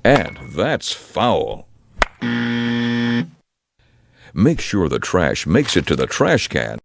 And that's foul. Make sure the trash makes it to the trash can.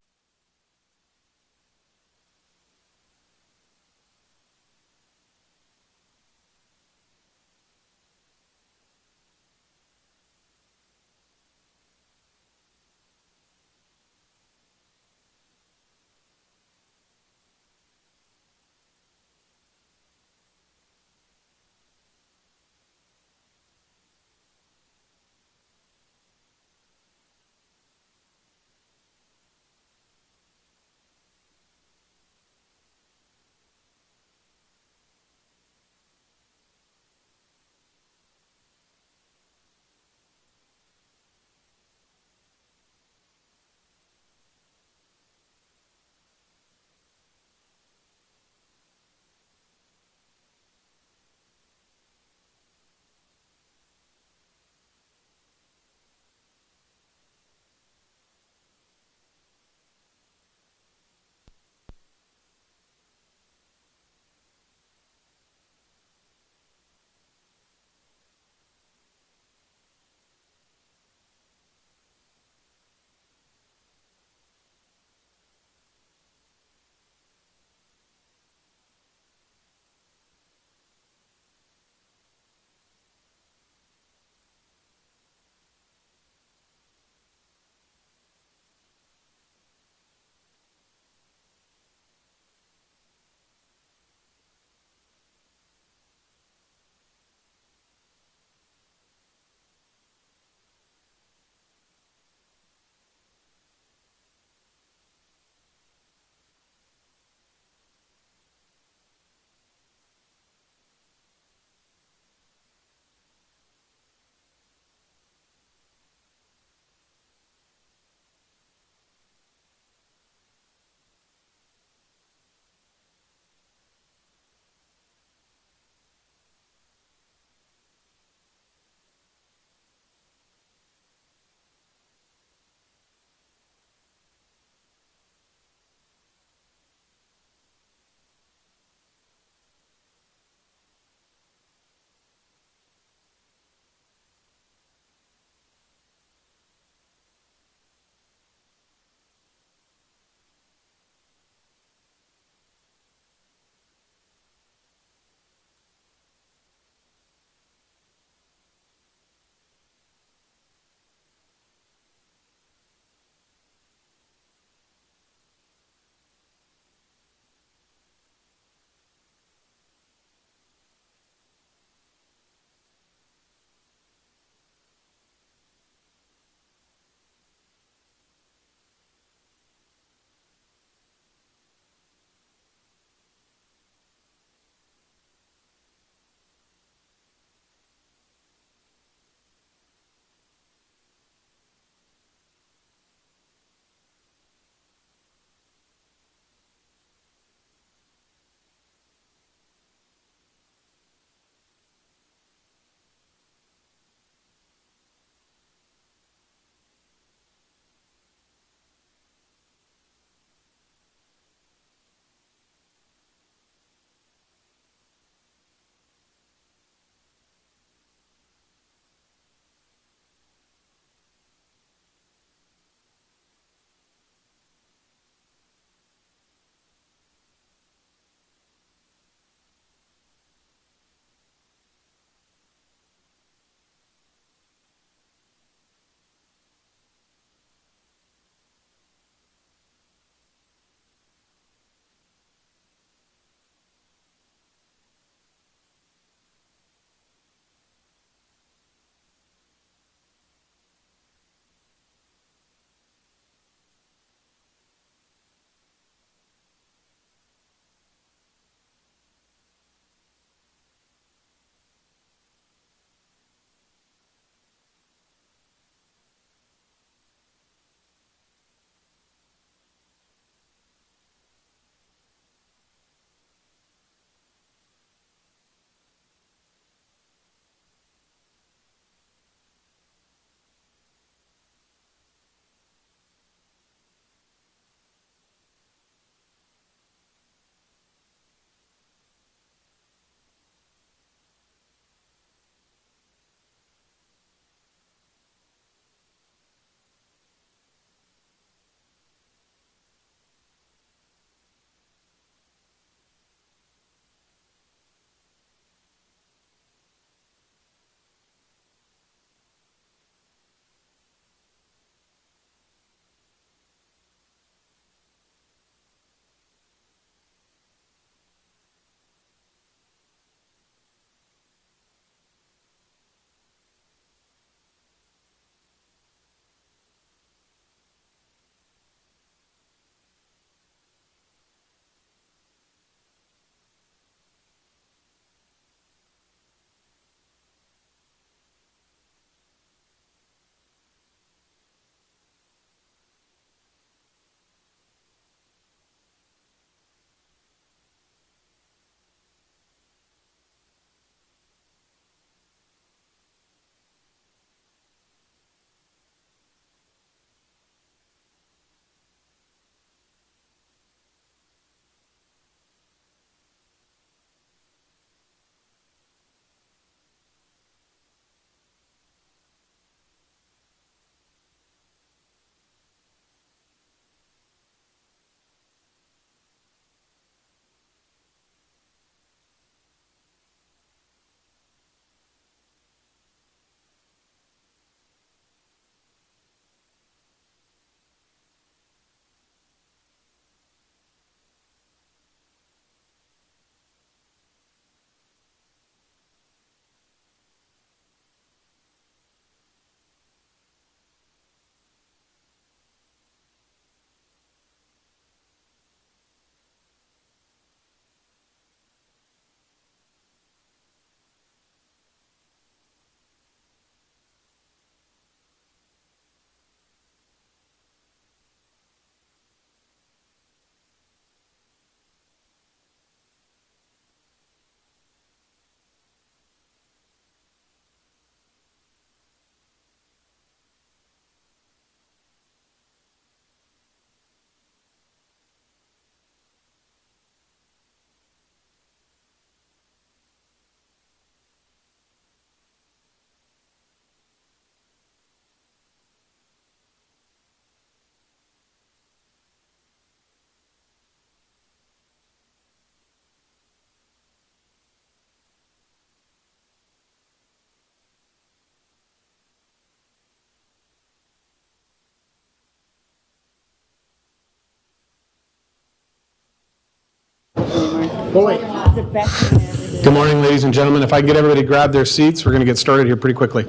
Good morning, ladies and gentlemen. If I can get everybody to grab their seats, we're going to get started here pretty quickly.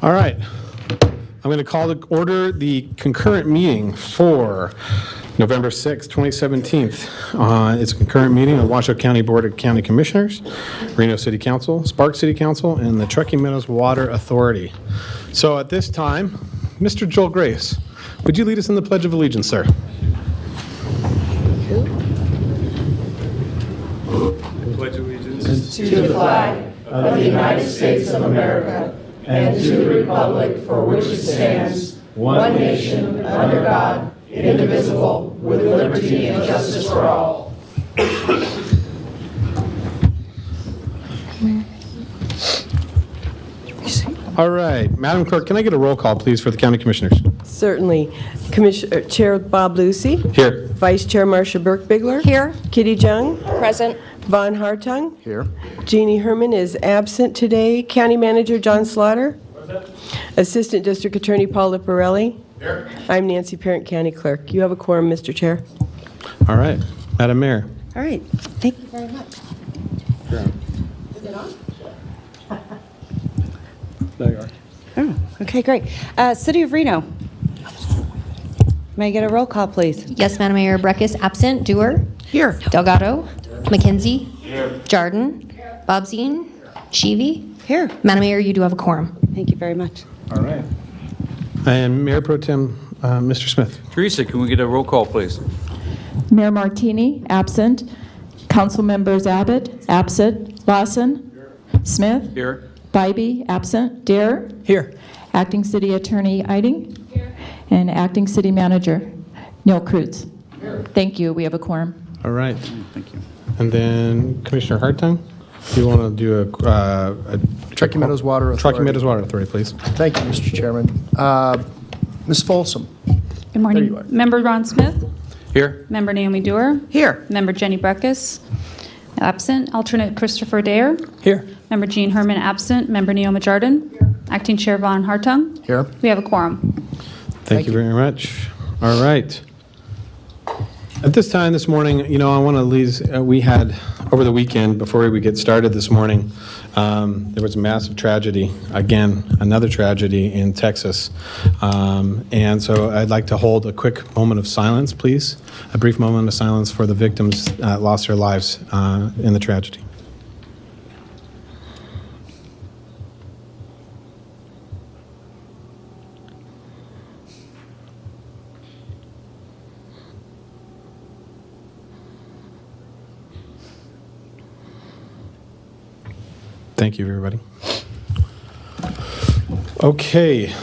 All right. I'm going to call to order the concurrent meeting for November 6, 2017. It's a concurrent meeting of Washoe County Board of County Commissioners, Reno City Council, Sparks City Council, and the Truckee Meadows Water Authority. So at this time, Mr. Joel Grace, would you lead us in the Pledge of Allegiance, sir? Pledge allegiance to the flag of the United States of America and to the republic for which it stands, one nation, under God, indivisible, with liberty and justice for all. All right. Madam Clerk, can I get a roll call, please, for the County Commissioners? Certainly. Chair Bob Lucy. Here. Vice Chair Marcia Burke-Bigler. Here. Kitty Jung. Present. Von Hartung. Here. Jeannie Herman is absent today. County Manager John Slaughter. Assistant District Attorney Paul Liparelli. Here. I'm Nancy Parent, County Clerk. You have a quorum, Mr. Chair. All right. Madam Mayor. All right. Thank you very much. Is it on? There you are. Oh, okay, great. City of Reno. May I get a roll call, please? Yes, Madam Mayor. Breckus, absent. Dewar. Here. Delgado. McKenzie. Jardine. Bobzien. Sheevy. Here. Madam Mayor, you do have a quorum. Thank you very much. All right. And Mayor Pro Tem, Mr. Smith. Teresa, can we get a roll call, please? Mayor Martini, absent. Council members Abbott, absent. Lawson. Smith. Here. Bybee, absent. Dare. Here. Acting City Attorney Eiding. Here. And Acting City Manager Neil Kreutz. Here. Thank you. We have a quorum. All right. Thank you. And then Commissioner Hartung, do you want to do a Truckee Meadows Water Authority. Truckee Meadows Water Authority, please? Thank you, Mr. Chairman. Ms. Folsom. Good There morning. you are. Member Ron Smith. Here. Member Naomi Dewar. Here. Member Jenny Breckus. Absent. Alternate Christopher Dare. Here. Member Jean Herman, absent. Member Neoma Jardin. Acting Chair Von Hartung. Here. We have a quorum. Thank you very much. All right. At this time this morning, I want to leave, we had, over the weekend, before we get started this morning, there was a massive tragedy, again, another tragedy in Texas. And so I'd like to hold a quick moment of silence, please, a brief moment of silence for the victims that lost their lives in the tragedy. Thank you, everybody. Okay,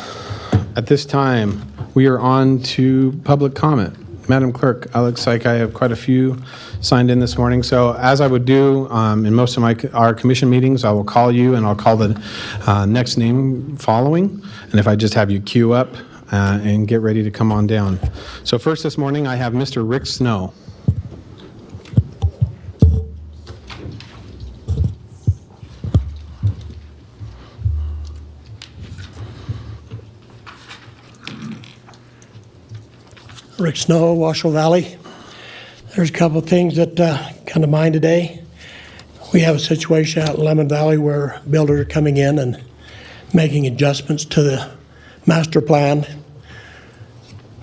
at this time, we are on to public comment. Madam Clerk, it looks like I have quite a few signed in this morning. So as I would do in most of our commission meetings, I will call you and I'll call the next name following. And if I just have you queue up and get ready to come on down. So first this morning, I have Mr. Rick Snow. Rick Snow, Washoe Valley. There's a couple of things that come to mind today. We have a situation out in Lemon Valley where builders are coming in and making adjustments to the master plan.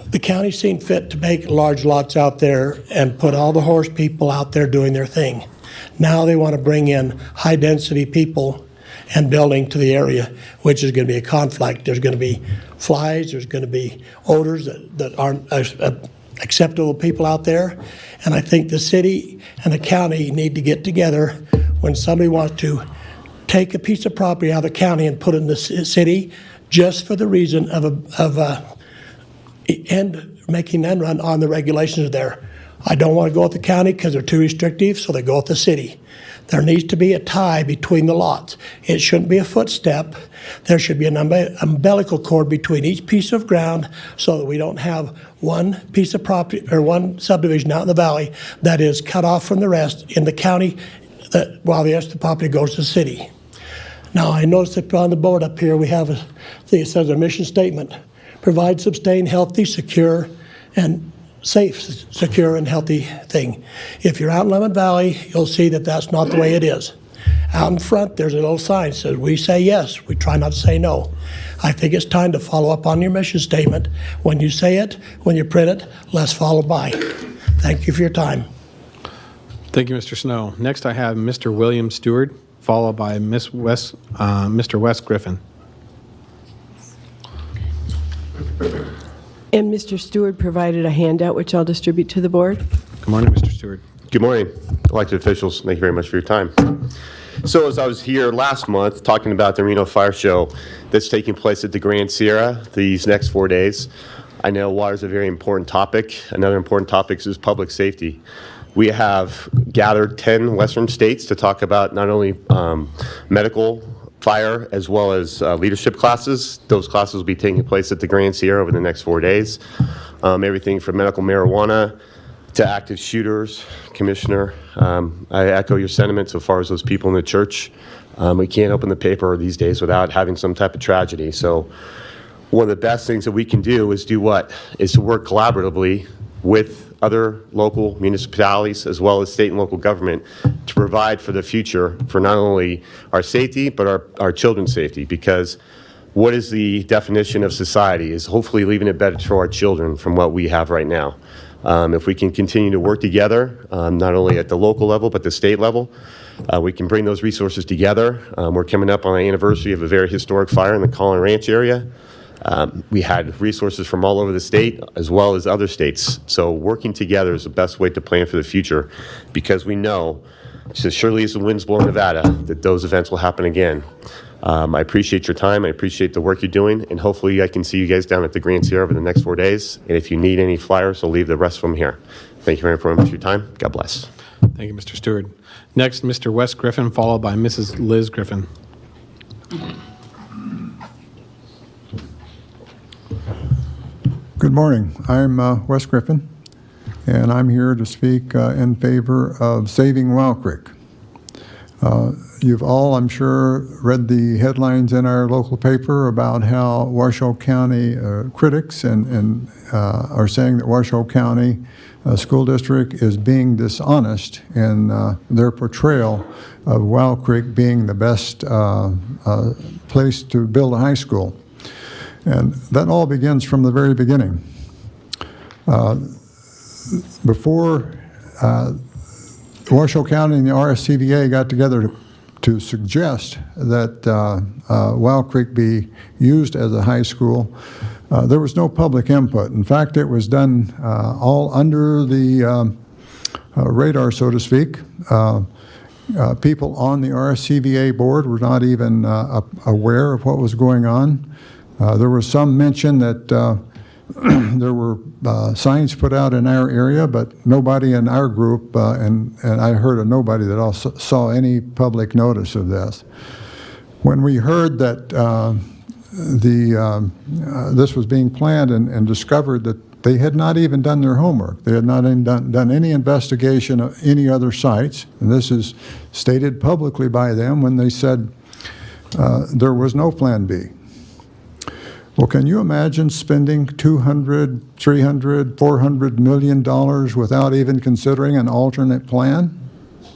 The county's seen fit to make large lots out there and put all the horse people out there doing their thing. Now they want to bring in high-density people and building to the area, which is going to be a conflict. There's going to be flies, there's going to be odors that aren't acceptable to people out there. And I think the city and the county need to get together when somebody wants to take a piece of property out of the county and put it in the city just for the reason of making an end run on the regulations there. I don't want to go with the county because they're too restrictive, so they go with the city. There needs to be a tie between the lots. It shouldn't be a footstep. There should be an umbilical cord between each piece of ground so that we don't have one piece of property or one subdivision out in the valley that is cut off from the rest in the county while the rest of the property goes to the city. Now, I noticed that on the board up here we have a thing that says our mission statement: provide, sustain, healthy, secure, and safe, secure, and healthy thing. If you're out in Lemon Valley, you'll see that that's not the way it is. Out in front, there's a little sign that says, we say yes, we try not to say no. I think it's time to follow up on your mission statement. When you say it, when you print it, let's follow by. Thank you for your time. Thank you, Mr. Snow. Next, I have Mr. William Stewart, followed by Mr. Wes Griffin. And Mr. Stewart provided a handout, which I'll distribute to the board. Good morning, Mr. Stewart. Good morning, elected officials. Thank you very much for your time. So as I was here last month talking about the Reno Fire Show that's taking place at the Grand Sierra these next 4 days, I know water is a very important topic. Another important topic is public safety. We have gathered 10 Western states to talk about not only medical fire as well as leadership classes. Those classes will be taking place at the Grand Sierra over the next 4 days. Everything from medical marijuana to active shooters. Commissioner, I echo your sentiments as far as those people in the church. We can't open the paper these days without having some type of tragedy. So one of the best things that we can do is do what? Is to work collaboratively with other local municipalities as well as state and local government to provide for the future for not only our safety but our children's safety, because what is the definition of society is hopefully leaving it better for our children from what we have right now. If we can continue to work together, not only at the local level but the state level, we can bring those resources together. We're coming up on the anniversary of a very historic fire in the Collin Ranch area. We had resources from all over the state as well as other states. So working together is the best way to plan for the future, because we know, just as surely as the winds blow in Nevada, that those events will happen again. I appreciate your time. I appreciate the work you're doing, and hopefully I can see you guys down at the Grand Sierra over the next 4 days. And if you need any flyers, I'll leave the rest of them here. Thank you very much for your time. God bless. Thank you, Mr. Stewart. Next, Mr. Wes Griffin, followed by Mrs. Liz Griffin. Good morning. I'm Wes Griffin, and I'm here to speak in favor of saving Wild Creek. You've all, I'm sure, read the headlines in our local paper about how Washoe County critics and are saying that Washoe County School District is being dishonest in their portrayal of Wild Creek being the best place to build a high school. And that all begins from the very beginning. Before Washoe County and the RSCVA got together to suggest that Wild Creek be used as a high school, there was no public input. In fact, it was done all under the radar, so to speak. People on the RSCVA board were not even aware of what was going on. There was some mention that there were signs put out in our area, but nobody in our group, and I heard of nobody that also saw any public notice of this. When we heard that this was being planned and discovered that they had not even done their homework, they had not even done any investigation of any other sites, and this is stated publicly by them when they said there was no Plan B. Well, can you imagine spending $200, $300, $400 million without even considering an alternate plan?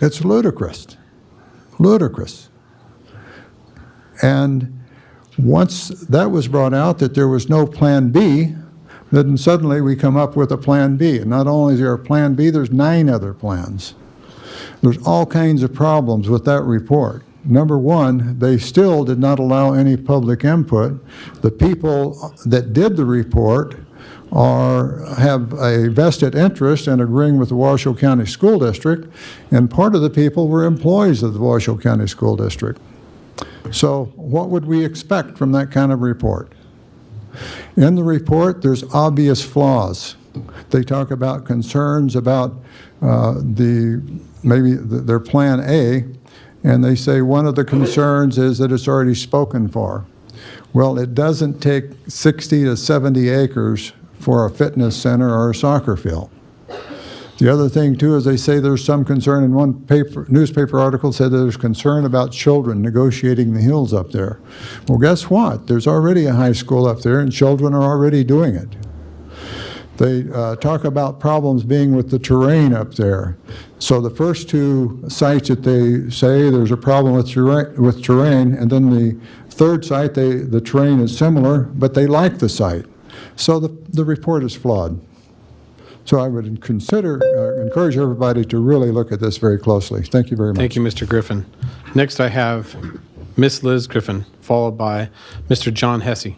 It's ludicrous. Ludicrous. And once that was brought out that there was no Plan B, then suddenly we come up with a Plan B. And not only is there a Plan B, there's 9 other plans. There's all kinds of problems with that report. Number one, they still did not allow any public input. The people that did the report have a vested interest in agreeing with the Washoe County School District, and part of the people were employees of the Washoe County School District. So what would we expect from that kind of report? In the report, there's obvious flaws. They talk about concerns about their Plan A, and they say one of the concerns is that it's already spoken for. Well, it doesn't take 60 to 70 acres for a fitness center or a soccer field. The other thing, too, is they say there's some concern, in one newspaper article said there's concern about children negotiating the hills up there. Well, guess what? There's already a high school up there, and children are already doing it. They talk about problems being with the terrain up there. So the first two sites that they say there's a problem with terrain, and then the third site, the terrain is similar, but they like the site. So the report is flawed. So I would encourage everybody to really look at this very closely. Thank you very much. Thank you, Mr. Griffin. Next, I have Miss Liz Griffin, followed by Mr. John Hesse.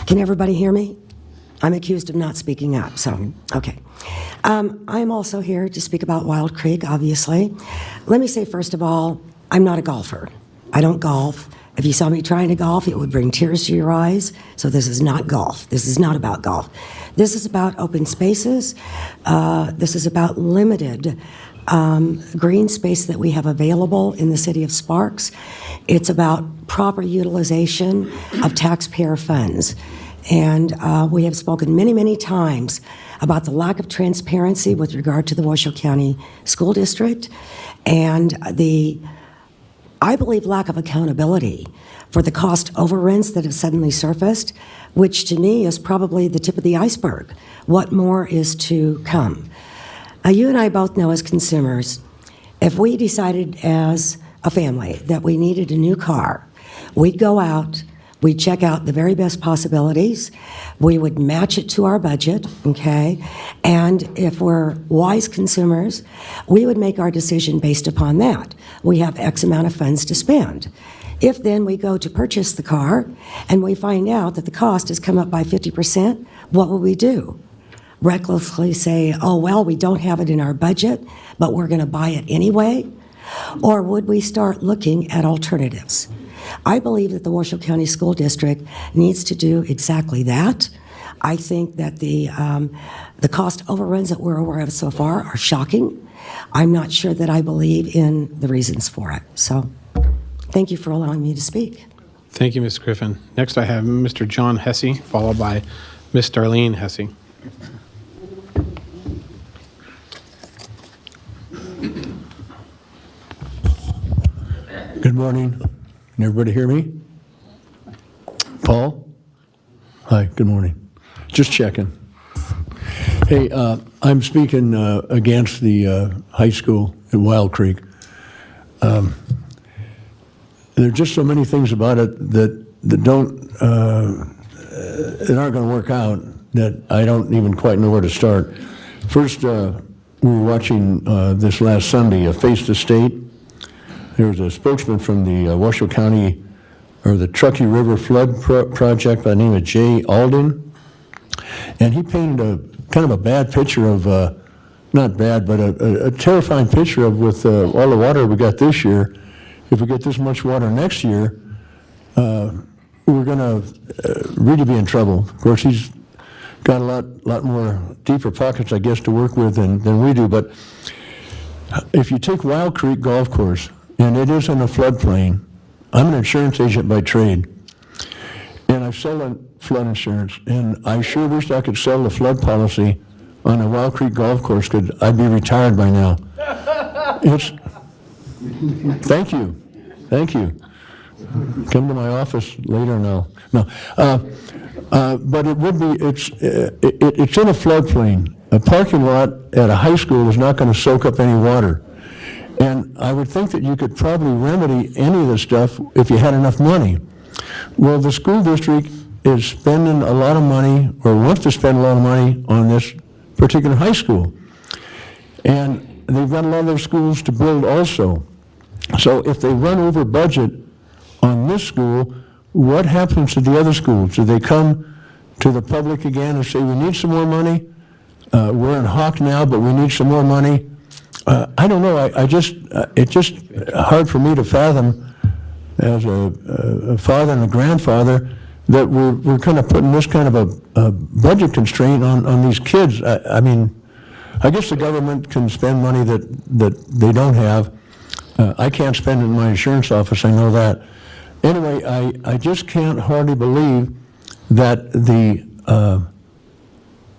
Can everybody hear me? I'm accused of not speaking up, so, okay. I'm also here to speak about Wild Creek, obviously. Let me say, first of all, I'm not a golfer. I don't golf. If you saw me trying to golf, it would bring tears to your eyes. So this is not golf. This is not about golf. This is about open spaces. This is about limited green space that we have available in the city of Sparks. It's about proper utilization of taxpayer funds. And we have spoken many, many times about the lack of transparency with regard to the Washoe County School District and I believe, lack of accountability for the cost overruns that have suddenly surfaced, which to me is probably the tip of the iceberg. What more is to come? You and I both know as consumers, if we decided as a family that we needed a new car, we'd go out, we'd check out the very best possibilities, we would match it to our budget, okay? And if we're wise consumers, we would make our decision based upon that. We have X amount of funds to spend. If then we go to purchase the car and we find out that the cost has come up by 50%, what will we do? Recklessly say, oh, well, we don't have it in our budget, but we're going to buy it anyway? Or would we start looking at alternatives? I believe that the Washoe County School District needs to do exactly that. I think that the cost overruns that we're aware of so far are shocking. I'm not sure that I believe in the reasons for it. So thank you for allowing me to speak. Thank you, Ms. Griffin. Next, I have Mr. John Hesse, followed by Ms. Darlene Hesse. Good morning. Can everybody hear me? Paul? Hi, good morning. Just checking. Hey, I'm speaking against the high school at Wild Creek. There are just so many things about it that aren't going to work out that I don't even quite know where to start. First, we were watching this last Sunday, a Face the State. There was a spokesman from the Washoe County, or the Truckee River Flood Project by the name of Jay Alden, and he painted a kind of a bad picture of, not bad, but a terrifying picture of with all the water we got this year. If we get this much water next year, we're going to really be in trouble. Of course, he's got a lot more deeper pockets, I guess, to work with than we do. But if you take Wild Creek Golf Course, and it is in a floodplain, I'm an insurance agent by trade, and I sell flood insurance, and I sure wish I could sell the flood policy on a Wild Creek Golf Course, because I'd be retired by now. Thank you. Come to my office later now. No, but it would be. It's in a floodplain. A parking lot at a high school is not going to soak up any water, and I would think that you could probably remedy any of this stuff if you had enough money. Well, the school district is spending a lot of money, or wants to spend a lot of money on this particular high school, and they've got a lot of their schools to build also. So if they run over budget on this school, what happens to the other schools? Do they come to the public again and say, we need some more money? We're in Hawk now, but we need some more money. I don't know. It's just hard for me to fathom as a father and a grandfather that we're kind of putting this kind of a budget constraint on these kids. I mean, I guess the government can spend money that they don't have. I can't spend it in my insurance office, I know that. Anyway, I just can't hardly believe that the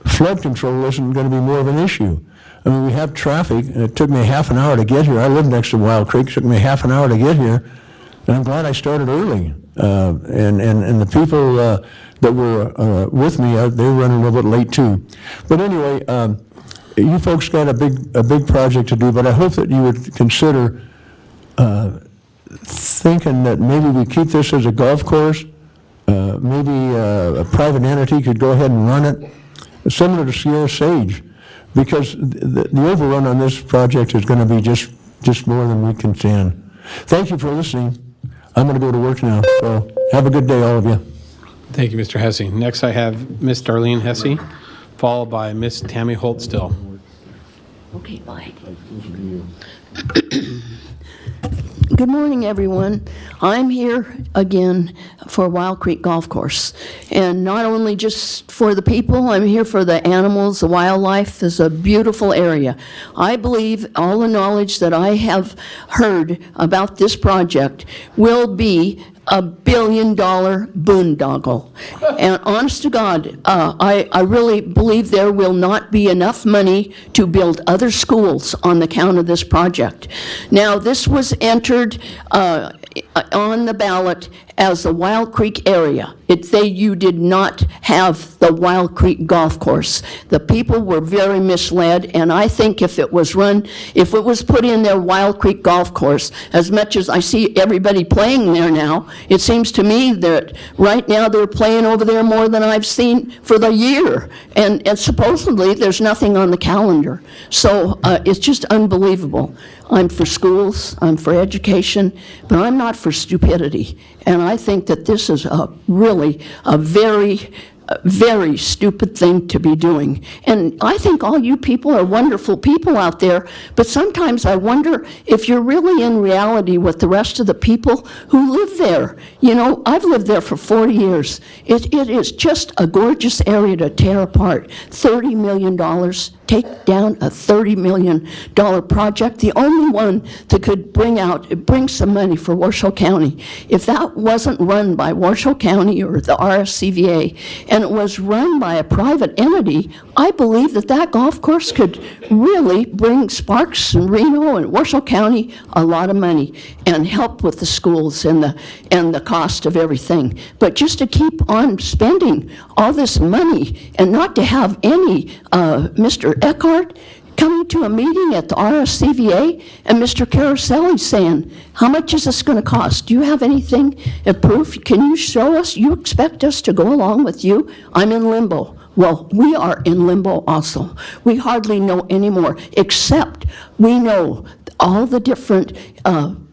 flood control isn't going to be more of an issue. I mean, we have traffic, and it took me half an hour to get here. I live next to Wild Creek. It took me half an hour to get here, and I'm glad I started early. And the people that were with me, they were running a little bit late too. But anyway, you folks got a big project to do, but I hope that you would consider thinking that maybe we keep this as a golf course. Maybe a private entity could go ahead and run it, similar to Sierra Sage, because the overrun on this project is going to be just more than we can stand. Thank you for listening. I'm going to go to work now, so have a good day, all of you. Thank you, Mr. Hesse. Next, I have Miss Darlene Hesse, followed by Miss Tammy Holt Still. Okay, bye. Good morning, everyone. I'm here again for Wild Creek Golf Course. And not only just for the people, I'm here for the animals, the wildlife. It's a beautiful area. I believe all the knowledge that I have heard about this project will be $1 billion boondoggle. And honest to God, I really believe there will not be enough money to build other schools on the count of this project. Now, this was entered on the ballot as the Wild Creek area. You did not have the Wild Creek Golf Course. The people were very misled, and I think if it was put in their Wild Creek Golf Course, as much as I see everybody playing there now, it seems to me that right now they're playing over there more than I've seen for the year, and supposedly there's nothing on the calendar. So it's just unbelievable. I'm for schools, I'm for education, but I'm not for stupidity. And I think that this is really a very stupid thing to be doing. And I think all you people are wonderful people out there, but sometimes I wonder if you're really in reality with the rest of the people who live there. You know, I've lived there for 40 years. It is just a gorgeous area to tear apart. $30 million, take down a $30 million project, the only one that could bring some money for Washoe County. If that wasn't run by Washoe County or the RSCVA, and it was run by a private entity, I believe that golf course could really bring Sparks and Reno and Washoe County a lot of money and help with the schools and the cost of everything. But just to keep on spending all this money and not to have any Mr. Eckhart coming to a meeting at the RSCVA and Mr. Caroselli saying, how much is this going to cost? Do you have anything, a proof? Can you show us? You expect us to go along with you? I'm in limbo. Well, we are in limbo also. We hardly know anymore, except we know all the different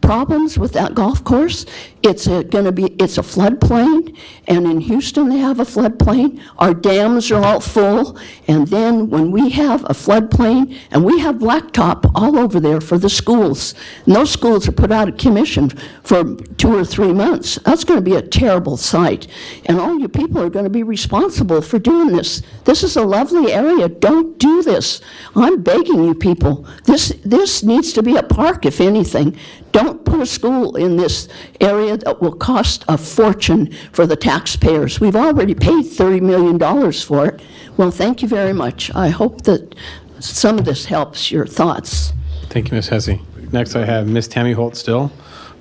problems with that golf course. It's a floodplain, and in Houston they have a floodplain. Our dams are all full, and then when we have a floodplain, and we have blacktop all over there for the schools, and those schools are put out of commission for 2 or 3 months, that's going to be a terrible sight. And all you people are going to be responsible for doing this. This is a lovely area. Don't do this. I'm begging you people. This needs to be a park, if anything. Don't put a school in this area that will cost a fortune for the taxpayers. We've already paid $30 million for it. Well, thank you very much. I hope that some of this helps your thoughts. Thank you, Ms. Hesse. Next, I have Ms. Tammy Holt Still,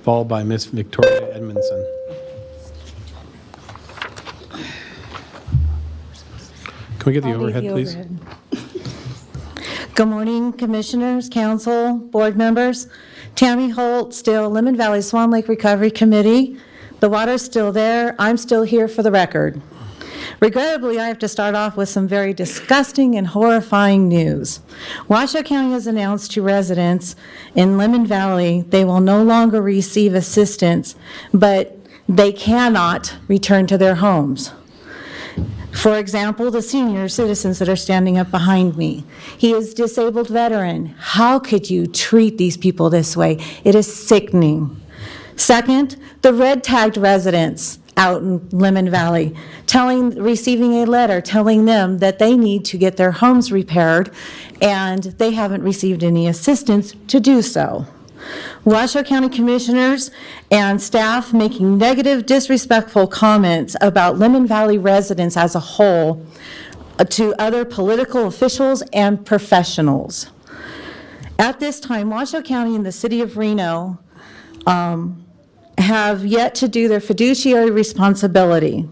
followed by Ms. Victoria Edmondson. Can we get the overhead, please? Good morning, Commissioners, Council, Board members. Tammy Holt, still Lemon Valley Swan Lake Recovery Committee. The water's still there. I'm still here for the record. Regrettably, I have to start off with some very disgusting and horrifying news. Washoe County has announced to residents in Lemon Valley they will no longer receive assistance, but they cannot return to their homes. For example, the senior citizens that are standing up behind me. He is a disabled veteran. How could you treat these people this way? It is sickening. Second, the red tagged residents out in Lemon Valley, receiving a letter telling them that they need to get their homes repaired, and they haven't received any assistance to do so. Washoe County Commissioners and staff making negative, disrespectful comments about Lemon Valley residents as a whole to other political officials and professionals. At this time, Washoe County and the City of Reno have yet to do their fiduciary responsibility.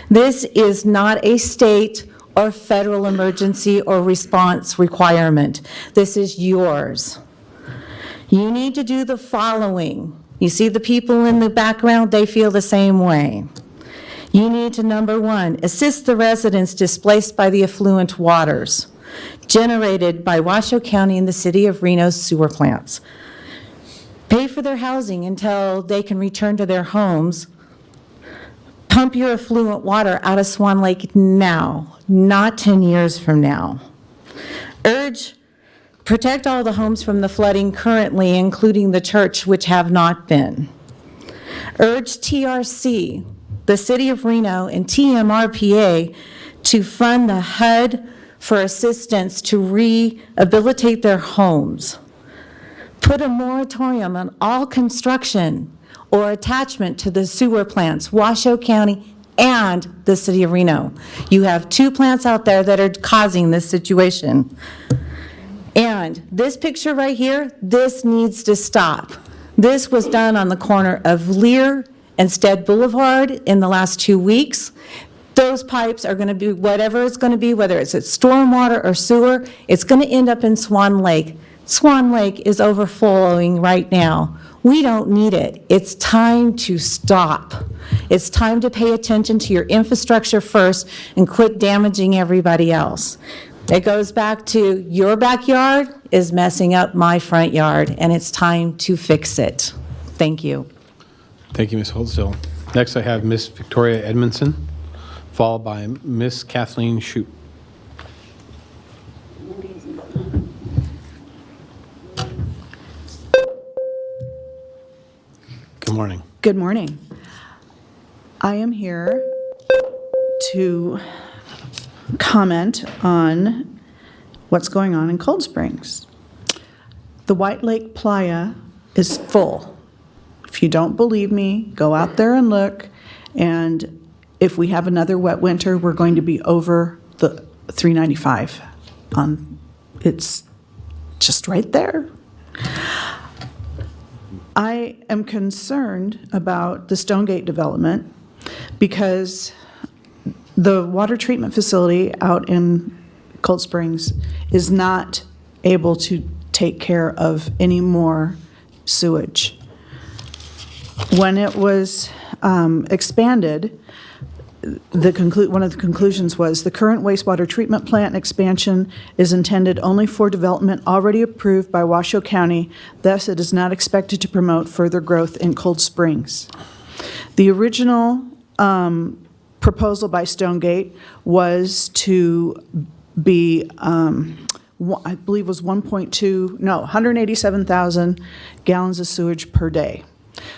This is not a state or federal emergency or response requirement. This is yours. You need to do the following. You see the people in the background, they feel the same way. You need to, number one, assist the residents displaced by the effluent waters generated by Washoe County and the City of Reno's sewer plants. Pay for their housing until they can return to their homes. Pump your effluent water out of Swan Lake now, not 10 years from now. Protect all the homes from the flooding currently, including the church, which have not been. Urge TRC, the City of Reno, and TMRPA to fund the HUD for assistance to rehabilitate their homes. Put a moratorium on all construction or attachment to the sewer plants, Washoe County and the City of Reno. You have 2 plants out there that are causing this situation. And this picture right here, this needs to stop. This was done on the corner of Lear and Stead Boulevard in the last 2 weeks. Those pipes are going to be whatever it's going to be, whether it's stormwater or sewer, it's going to end up in Swan Lake. Swan Lake is overflowing right now. We don't need it. It's time to stop. It's time to pay attention to your infrastructure first and quit damaging everybody else. It goes back to your backyard is messing up my front yard, and it's time to fix it. Thank you. Thank you, Ms. Holdstill. Next, I have Ms. Victoria Edmondson, followed by Ms. Kathleen Shoup. Good morning. Good morning. I am here to comment on what's going on in Cold Springs. The White Lake Playa is full. If you don't believe me, go out there and look, and if we have another wet winter, we're going to be over the 395. It's just right there. I am concerned about the Stonegate development because the water treatment facility out in Cold Springs is not able to take care of any more sewage. When it was expanded, one of the conclusions was the current wastewater treatment plant expansion is intended only for development already approved by Washoe County, thus it is not expected to promote further growth in Cold Springs. The original proposal by Stonegate was to be, I believe was 187,000 gallons of sewage per day.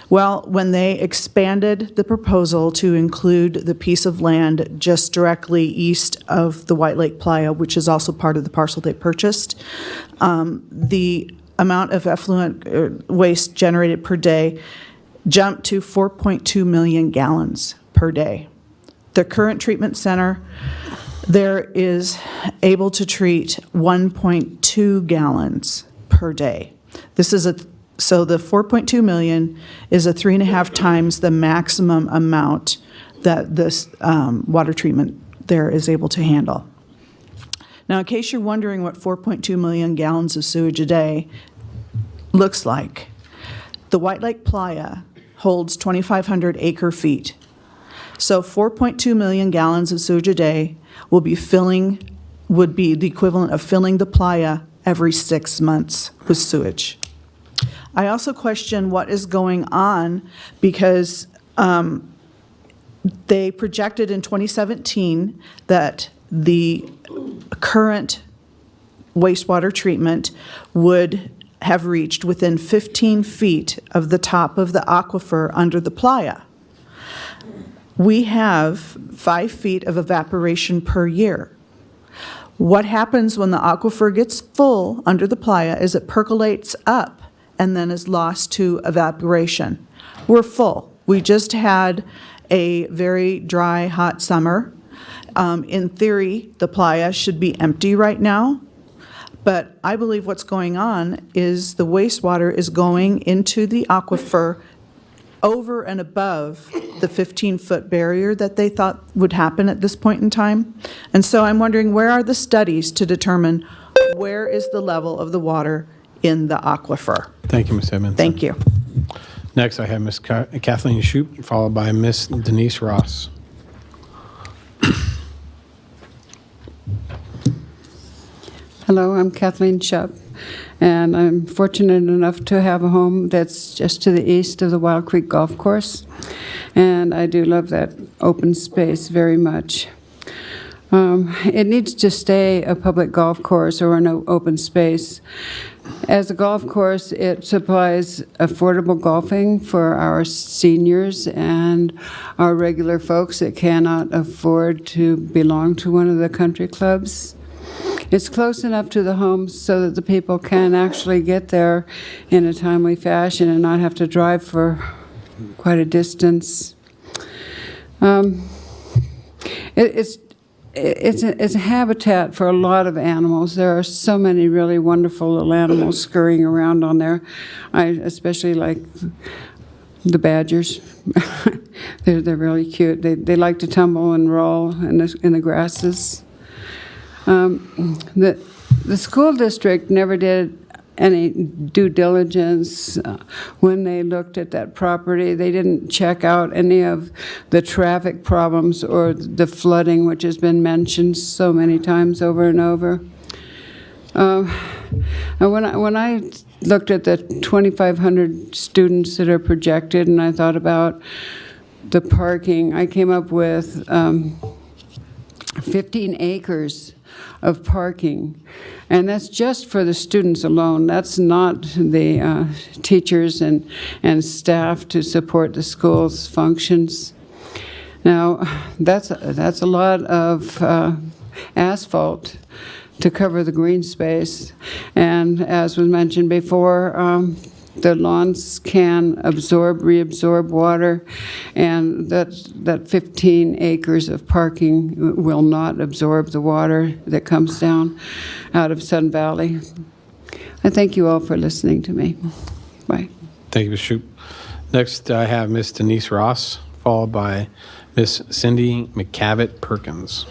Well, when they expanded the proposal to include the piece of land just directly east of the White Lake Playa, which is also part of the parcel they purchased, the amount of effluent waste generated per day jumped to 4.2 million gallons per day. The current treatment center there is able to treat 1.2 gallons per day. So the 4.2 million is 3.5 times the maximum amount that this water treatment there is able to handle. Now, in case you're wondering what 4.2 million gallons of sewage a day looks like, the White Lake Playa holds 2,500 acre feet. So 4.2 million gallons of sewage a day would be the equivalent of filling the playa every 6 months with sewage. I also question what is going on because they projected in 2017 that the current wastewater treatment would have reached within 15 feet of the top of the aquifer under the playa. We have 5 feet of evaporation per year. What happens when the aquifer gets full under the playa is it percolates up and then is lost to evaporation. We're full. We just had a very dry, hot summer. In theory, the playa should be empty right now, but I believe what's going on is the wastewater is going into the aquifer over and above the 15-foot barrier that they thought would happen at this point in time. And so I'm wondering, where are the studies to determine where is the level of the water in the aquifer? Thank you, Ms. Edmondson. Thank you. Next, I have Ms. Kathleen Shoup, followed by Ms. Denise Ross. Hello, I'm Kathleen Shoup, and I'm fortunate enough to have a home that's just to the east of the Wild Creek Golf Course, and I do love that open space very much. It needs to stay a public golf course or an open space. As a golf course, it supplies affordable golfing for our seniors and our regular folks that cannot afford to belong to one of the country clubs. It's close enough to the homes so that the people can actually get there in a timely fashion and not have to drive for quite a distance. It's a habitat for a lot of animals. There are so many really wonderful little animals scurrying around on there. I especially like the badgers. They're really cute. They like to tumble and roll in the grasses. The school district never did any due diligence when they looked at that property. They didn't check out any of the traffic problems or the flooding, which has been mentioned so many times over and over. And when I looked at the 2,500 students that are projected, and I thought about the parking, I came up with 15 acres of parking, and that's just for the students alone. That's not the teachers and staff to support the school's functions. Now, that's a lot of asphalt to cover the green space, and as was mentioned before, the lawns can reabsorb water, and that 15 acres of parking will not absorb the water that comes down out of Sun Valley. I thank you all for listening to me. Bye. Thank you, Ms. Shoup. Next, I have Ms. Denise Ross, followed by Ms. Cindy McCavitt Perkins.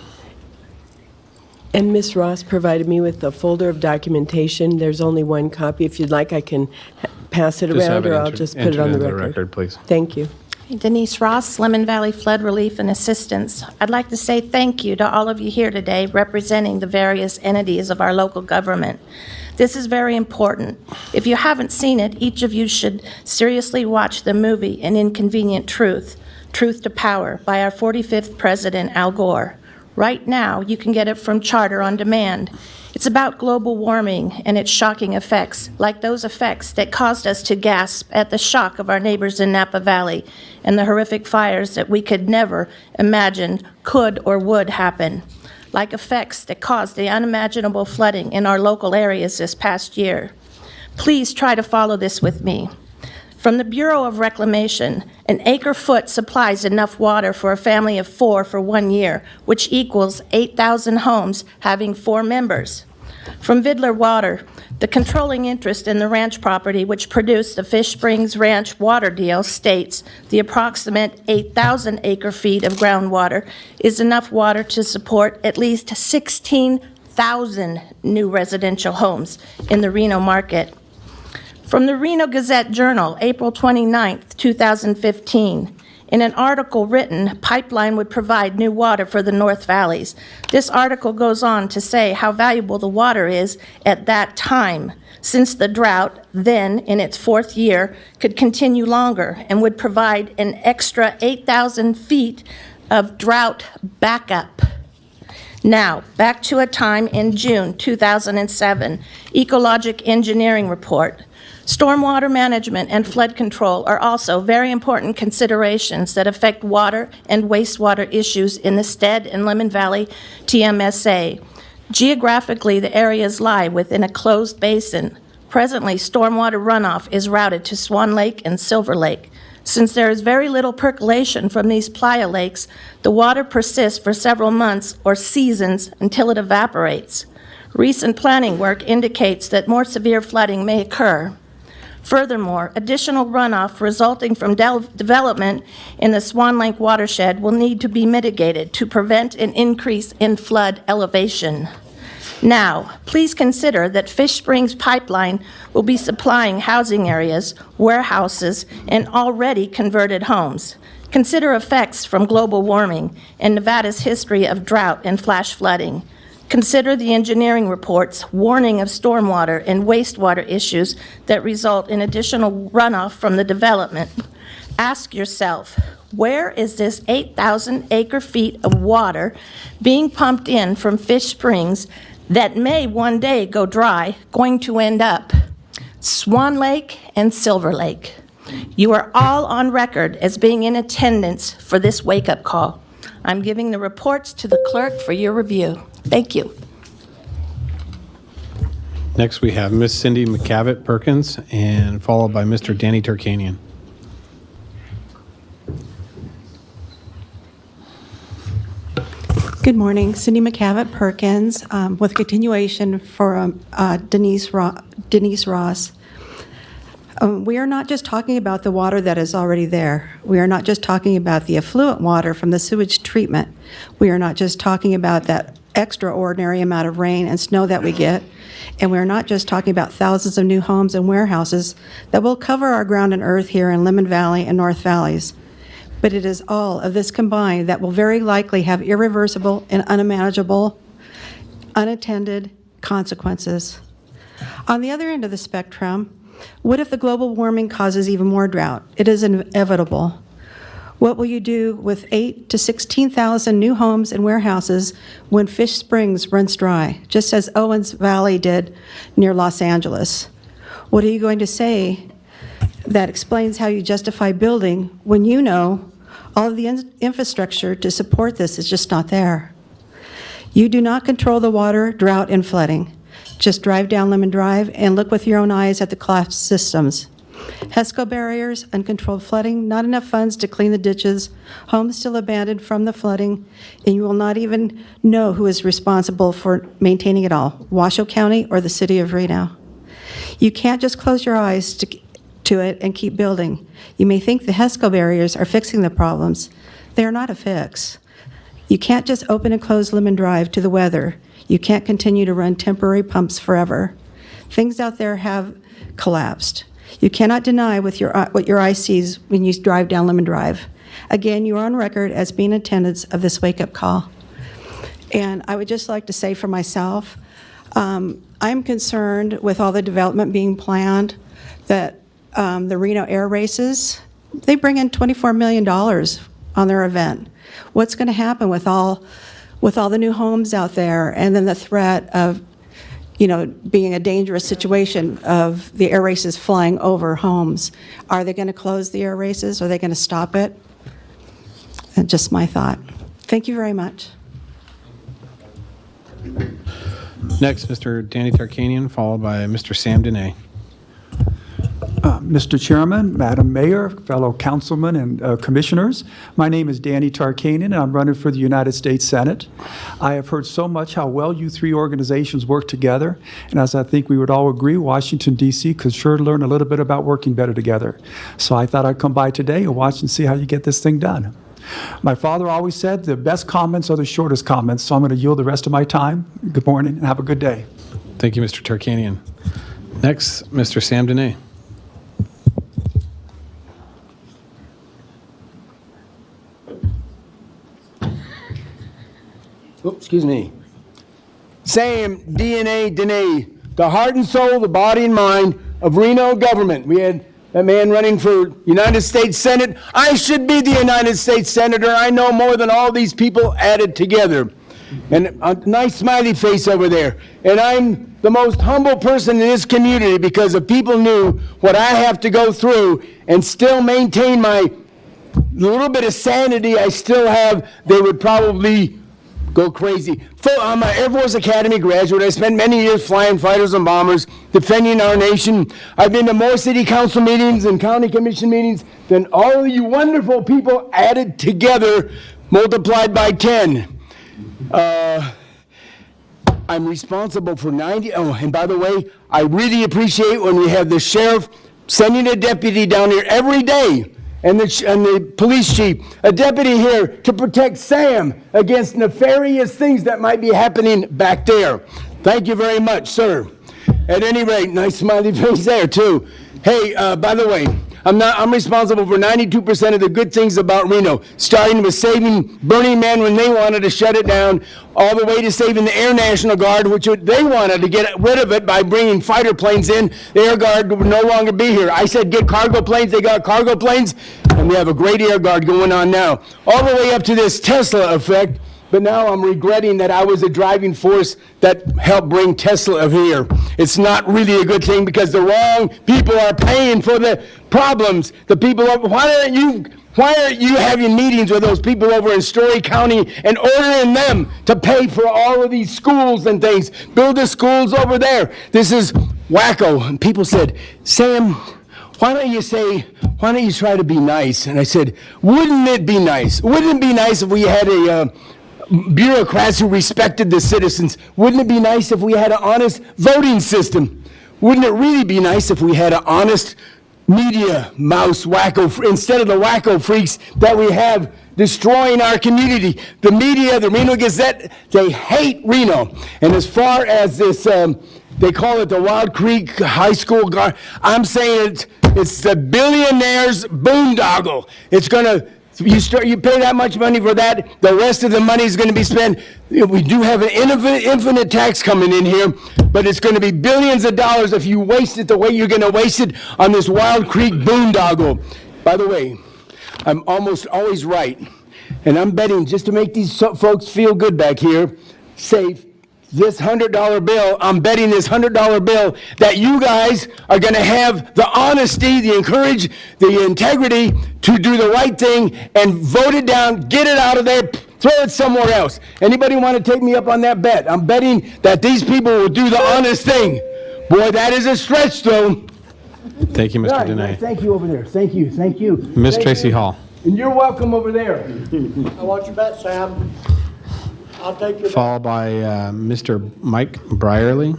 And Ms. Ross provided me with a folder of documentation. There's only one copy. If you'd like, I can pass it around, or I'll just put it on the record. Please. Thank you. Denise Ross, Lemon Valley Flood Relief and Assistance. I'd like to say thank you to all of you here today representing the various entities of our local government. This is very important. If you haven't seen it, each of you should seriously watch the movie An Inconvenient Truth, Truth to Power, by our 45th President, Al Gore. Right now, you can get it from Charter on demand. It's about global warming and its shocking effects, like those effects that caused us to gasp at the shock of our neighbors in Napa Valley and the horrific fires that we could never imagine could or would happen, like effects that caused the unimaginable flooding in our local areas this past year. Please try to follow this with me. From the Bureau of Reclamation, an acre-foot supplies enough water for a family of 4 for 1 year, which equals 8,000 homes having 4 members. From Vidler Water, the controlling interest in the ranch property which produced the Fish Springs Ranch water deal states the approximate 8,000 acre-feet of groundwater is enough water to support at least 16,000 new residential homes in the Reno market. From the Reno Gazette-Journal, April 29, 2015, in an article written, "Pipeline would provide new water for the North Valleys." This article goes on to say how valuable the water is at that time, since the drought, then in its 4th year, could continue longer and would provide an extra 8,000 feet of drought backup. Now, back to a time in June 2007, Ecologic Engineering Report. Stormwater management and flood control are also very important considerations that affect water and wastewater issues in the Stead and Lemon Valley TMSA. Geographically, the areas lie within a closed basin. Presently, stormwater runoff is routed to Swan Lake and Silver Lake. Since there is very little percolation from these playa lakes, the water persists for several months or seasons until it evaporates. Recent planning work indicates that more severe flooding may occur. Furthermore, additional runoff resulting from development in the Swan Lake watershed will need to be mitigated to prevent an increase in flood elevation. Now, please consider that Fish Springs Pipeline will be supplying housing areas, warehouses, and already converted homes. Consider effects from global warming and Nevada's history of drought and flash flooding. Consider the engineering reports warning of stormwater and wastewater issues that result in additional runoff from the development. Ask yourself, where is this 8,000 acre-feet of water being pumped in from Fish Springs that may one day go dry going to end up? Swan Lake and Silver Lake. You are all on record as being in attendance for this wake-up call. I'm giving the reports to the clerk for your review. Thank you. Next, we have Miss Cindy McCavitt Perkins, and followed by Mr. Danny Turkanian. Good morning, Cindy McCavitt Perkins, with continuation for Denise Ross. We are not just talking about the water that is already there. We are not just talking about the effluent water from the sewage treatment. We are not just talking about that extraordinary amount of rain and snow that we get. And we're not just talking about thousands of new homes and warehouses that will cover our ground and earth here in Lemon Valley and North Valleys. But it is all of this combined that will very likely have irreversible and unmanageable, unattended consequences. On the other end of the spectrum, what if the global warming causes even more drought? It is inevitable. What will you do with 8,000 to 16,000 new homes and warehouses when Fish Springs runs dry, just as Owens Valley did near Los Angeles? What are you going to say that explains how you justify building when you know all of the infrastructure to support this is just not there? You do not control the water, drought, and flooding. Just drive down Lemon Drive and look with your own eyes at the collapsed systems. HESCO barriers, uncontrolled flooding, not enough funds to clean the ditches, homes still abandoned from the flooding, and you will not even know who is responsible for maintaining it all, Washoe County or the city of Reno. You can't just close your eyes to it and keep building. You may think the HESCO barriers are fixing the problems. They are not a fix. You can't just open and close Lemon Drive to the weather. You can't continue to run temporary pumps forever. Things out there have collapsed. You cannot deny what your eye sees when you drive down Lemon Drive. Again, you are on record as being attendants of this wake-up call. And I would just like to say for myself, I'm concerned with all the development being planned, that the Reno Air Races, they bring in $24 million on their event. What's going to happen with all the new homes out there, and then the threat of being a dangerous situation of the air races flying over homes? Are they going to close the air races? Are they going to stop it? And just my thought. Thank you very much. Next, Mr. Danny Tarkanian, followed by Mr. Sam Dene. Mr. Chairman, Madam Mayor, fellow councilmen and commissioners, my name is Danny Tarkanian, and I'm running for the United States Senate. I have heard so much how well you three organizations work together, and as I think we would all agree, Washington, D.C. could sure learn a little bit about working better together. So I thought I'd come by today and watch and see how you get this thing done. My father always said the best comments are the shortest comments, so I'm going to yield the rest of my time. Good morning and have a good day. Thank you, Mr. Tarkanian. Next, Mr. Sam Dene. Excuse me. Sam DNA Dene, the heart and soul, the body and mind of Reno government. We had that man running for United States Senate. I should be the United States Senator. I know more than all these people added together. and a nice smiley face over there. And I'm the most humble person in this community because if people knew what I have to go through and still maintain my little bit of sanity I still have, they would probably go crazy. I'm an Air Force Academy graduate. I spent many years flying fighters and bombers, defending our nation. I've been to more city council meetings and county commission meetings than all of you wonderful people added together, multiplied by 10. I'm responsible for 90. Oh, and by the way, I really appreciate when we have the sheriff sending a deputy down here every day, and the police chief, a deputy here to protect Sam against nefarious things that might be happening back there. Thank you very much, sir. At any rate, nice smiley face there too. Hey, by the way, I'm responsible for 92% of the good things about Reno, starting with saving Burning Man when they wanted to shut it down, all the way to saving the Air National Guard, which they wanted to get rid of it by bringing fighter planes in. The Air Guard would no longer be here. I said get cargo planes, they got cargo planes, and we have a great Air Guard going on now. All the way up to this Tesla effect, but now I'm regretting that I was a driving force that helped bring Tesla here. It's not really a good thing because the wrong people are paying for the problems. The people, why aren't you having meetings with those people over in Story County and ordering them to pay for all of these schools and things? Build the schools over there. This is wacko. And people said, Sam, why don't you try to be nice? And I said, wouldn't it be nice? Wouldn't it be nice if we had bureaucrats who respected the citizens? Wouldn't it be nice if we had an honest voting system? Wouldn't it really be nice if we had an honest media mouse wacko, instead of the wacko freaks that we have destroying our community? The media, the Reno Gazette, they hate Reno. And as far as this, they call it the Wild Creek High School Guard, I'm saying it's the billionaire's boondoggle. It's going to, you pay that much money for that, the rest of the money is going to be spent. We do have an infinite tax coming in here, but it's going to be billions of dollars if you waste it the way you're going to waste it on this Wild Creek boondoggle. By the way, I'm almost always right, and I'm betting, just to make these folks feel good back here, safe, this $100 bill, I'm betting this $100 bill that you guys are going to have the honesty, the courage, the integrity to do the right thing and vote it down, get it out of there, throw it somewhere else. Anybody want to take me up on that bet? I'm betting that these people will do the honest thing. Boy, that is a stretch, though. Thank you, Mr. Right, Dene. thank you over there. Thank you. Miss Thank Tracy you. Hall. And you're welcome over there. I want your bet, Sam. I'll take your bet. Followed by Mr. Mike Brierly.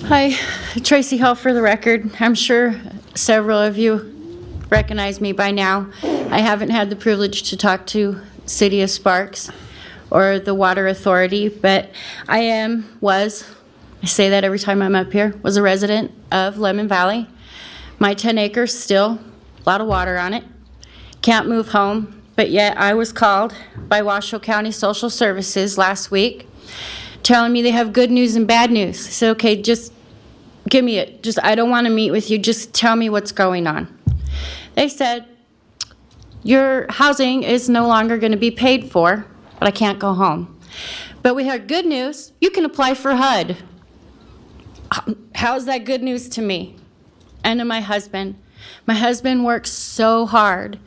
Hi, Tracy Hall for the record. I'm sure several of you recognize me by now. I haven't had the privilege to talk to City of Sparks or the Water Authority, but I say that every time I'm up here, was a resident of Lemon Valley. My 10 acres still, a lot of water on it. Can't move home, but yet I was called by Washoe County Social Services last week telling me they have good news and bad news. I said, okay, just give me it. I don't want to meet with you. Just tell me what's going on. They said, your housing is no longer going to be paid for, but I can't go home. But we have good news. You can apply for HUD. How's that good news to me and to my husband? My husband works so hard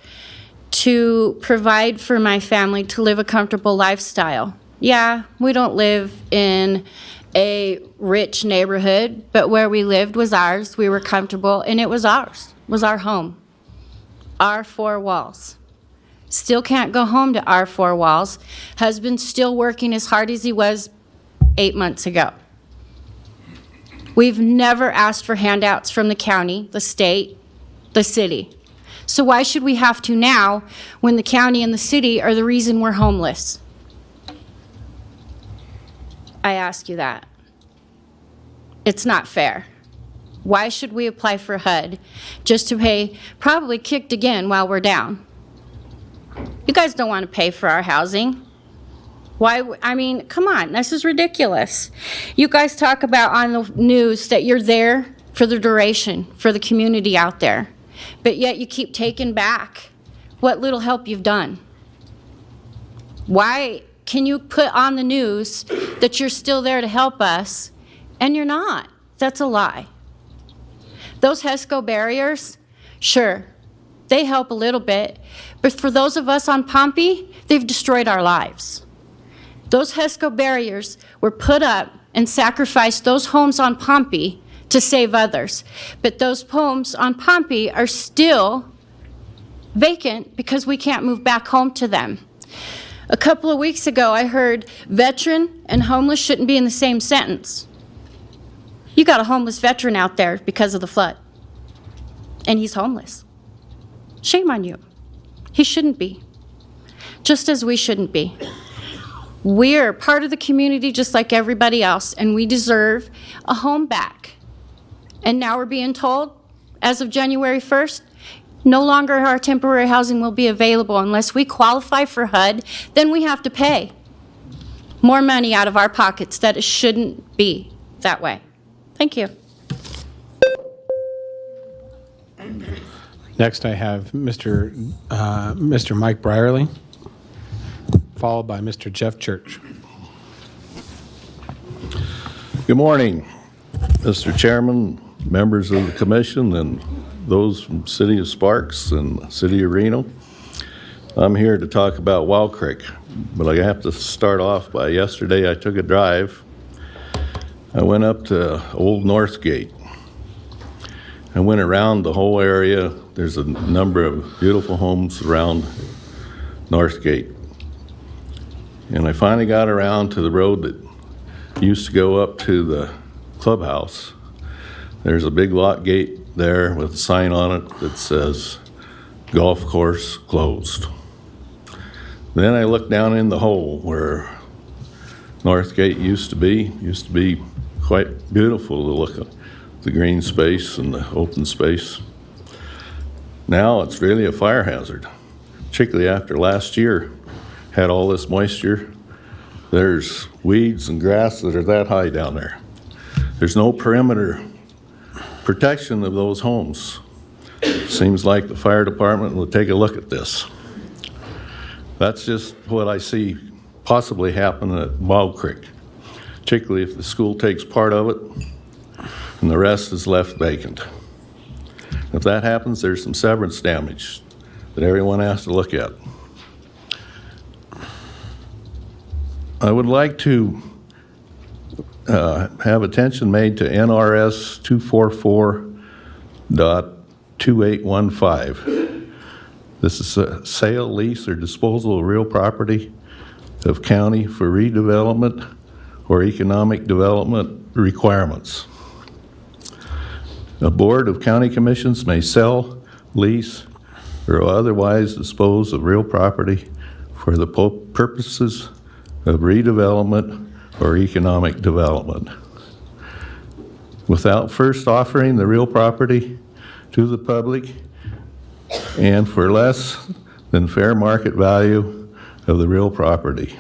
to provide for my family to live a comfortable lifestyle. Yeah, we don't live in a rich neighborhood, but where we lived was ours. We were comfortable, and it was ours. It was our home, our four walls. Still can't go home to our four walls. Husband's still working as hard as he was 8 months ago. We've never asked for handouts from the county, the state, the city. So why should we have to now when the county and the city are the reason we're homeless? I ask you that. It's not fair. Why should we apply for HUD just to pay, probably kicked again while we're down? You guys don't want to pay for our housing. Why? I mean, come on, this is ridiculous. You guys talk about on the news that you're there for the duration, for the community out there, but yet you keep taking back what little help you've done. Why can you put on the news that you're still there to help us, and you're not? That's a lie. Those HESCO barriers, sure, they help a little bit, but for those of us on Pompey, they've destroyed our lives. Those HESCO barriers were put up and sacrificed those homes on Pompey to save others. But those homes on Pompey are still vacant because we can't move back home to them. A couple of weeks ago, I heard veteran and homeless shouldn't be in the same sentence. You got a homeless veteran out there because of the flood, and he's homeless. Shame on you. He shouldn't be, just as we shouldn't be. We're part of the community just like everybody else, and we deserve a home back. And now we're being told, as of January 1st, no longer our temporary housing will be available unless we qualify for HUD. Then we have to pay more money out of our pockets. That it shouldn't be that way. Thank you. Next, I have Mr. Mike Brierly, followed by Mr. Jeff Church. Good morning, Mr. Chairman, members of the commission, and those from City of Sparks and City of Reno. I'm here to talk about Wild Creek, but I have to start off by yesterday I took a drive. I went up to Old North Gate. I went around the whole area. There's a number of beautiful homes around North Gate. And I finally got around to the road that used to go up to the clubhouse. There's a big lock gate there with a sign on it that says golf course closed. Then I looked down in the hole where North Gate used to be quite beautiful to look at, the green space and the open space. Now it's really a fire hazard, particularly after last year had all this moisture. There's weeds and grass that are that high down there. There's no perimeter protection of those homes. Seems like the fire department will take a look at this. That's just what I see possibly happen at Wild Creek, particularly if the school takes part of it and the rest is left vacant. If that happens, there's some severance damage that everyone has to look at. I would like to have attention made to NRS 244.2815. This is a sale, lease, or disposal of real property of county for redevelopment or economic development requirements. A board of county commissions may sell, lease, or otherwise dispose of real property for the purposes of redevelopment or economic development without first offering the real property to the public and for less than fair market value of the real property.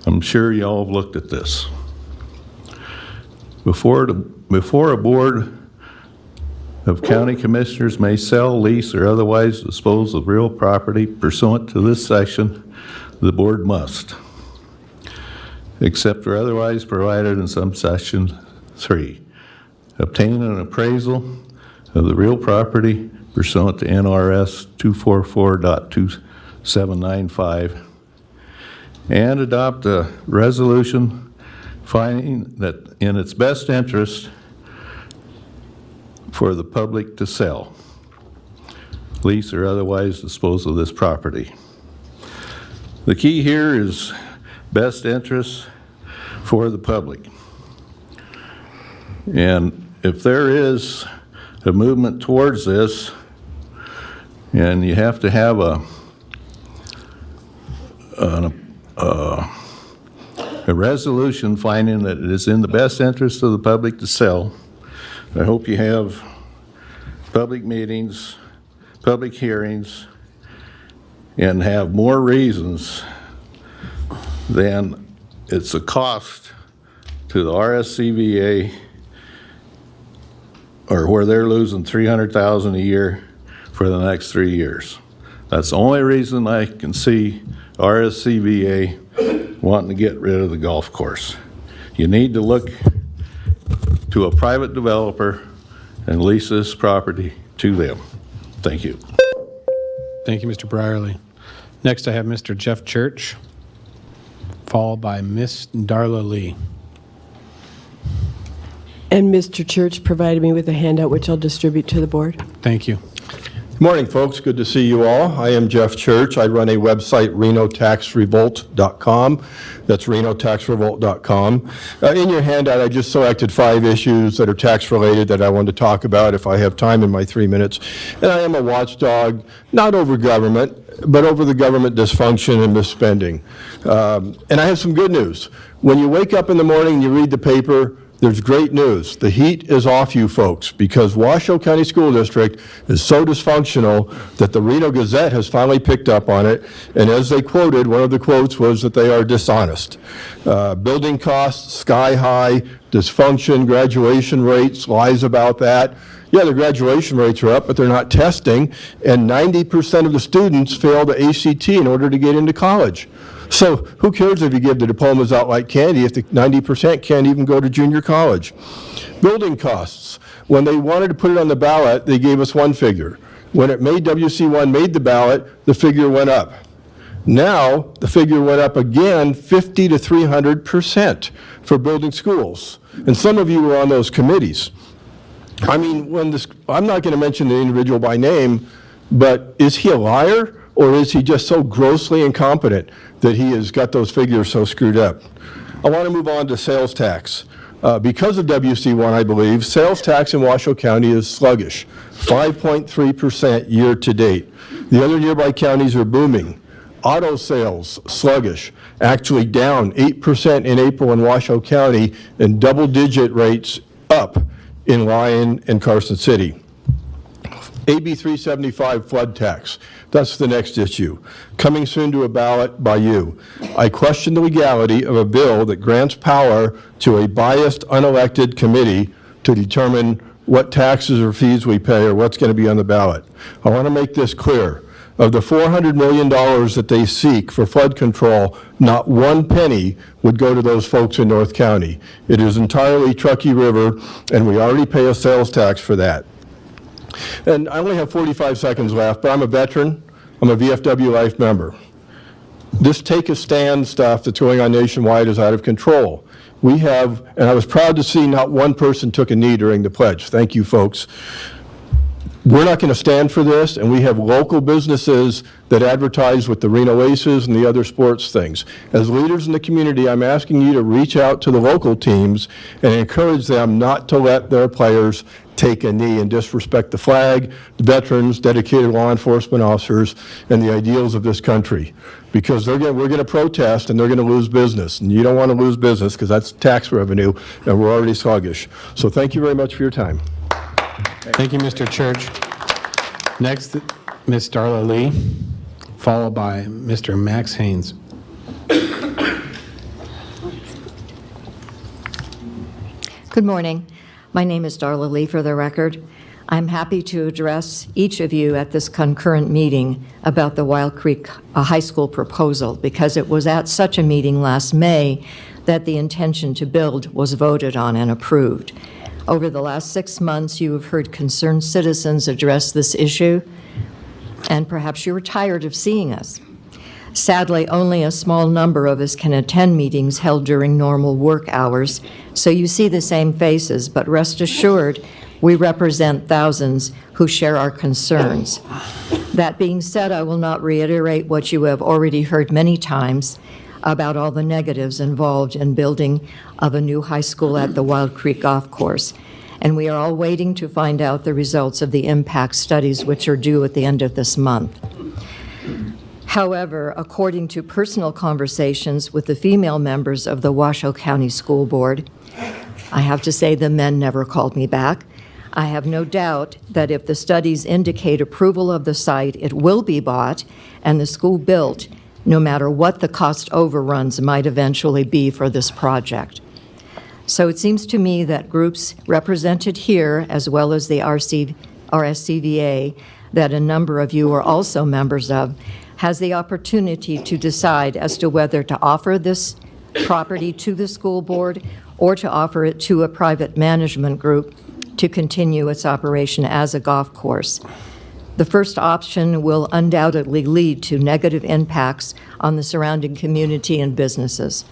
I'm sure y'all have looked at this. Before a board of county commissioners may sell, lease, or otherwise dispose of real property pursuant to this section, the board must, except or otherwise provided in subsection 3, obtain an appraisal of the real property pursuant to NRS 244.2795 and adopt a resolution finding that in its best interest for the public to sell, lease, or otherwise dispose of this property. The key here is best interest for the public. And if there is a movement towards this, and you have to have a resolution finding that it is in the best interest of the public to sell, I hope you have public meetings, public hearings, and have more reasons than it's a cost to the RSCVA, or where they're losing $300,000 a year for the next 3 years. That's the only reason I can see RSCVA wanting to get rid of the golf course. You need to look to a private developer and lease this property to them. Thank you. Thank you, Mr. Brierly. Next, I have Mr. Jeff Church, followed by Miss Darla Lee. And Mr. Church provided me with a handout, which I'll distribute to the board. Thank you. Good morning, folks. Good to see you all. I am Jeff Church. I run a website, renotaxrevolt.com. That's renotaxrevolt.com. In your handout, I just selected 5 issues that are tax-related that I wanted to talk about if I have time in my 3 minutes. And I am a watchdog, not over government, but over the government dysfunction and misspending. And I have some good news. When you wake up in the morning and you read the paper, there's great news. The heat is off you folks because Washoe County School District is so dysfunctional that the Reno Gazette has finally picked up on it. And as they quoted, one of the quotes was that they are dishonest. Building costs sky high, dysfunction, graduation rates, lies about that. Yeah, the graduation rates are up, but they're not testing. And 90% of the students fail the ACT in order to get into college. So who cares if you give the diplomas out like candy if the 90% can't even go to junior college? Building costs. When they wanted to put it on the ballot, they gave us one figure. When WC1 made the ballot, the figure went up. Now, the figure went up again 50 to 300% for building schools. And some of you were on those committees. I mean, I'm not going to mention the individual by name, but is he a liar? Or is he just so grossly incompetent that he has got those figures so screwed up? I want to move on to sales tax. Because of WC1, I believe, sales tax in Washoe County is sluggish, 5.3% year to date. The other nearby counties are booming. Auto sales, sluggish, actually down 8% in April in Washoe County and double-digit rates up in Lyon and Carson City. AB 375 flood tax. That's the next issue. Coming soon to a ballot by you. I question the legality of a bill that grants power to a biased, unelected committee to determine what taxes or fees we pay or what's going to be on the ballot. I want to make this clear. Of the $400 million that they seek for flood control, not one penny would go to those folks in North County. It is entirely Truckee River, and we already pay a sales tax for that. And I only have 45 seconds left, but I'm a veteran. I'm a VFW Life member. This take a stand stuff that's going on nationwide is out of control. We have, and I was proud to see not one person took a knee during the pledge. Thank you, folks. We're not going to stand for this, and we have local businesses that advertise with the Reno Aces and the other sports things. As leaders in the community, I'm asking you to reach out to the local teams and encourage them not to let their players take a knee and disrespect the flag, the veterans, dedicated law enforcement officers, and the ideals of this country. Because we're going to protest and they're going to lose business. And you don't want to lose business because that's tax revenue, and we're already sluggish. So thank you very much for your time. Thank you, Mr. Church. Next, Ms. Darla Lee, followed by Mr. Max Haynes. Good morning. My name is Darla Lee, for the record. I'm happy to address each of you at this concurrent meeting about the Wild Creek High School proposal, because it was at such a meeting last May that the intention to build was voted on and approved. Over the last 6 months, you have heard concerned citizens address this issue, and perhaps you were tired of seeing us. Sadly, only a small number of us can attend meetings held during normal work hours, so you see the same faces, but rest assured, we represent thousands who share our concerns. That being said, I will not reiterate what you have already heard many times about all the negatives involved in building of a new high school at the Wild Creek Golf Course. And we are all waiting to find out the results of the impact studies, which are due at the end of this month. However, according to personal conversations with the female members of the Washoe County School Board, I have to say the men never called me back. I have no doubt that if the studies indicate approval of the site, it will be bought and the school built, no matter what the cost overruns might eventually be for this project. So it seems to me that groups represented here, as well as the RSCVA, that a number of you are also members of, has the opportunity to decide as to whether to offer this property to the school board or to offer it to a private management group to continue its operation as a golf course. The first option will undoubtedly lead to negative impacts on the surrounding community and businesses,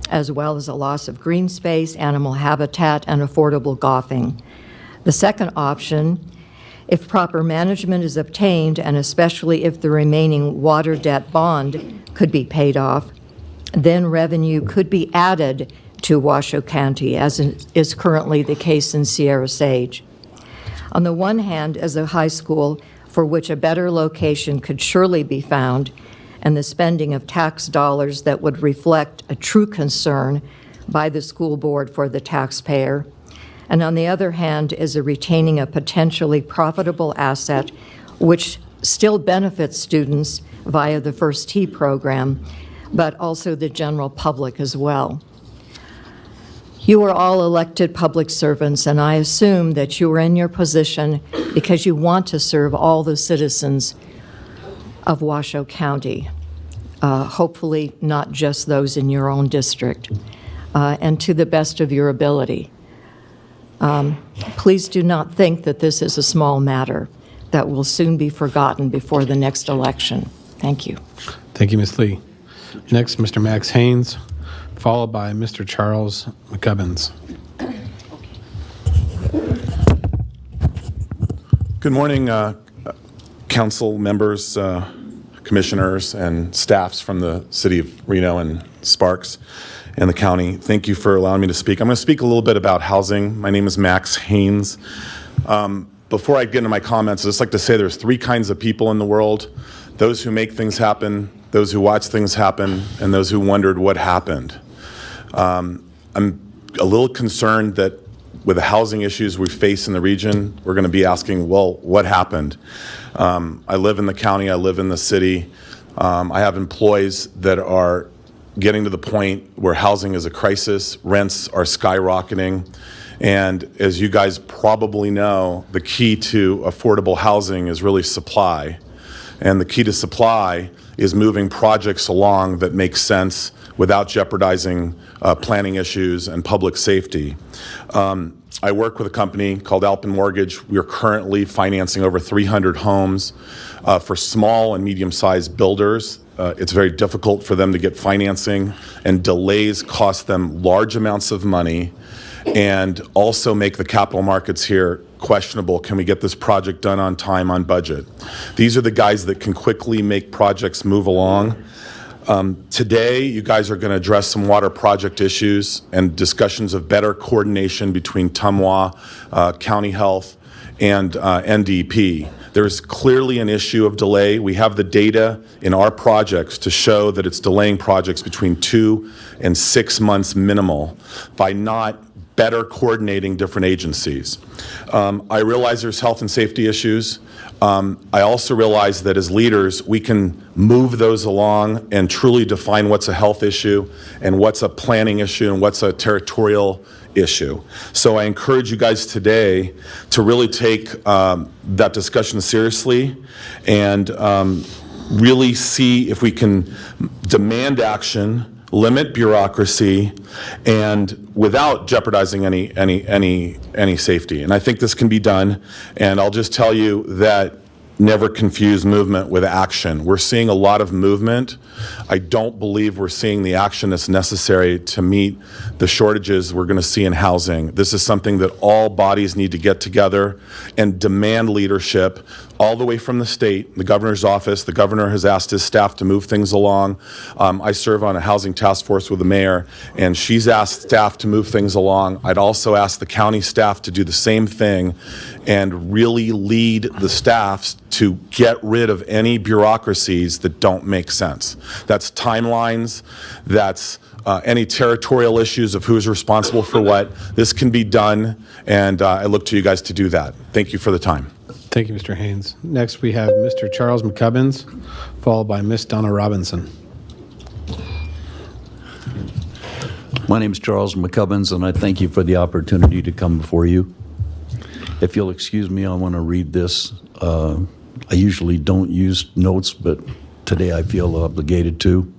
as well as a loss of green space, animal habitat, and affordable golfing. The second option, if proper management is obtained, and especially if the remaining water debt bond could be paid off, then revenue could be added to Washoe County, as is currently the case in Sierra Sage. On the one hand, as a high school for which a better location could surely be found, and the spending of tax dollars that would reflect a true concern by the school board for the taxpayer, and on the other hand, is a retaining a potentially profitable asset which still benefits students via the First Tee program, but also the general public as well. You are all elected public servants, and I assume that you are in your position because you want to serve all the citizens of Washoe County, hopefully not just those in your own district, and to the best of your ability. Please do not think that this is a small matter that will soon be forgotten before the next election. Thank you. Thank you, Ms. Lee. Next, Mr. Max Haynes, followed by Mr. Charles McCubbins. Good morning, council members, commissioners, and staffs from the city of Reno and Sparks and the county. Thank you for allowing me to speak. I'm going to speak a little bit about housing. My name is Max Haynes. Before I get into my comments, I'd just like to say there's three kinds of people in the world: those who make things happen, those who watch things happen, and those who wondered what happened. I'm a little concerned that with the housing issues we face in the region, we're going to be asking, well, what happened? I live in the county, I live in the city. I have employees that are getting to the point where housing is a crisis, rents are skyrocketing, and as you guys probably know, the key to affordable housing is really supply. And the key to supply is moving projects along that make sense without jeopardizing planning issues and public safety. I work with a company called Alpen Mortgage. We are currently financing over 300 homes for small and medium-sized builders. It's very difficult for them to get financing, and delays cost them large amounts of money and also make the capital markets here questionable. Can we get this project done on time, on budget? These are the guys that can quickly make projects move along. Today, you guys are going to address some water project issues and discussions of better coordination between Tumwa, County Health, and NDP. There's clearly an issue of delay. We have the data in our projects to show that it's delaying projects between 2 and 6 months minimal by not better coordinating different agencies. I realize there's health and safety issues. I also realize that as leaders, we can move those along and truly define what's a health issue and what's a planning issue and what's a territorial issue. So I encourage you guys today to really take that discussion seriously and really see if we can demand action, limit bureaucracy, and without jeopardizing any safety. And I think this can be done. And I'll just tell you that never confuse movement with action. We're seeing a lot of movement. I don't believe we're seeing the action that's necessary to meet the shortages we're going to see in housing. This is something that all bodies need to get together and demand leadership all the way from the state, the governor's office. The governor has asked his staff to move things along. I serve on a housing task force with the mayor, and she's asked staff to move things along. I'd also ask the county staff to do the same thing and really lead the staffs to get rid of any bureaucracies that don't make sense. That's timelines, that's any territorial issues of who's responsible for what. This can be done, and I look to you guys to do that. Thank you for the time. Thank you, Mr. Haynes. Next, we have Mr. Charles McCubbins, followed by Ms. Donna Robinson. My name is Charles McCubbins, and I thank you for the opportunity to come before you. If you'll excuse me, I want to read this. I usually don't use notes, but today I feel obligated to.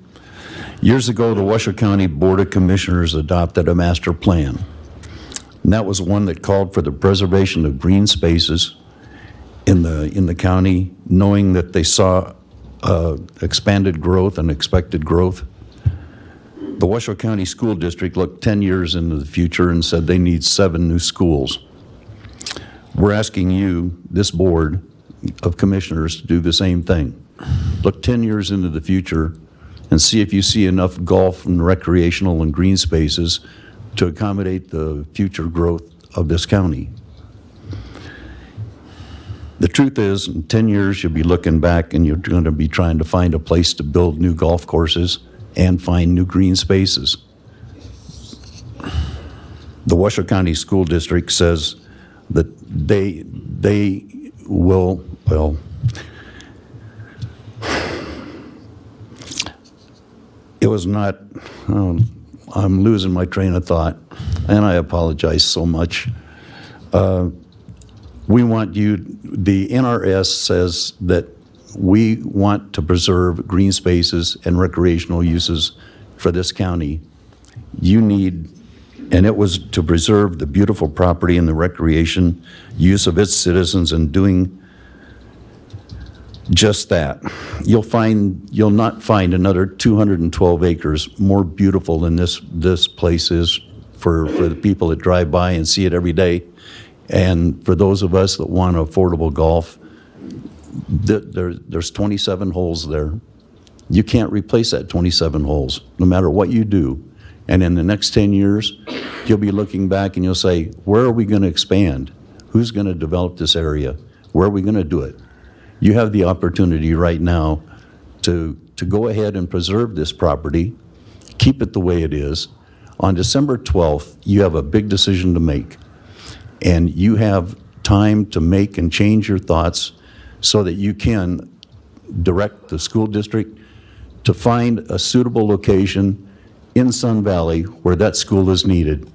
Years ago, the Washoe County Board of Commissioners adopted a master plan. And that was one that called for the preservation of green spaces in the county, knowing that they saw expanded growth and expected growth. The Washoe County School District looked 10 years into the future and said they need 7 new schools. We're asking you, this board of commissioners, to do the same thing. Look 10 years into the future and see if you see enough golf and recreational and green spaces to accommodate the future growth of this county. The truth is, in 10 years, you'll be looking back and you're going to be trying to find a place to build new golf courses and find new green spaces. The Washoe County School District says that they will, well, it was not, I'm losing my train of thought, and I apologize so much. We want you, the NRS says that we want to preserve green spaces and recreational uses for this county. You need, and it was to preserve the beautiful property and the recreation use of its citizens, and doing just that. You'll not find another 212 acres more beautiful than this place is for the people that drive by and see it every day. And for those of us that want affordable golf, there's 27 holes there. You can't replace that 27 holes, no matter what you do. And in the next 10 years, you'll be looking back and you'll say, where are we going to expand? Who's going to develop this area? Where are we going to do it? You have the opportunity right now to go ahead and preserve this property, keep it the way it is. On December 12th, you have a big decision to make. And you have time to make and change your thoughts so that you can direct the school district to find a suitable location in Sun Valley where that school is needed.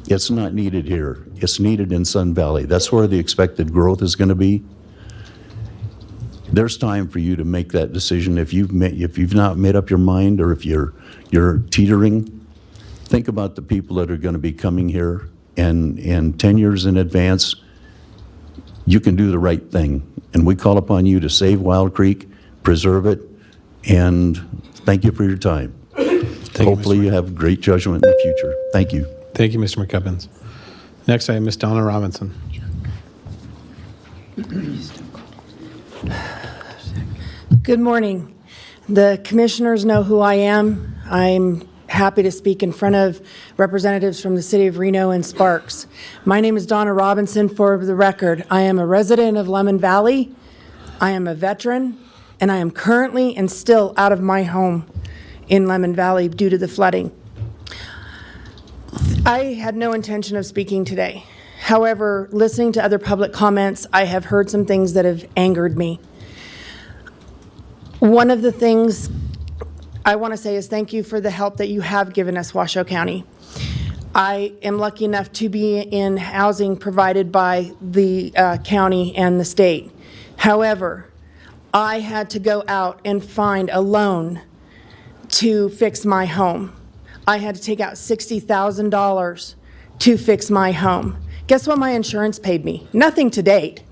It's not needed here. It's needed in Sun Valley. That's where the expected growth is going to be. There's time for you to make that decision. If you've not made up your mind, or if you're teetering, think about the people that are going to be coming here, and 10 years in advance, you can do the right thing. And we call upon you to save Wild Creek, preserve it, and thank you for your time. Hopefully you have great judgment in the future. Thank you. Thank you, Mr. McCubbins. Next, I have Ms. Donna Robinson. Good morning. The commissioners know who I am. I'm happy to speak in front of representatives from the city of Reno and Sparks. My name is Donna Robinson. For the record, I am a resident of Lemon Valley. I am a veteran, and I am currently and still out of my home in Lemon Valley due to the flooding. I had no intention of speaking today. However, listening to other public comments, I have heard some things that have angered me. One of the things I want to say is thank you for the help that you have given us, Washoe County. I am lucky enough to be in housing provided by the county and the state. However, I had to go out and find a loan to fix my home. I had to take out $60,000 to fix my home. Guess what my insurance paid me? Nothing to date,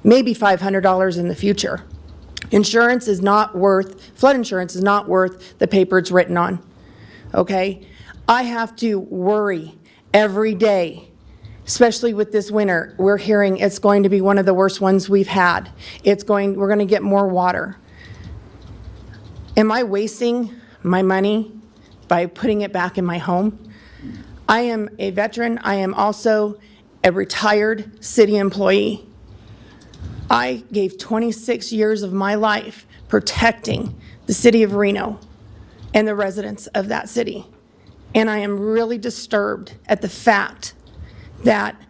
maybe $500 in the future. Insurance is not worth, flood insurance is not worth the paper it's written on, okay? I have to worry every day, especially with this winter. We're hearing it's going to be one of the worst ones we've had. We're going to get more water. Am I wasting my money by putting it back in my home? I am a veteran. I am also a retired city employee. I gave 26 years of my life protecting the city of Reno and the residents of that city. And I am really disturbed at the fact that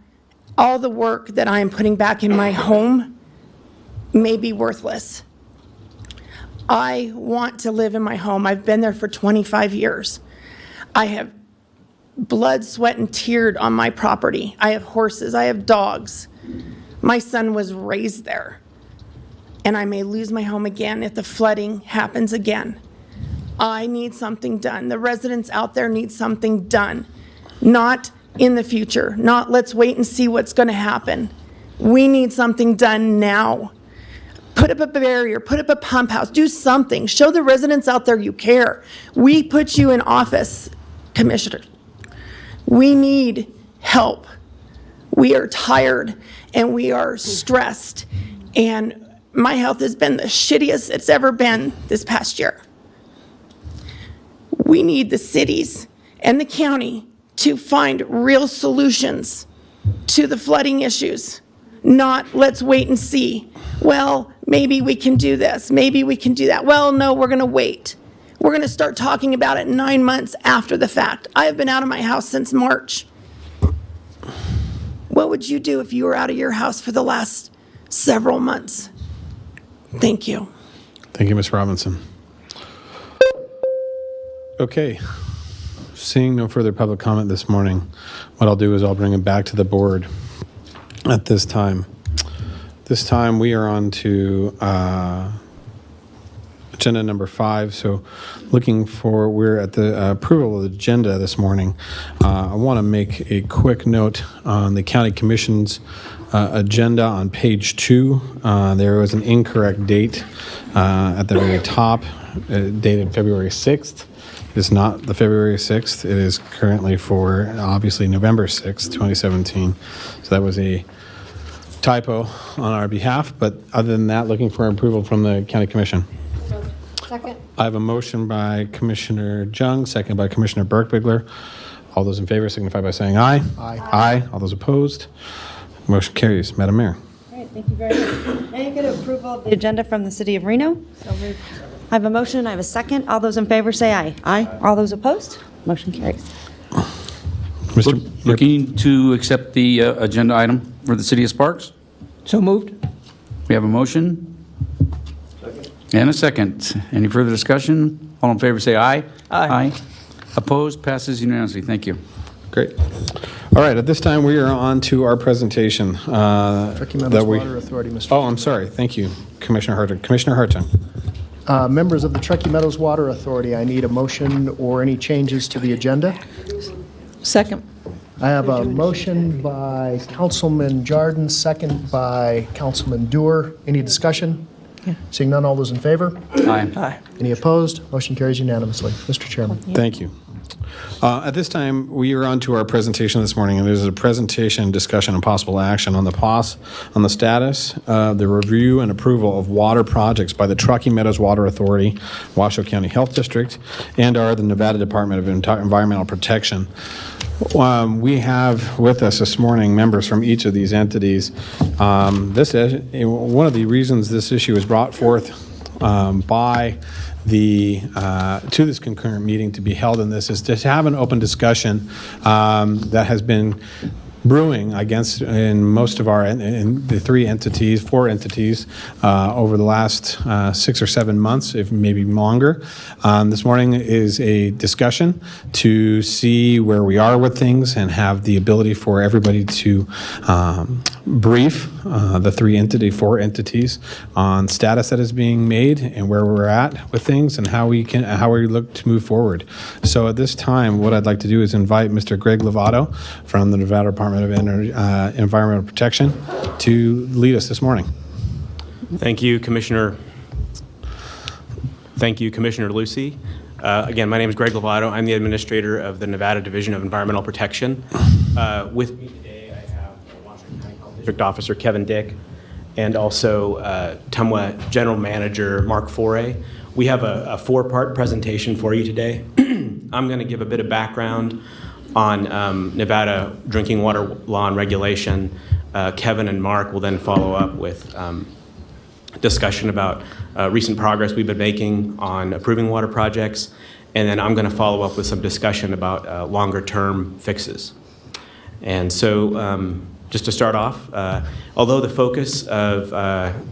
all the work that I am putting back in my home may be worthless. I want to live in my home. I've been there for 25 years. I have blood, sweat, and tears on my property. I have horses. I have dogs. My son was raised there. And I may lose my home again if the flooding happens again. I need something done. The residents out there need something done. Not in the future, not let's wait and see what's going to happen. We need something done now. Put up a barrier, put up a pump house, do something. Show the residents out there you care. We put you in office, Commissioner. We need help. We are tired and we are stressed. And my health has been the shittiest it's ever been this past year. We need the cities and the county to find real solutions to the flooding issues, not let's wait and see. Well, maybe we can do this, maybe we can do that. Well, no, we're going to wait. We're going to start talking about it 9 months after the fact. I have been out of my house since March. What would you do if you were out of your house for the last several months? Thank you. Thank you, Ms. Robinson. Okay. Seeing no further public comment this morning, what I'll do is I'll bring it back to the board at this time. This time we are on to agenda number 5. So we're at the approval of the agenda this morning. I want to make a quick note on the county commission's agenda on page 2. There was an incorrect date at the very top, dated February 6th. It's not the February 6th. It is currently for, obviously, November 6th, 2017. So that was a typo on our behalf. But other than that, looking for approval from the county commission. Second. I have a motion by Commissioner Jung, second by Commissioner Burkbigler. All those in favor signify by saying aye. Aye. Aye. All those opposed? Motion carries. Madam Mayor. All right, thank you very much. May I get approval of the agenda from the City of Reno? So moved. I have a motion, I have a second. All those in favor say aye. Aye. All those opposed? Motion carries. Looking to accept the agenda item for the City of Sparks? So moved. We have a motion. And a second. Any further discussion? All in favor say aye. Aye. Opposed? Passes unanimously. Thank you. Great. All right, at this time, we are on to our presentation. Truckee Meadows Water Authority, Mr. Oh, I'm sorry. Thank you, Commissioner Hartung. Commissioner Hartung. Members of the Truckee Meadows Water Authority, I need a motion or any changes to the agenda. Second. I have a motion by Councilman Jordan, second by Councilman Dewar. Any discussion? Seeing none, all those in favor? Aye. Aye. Any opposed? Motion carries unanimously. Mr. Chairman. Thank you. At this time, we are on to our presentation this morning, and there's a presentation, discussion, and possible action on the status of the review and approval of water projects by the Truckee Meadows Water Authority, Washoe County Health District, and the Nevada Department of Environmental Protection. We have with us this morning members from each of these entities. One of the reasons this issue is brought forth by to this concurrent meeting to be held in this is to have an open discussion that has been brewing, I guess, in most of in the four entities over the last 6 or 7 months, if maybe longer. This morning is a discussion to see where we are with things and have the ability for everybody to brief the four entities on status that is being made and where we're at with things and how we look to move forward. So at this time, what I'd like to do is invite Mr. Greg Lovato from the Nevada Department of Environmental Protection to lead us this morning. Thank you, Commissioner. Thank you, Commissioner Lucy. Again, my name is Greg Lovato. I'm the administrator of the Nevada Division of Environmental Protection. With me today, I have Washington County Health District Officer Kevin Dick and also TUMWA General Manager Mark Foray. We have a four-part presentation for you today. I'm going to give a bit of background on Nevada drinking water law and regulation. Kevin and Mark will then follow up with discussion about recent progress we've been making on approving water projects, and then I'm going to follow up with some discussion about longer-term fixes. And so just to start off, although the focus of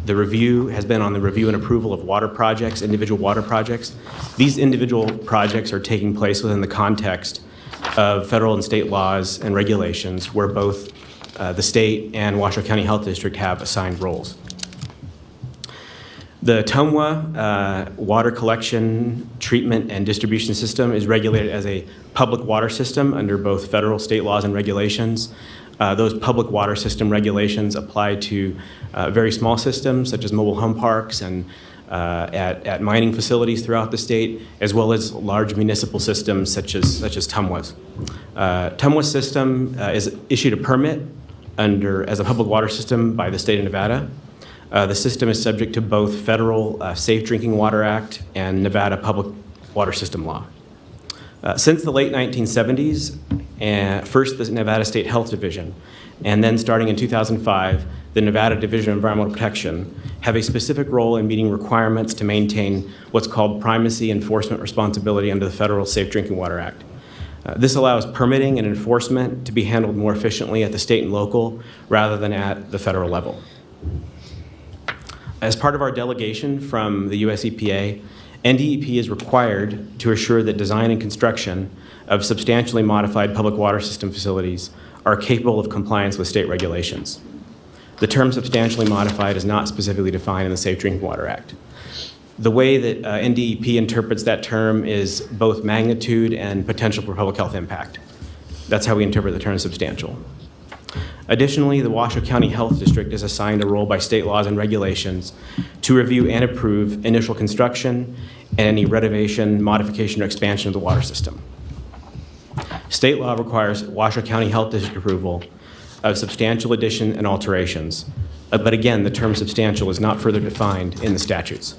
the review has been on the review and approval of water projects, individual water projects, these individual projects are taking place within the context of federal and state laws and regulations where both the state and Washoe County Health District have assigned roles. The Ottumwa water collection, treatment, and distribution system is regulated as a public water system under both federal, state laws and regulations. Those public water system regulations apply to very small systems such as mobile home parks and at mining facilities throughout the state, as well as large municipal systems such as Ottumwa's. Ottumwa's system is issued a permit as a public water system by the state of Nevada. The system is subject to both federal Safe Drinking Water Act and Nevada Public Water System Law. Since the late 1970s, first the Nevada State Health Division, and then starting in 2005, the Nevada Division of Environmental Protection have a specific role in meeting requirements to maintain what's called primacy enforcement responsibility under the Federal Safe Drinking Water Act. This allows permitting and enforcement to be handled more efficiently at the state and local rather than at the federal level. As part of our delegation from the US EPA, NDEP is required to assure that design and construction of substantially modified public water system facilities are capable of compliance with state regulations. The term substantially modified is not specifically defined in the Safe Drinking Water Act. The way that NDEP interprets that term is both magnitude and potential for public health impact. That's how we interpret the term substantial. Additionally, the Washoe County Health District is assigned a role by state laws and regulations to review and approve initial construction and any renovation, modification, or expansion of the water system. State law requires Washoe County Health District approval of substantial addition and alterations. But again, the term substantial is not further defined in the statutes.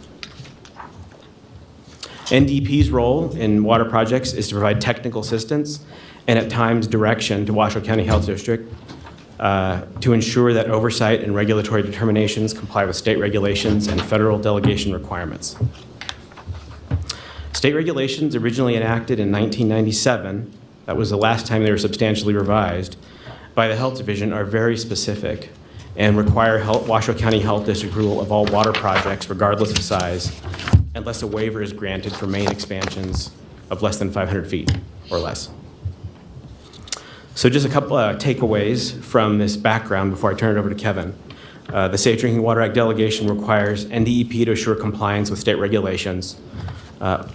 NDEP's role in water projects is to provide technical assistance and at times direction to Washoe County Health District to ensure that oversight and regulatory determinations comply with state regulations and federal delegation requirements. State regulations originally enacted in 1997, that was the last time they were substantially revised, by the Health Division are very specific and require Washoe County Health District approval of all water projects regardless of size, unless a waiver is granted for main expansions of less than 500 feet or less. So just a couple takeaways from this background before I turn it over to Kevin. The Safe Drinking Water Act delegation requires NDEP to assure compliance with state regulations.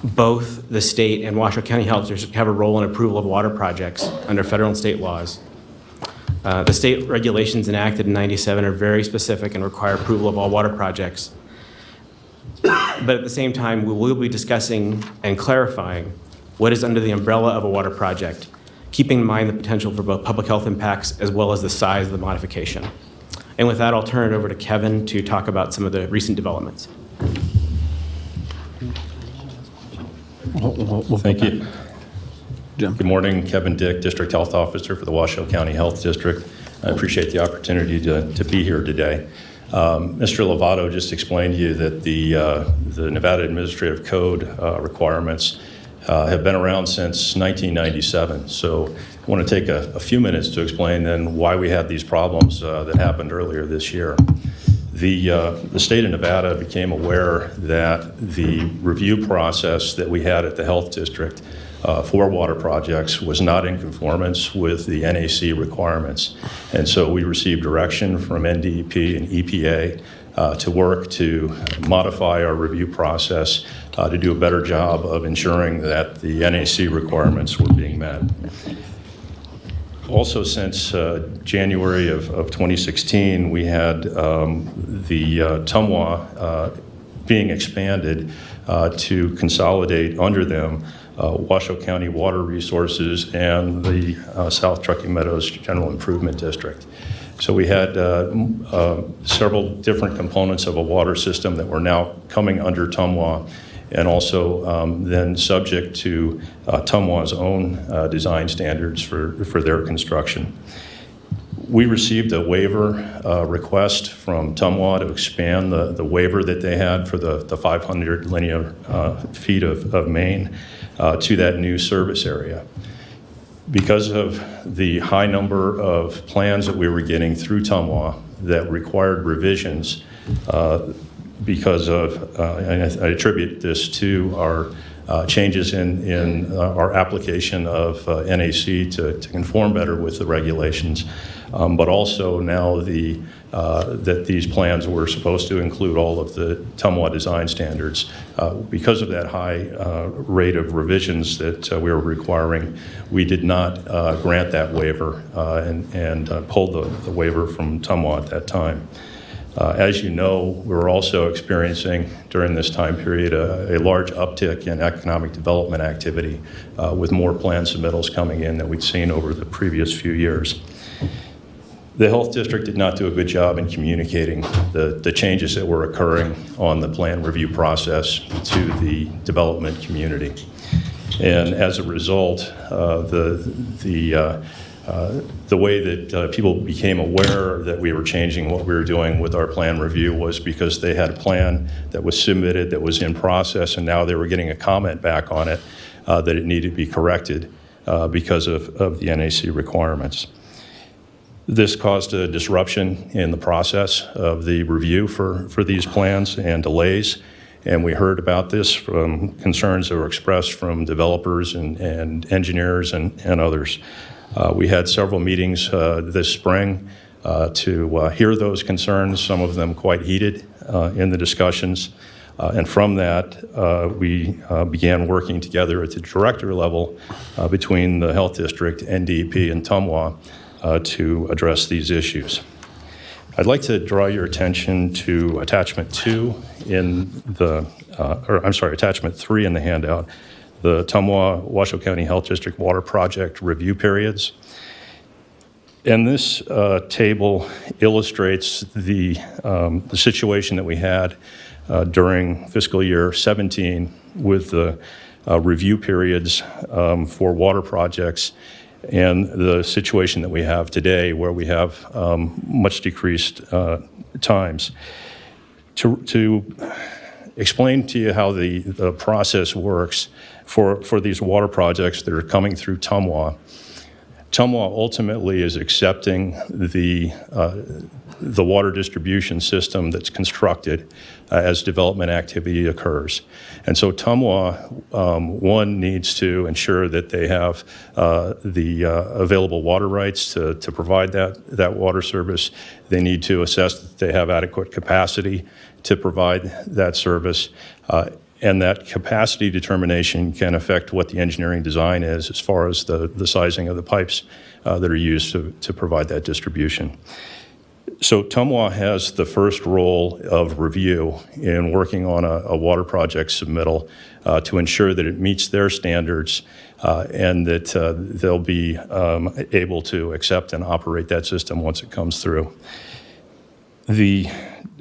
Both the state and Washoe County Health District have a role in approval of water projects under federal and state laws. The state regulations enacted in '97 are very specific and require approval of all water projects. But at the same time, we will be discussing and clarifying what is under the umbrella of a water project, keeping in mind the potential for both public health impacts as well as the size of the modification. And with that, I'll turn it over to Kevin to talk about some of the recent developments. Thank you. Good morning, Kevin Dick, District Health Officer for the Washoe County Health District. I appreciate the opportunity to be here today. Mr. Lovato just explained to you that the Nevada Administrative Code requirements have been around since 1997. So I want to take a few minutes to explain then why we had these problems that happened earlier this year. The state of Nevada became aware that the review process that we had at the health district for water projects was not in conformance with the NAC requirements. And so we received direction from NDEP and EPA to work to modify our review process to do a better job of ensuring that the NAC requirements were being met. Also, since January of 2016, we had the Ottumwa being expanded to consolidate under them Washoe County Water Resources and the South Truckee Meadows General Improvement District. So we had several different components of a water system that were now coming under Ottumwa, and also then subject to Ottumwa's own design standards for their construction. We received a waiver request from Ottumwa to expand the waiver that they had for the 500 linear feet of main to that new service area. Because of the high number of plans that we were getting through Ottumwa that required revisions, because of, and I attribute this to our changes in our application of NAC to conform better with the regulations, but also now that these plans were supposed to include all of the Tumwa design standards. Because of that high rate of revisions that we were requiring, we did not grant that waiver and pulled the waiver from Tumwa at that time. As you know, we were also experiencing during this time period a large uptick in economic development activity with more plan submittals coming in than we'd seen over the previous few years. The Health District did not do a good job in communicating the changes that were occurring on the plan review process to the development community. And as a result, the way that people became aware that we were changing what we were doing with our plan review was because they had a plan that was submitted, that was in process, and now they were getting a comment back on it that it needed to be corrected because of the NAC requirements. This caused a disruption in the process of the review for these plans and delays. And we heard about this from concerns that were expressed from developers and engineers and others. We had several meetings this spring to hear those concerns, some of them quite heated in the discussions. And from that, we began working together at the director level between the Health District, NDEP, and Tumwa to address these issues. I'd like to draw your attention to attachment 2 in the, attachment 3 in the handout, the Tumwa Washoe County Health District Water Project review periods. And this table illustrates the situation that we had during fiscal year 17 with the review periods for water projects and the situation that we have today where we have much decreased times. To explain to you how the process works for these water projects that are coming through Tumwa, Tumwa ultimately is accepting the water distribution system that's constructed as development activity occurs. And so Tumwa, one, needs to ensure that they have the available water rights to provide that water service. They need to assess that they have adequate capacity to provide that service. And that capacity determination can affect what the engineering design is as far as the sizing of the pipes that are used to provide that distribution. So Tumwa has the first role of review in working on a water project submittal to ensure that it meets their standards and that they'll be able to accept and operate that system once it comes through. The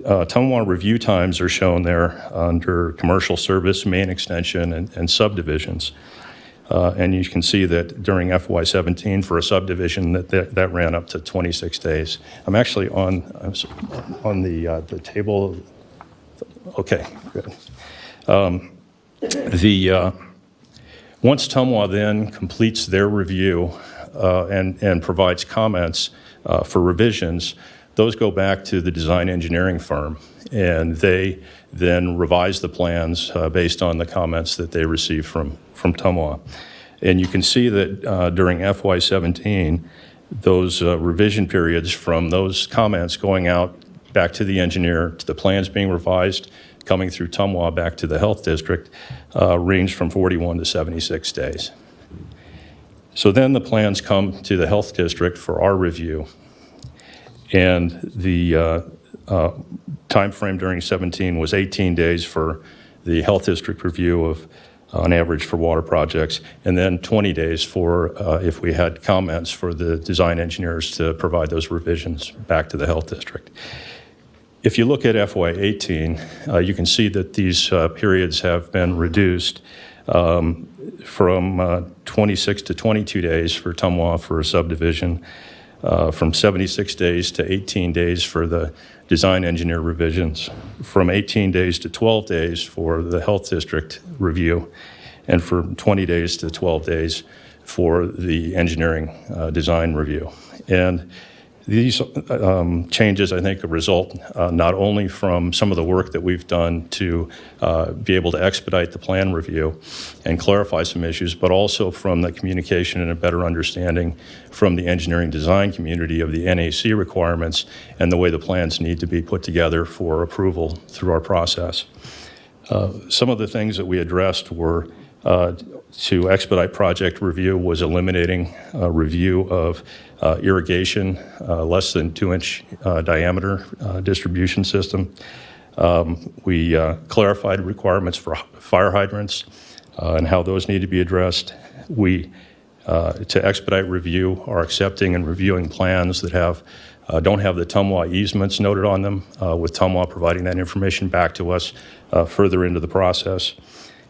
Tumwa review times are shown there under commercial service, main extension, and subdivisions. And you can see that during FY17 for a subdivision that ran up to 26 days. I'm actually on the table. Okay, good. Once Tumwa then completes their review and provides comments for revisions, those go back to the design engineering firm, and they then revise the plans based on the comments that they receive from Tumwa. And you can see that during FY17, those revision periods from those comments going out back to the engineer, to the plans being revised, coming through Tumwa back to the Health District, range from 41 to 76 days. So then the plans come to the Health District for our review. And the time frame during 17 was 18 days for the Health District review of, on average, for water projects, and then 20 days for if we had comments for the design engineers to provide those revisions back to the Health District. If you look at FY18, you can see that these periods have been reduced from 26 to 22 days for Tumwa for a subdivision, from 76 days to 18 days for the design engineer revisions, from 18 days to 12 days for the Health District review, and from 20 days to 12 days for the engineering design review. And These changes, I think, result not only from some of the work that we've done to be able to expedite the plan review and clarify some issues, but also from the communication and a better understanding from the engineering design community of the NAC requirements and the way the plans need to be put together for approval through our process. Some of the things that we addressed were to expedite project review was eliminating review of irrigation, less than 2-inch diameter distribution system. We clarified requirements for fire hydrants and how those need to be addressed. We, to expedite review, are accepting and reviewing plans that don't have the Tumwa easements noted on them, with Tumwa providing that information back to us further into the process.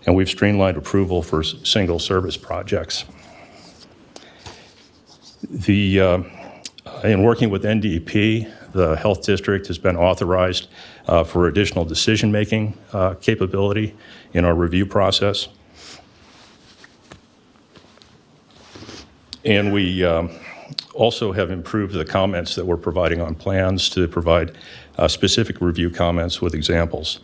And we've streamlined approval for single service projects. In working with NDEP, the Health District has been authorized for additional decision-making capability in our review process. And we also have improved the comments that we're providing on plans to provide specific review comments with examples.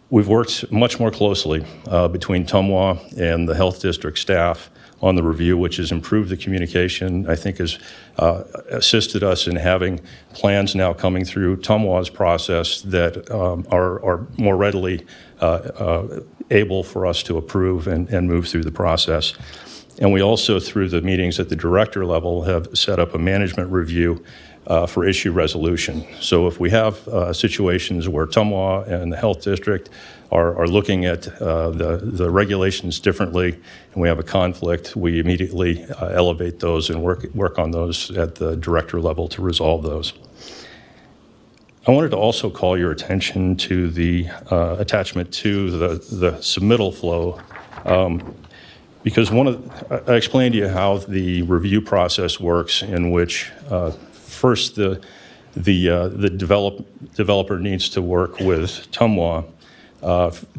We've worked much more closely between Tumwa and the Health District staff on the review, which has improved the communication, I think has assisted us in having plans now coming through Tumwa's process that are more readily able for us to approve and move through the process. And we also, through the meetings at the director level, have set up a management review for issue resolution. So if we have situations where Tumwa and the Health District are looking at the regulations differently and we have a conflict, we immediately elevate those and work on those at the director level to resolve those. I wanted to also call your attention to the attachment to the submittal flow, because I explained to you how the review process works, in which first the developer needs to work with Tumwa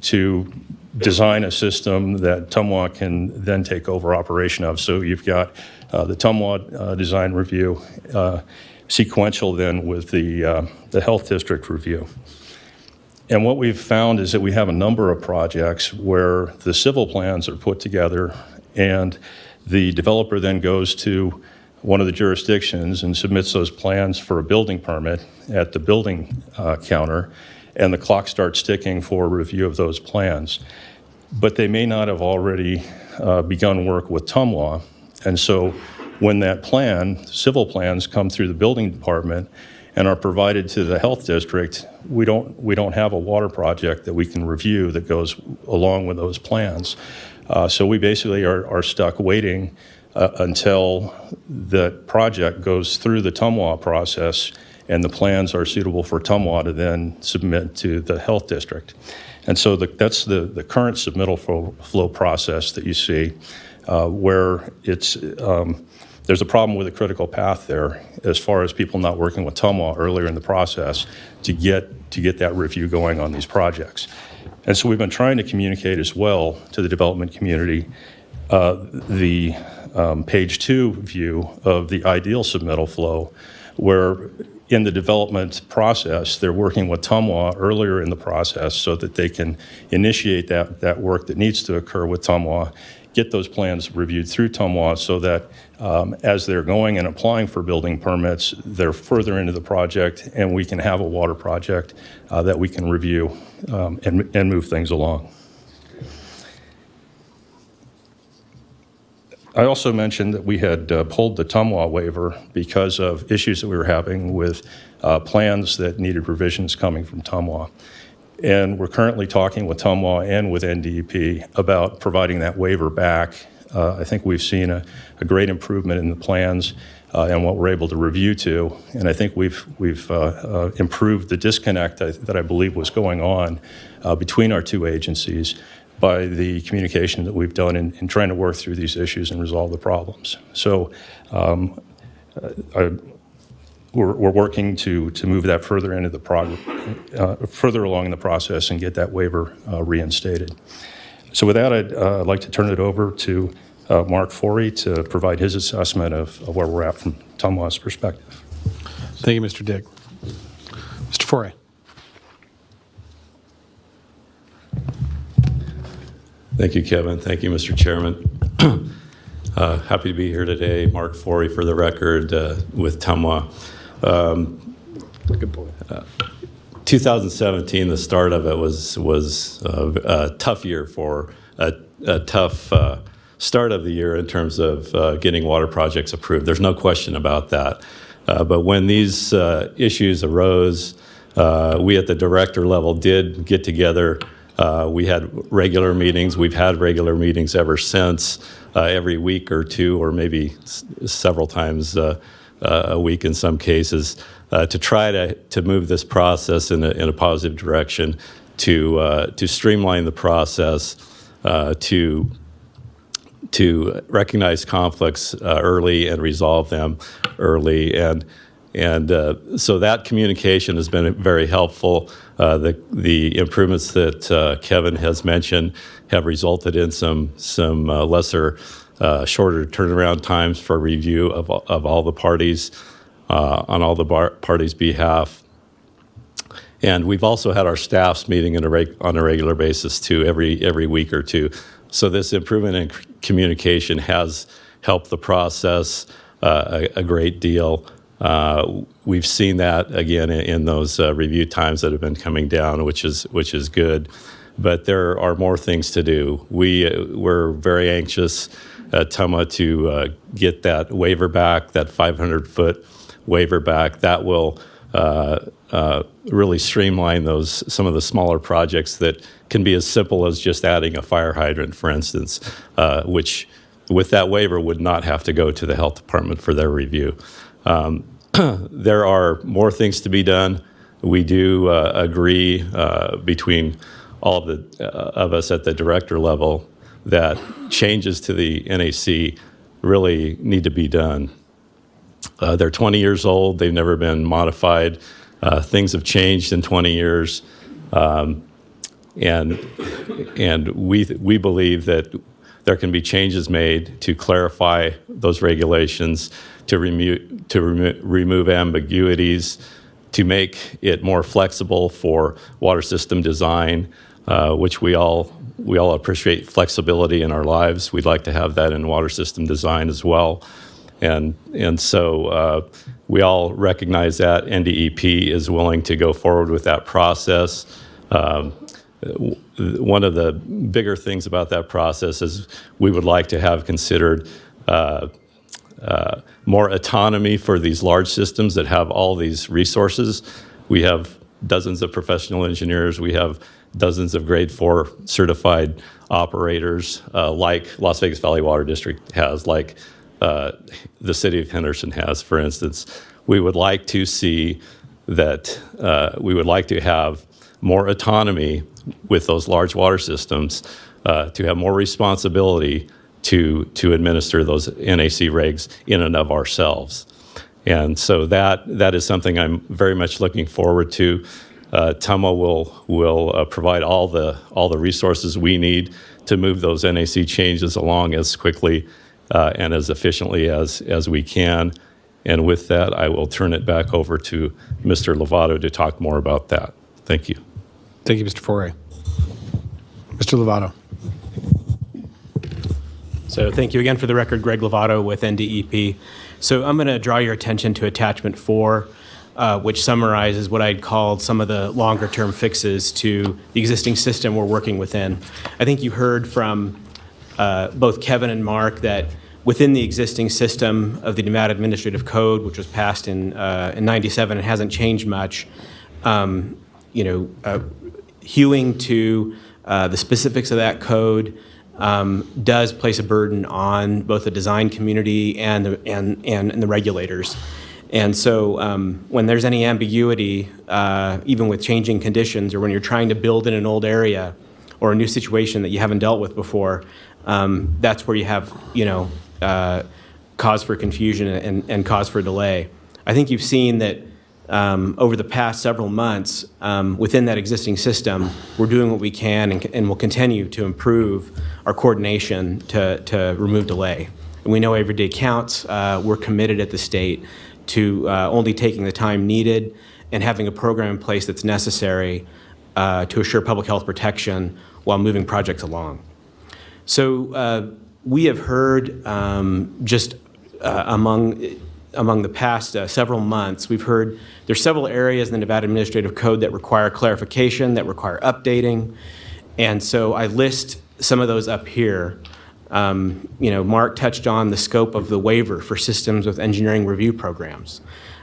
to design a system that Tumwa can then take over operation of. So you've got the Tumwa design review, sequential then with the Health District review. And what we've found is that we have a number of projects where the civil plans are put together and the developer then goes to one of the jurisdictions and submits those plans for a building permit at the building counter, and the clock starts ticking for review of those plans. But they may not have already begun work with Tumwa, and so when that civil plans come through the building department and are provided to the Health District, we don't have a water project that we can review that goes along with those plans. So we basically are stuck waiting until the project goes through the Tumwa process and the plans are suitable for Tumwa to then submit to the Health District. And so that's the current submittal flow process that you see, where there's a problem with a critical path there as far as people not working with Tumwa earlier in the process to get that review going on these projects. And so we've been trying to communicate as well to the development community the page 2 view of the ideal submittal flow, where in the development process, they're working with Tumwa earlier in the process so that they can initiate that work that needs to occur with Tumwa, get those plans reviewed through Tumwa so that as they're going and applying for building permits, they're further into the project and we can have a water project that we can review and move things along. I also mentioned that we had pulled the Tumwa waiver because of issues that we were having with plans that needed revisions coming from Tumwa. And we're currently talking with Tumwa and with NDEP about providing that waiver back. I think we've seen a great improvement in the plans and what we're able to review to. And I think we've improved the disconnect that I believe was going on between our two agencies by the communication that we've done in trying to work through these issues and resolve the problems. So we're working to move that further into the further along in the process and get that waiver reinstated. So with that, I'd like to turn it over to Mark Forey to provide his assessment of where we're at from Tumwa's perspective. Thank you, Mr. Dick. Mr. Foray. Thank you, Kevin. Thank you, Mr. Chairman. Happy to be here today. Mark Forey, for the record, with Tumwa. Good boy. 2017, the start of it was a tough year for a tough start of the year in terms of getting water projects approved. There's no question about that. But when these issues arose, we at the director level did get together. We had regular meetings. We've had regular meetings ever since, every week or two, or maybe several times a week in some cases, to try to move this process in a positive direction, to streamline the process, to recognize conflicts early and resolve them early, and so that communication has been very helpful. The improvements that Kevin has mentioned have resulted in some lesser, shorter turnaround times for review of all the parties on all the parties' behalf. And we've also had our staffs meeting on a regular basis too, every week or two. So this improvement in communication has helped the process a great deal. We've seen that again in those review times that have been coming down, which is good. But there are more things to do. We're very anxious at Tumwa to get that waiver back, that 500-foot waiver back. That will really streamline some of the smaller projects that can be as simple as just adding a fire hydrant, for instance, which with that waiver would not have to go to the health department for their review. There are more things to be done. We do agree between all of us at the director level that changes to the NAC really need to be done. They're 20 years old. They've never been modified. Things have changed in 20 years. And we believe that there can be changes made to clarify those regulations, to remove ambiguities, to make it more flexible for water system design, which we all appreciate flexibility in our lives. We'd like to have that in water system design as well. And so we all recognize that NDEP is willing to go forward with that process. One of the bigger things about that process is we would like to have considered more autonomy for these large systems that have all these resources. We have dozens of professional engineers. We have dozens of grade 4 certified operators, like Las Vegas Valley Water District has, like the city of Henderson has, for instance. We would like to see that, we would like to have more autonomy with those large water systems, to have more responsibility to administer those NAC regs in and of ourselves. And so that is something I'm very much looking forward to. Tumwa will provide all the resources we need to move those NAC changes along as quickly and as efficiently as we can. And with that, I will turn it back over to Mr. Lovato to talk more about that. Thank you. Thank you, Mr. Foray. Mr. Lovato. So thank you again. For the record, Greg Lovato with NDEP. So I'm going to draw your attention to attachment 4, which summarizes what I'd called some of the longer term fixes to the existing system we're working within. I think you heard from both Kevin and Mark that within the existing system of the Nevada Administrative Code, which was passed in 97, it hasn't changed much. Hewing to the specifics of that code does place a burden on both the design community and the regulators. And so when there's any ambiguity, even with changing conditions, or when you're trying to build in an old area or a new situation that you haven't dealt with before, that's where you have cause for confusion and cause for delay. I think you've seen that over the past several months, within that existing system, we're doing what we can and will continue to improve our coordination to remove delay. And we know every day counts. We're committed at the state to only taking the time needed and having a program in place that's necessary to assure public health protection while moving projects along. So we have heard just among the past several months, we've heard there's several areas in the Nevada Administrative Code that require clarification, that require updating. And so I list some of those up here. Mark touched on the scope of the waiver for systems with engineering review programs.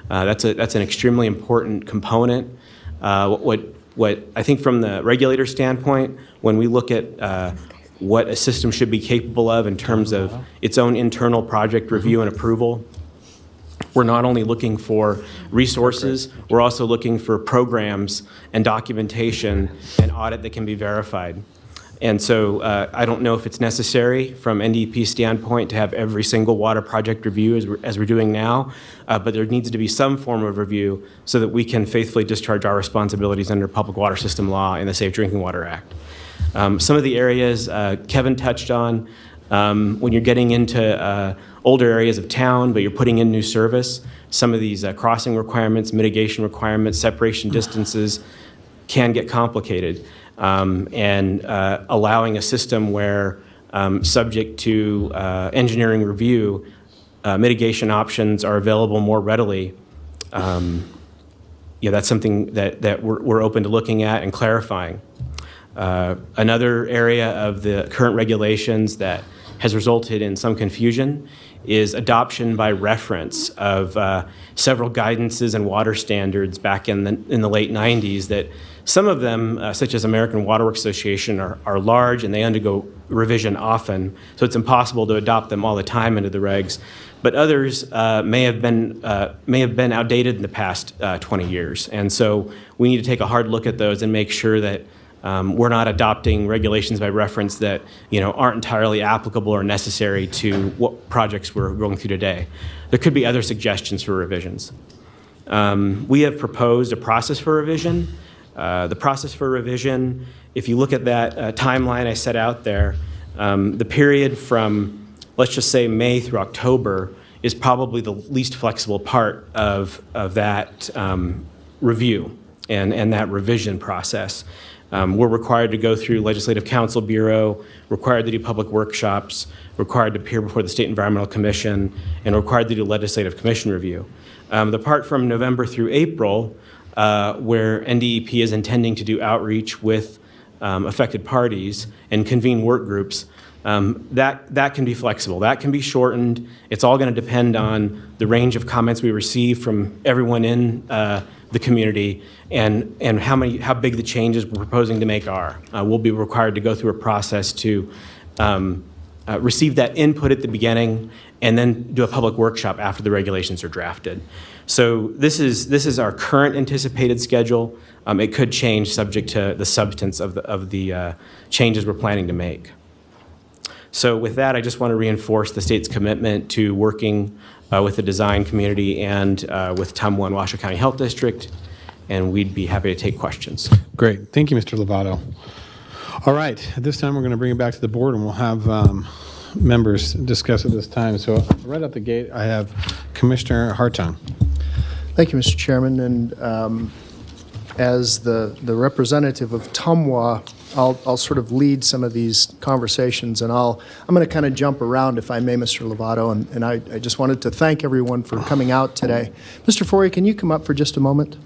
That's an extremely important component. What I think from the regulator standpoint, when we look at what a system should be capable of in terms of its own internal project review and approval, we're not only looking for resources, we're also looking for programs and documentation and audit that can be verified. And so I don't know if it's necessary from NDEP standpoint to have every single water project review as we're doing now, but there needs to be some form of review so that we can faithfully discharge our responsibilities under public water system law and the Safe Drinking Water Act. Some of the areas Kevin touched on, when you're getting into older areas of town, but you're putting in new service, some of these crossing requirements, mitigation requirements, separation distances can get complicated. And allowing a system where, subject to engineering review, mitigation options are available more readily. That's something that we're open to looking at and clarifying. Another area of the current regulations that has resulted in some confusion is adoption by reference of several guidances and water standards back in the late 90s that some of them, such as American Water Works Association, are large and they undergo revision often, so it's impossible to adopt them all the time into the regs. But others may have been outdated in the past 20 years, and so we need to take a hard look at those and make sure that we're not adopting regulations by reference that aren't entirely applicable or necessary to what projects we're going through today. There could be other suggestions for revisions. We have proposed a process for revision. The process for revision, if you look at that timeline I set out there, the period from, let's just say, May through October is probably the least flexible part of that review and that revision process. We're required to go through Legislative Council Bureau, required to do public workshops, required to appear before the State Environmental Commission, and required to do Legislative Commission review. The part from November through April, where NDEP is intending to do outreach with affected parties and convene work groups, that can be flexible. That can be shortened. It's all going to depend on the range of comments we receive from everyone in the community and how big the changes we're proposing to make are. We'll be required to go through a process to receive that input at the beginning and then do a public workshop after the regulations are drafted. So this is our current anticipated schedule. It could change subject to the substance of the changes we're planning to make. So with that, I just want to reinforce the state's commitment to working with the design community and with TUMWA and Washoe County Health District, and we'd be happy to take questions. Great. Thank you, Mr. Lovato. All right. At this time, we're going to bring it back to the board, and we'll have members discuss at this time. So right out the gate, I have Commissioner Hartung. Thank you, Mr. Chairman. And as the representative of TUMWA, I'll sort of lead some of these conversations, and I'm going to kind of jump around, if I may, Mr. Lovato, and I just wanted to thank everyone for coming out today. Mr. Forey, can you come up for just a moment?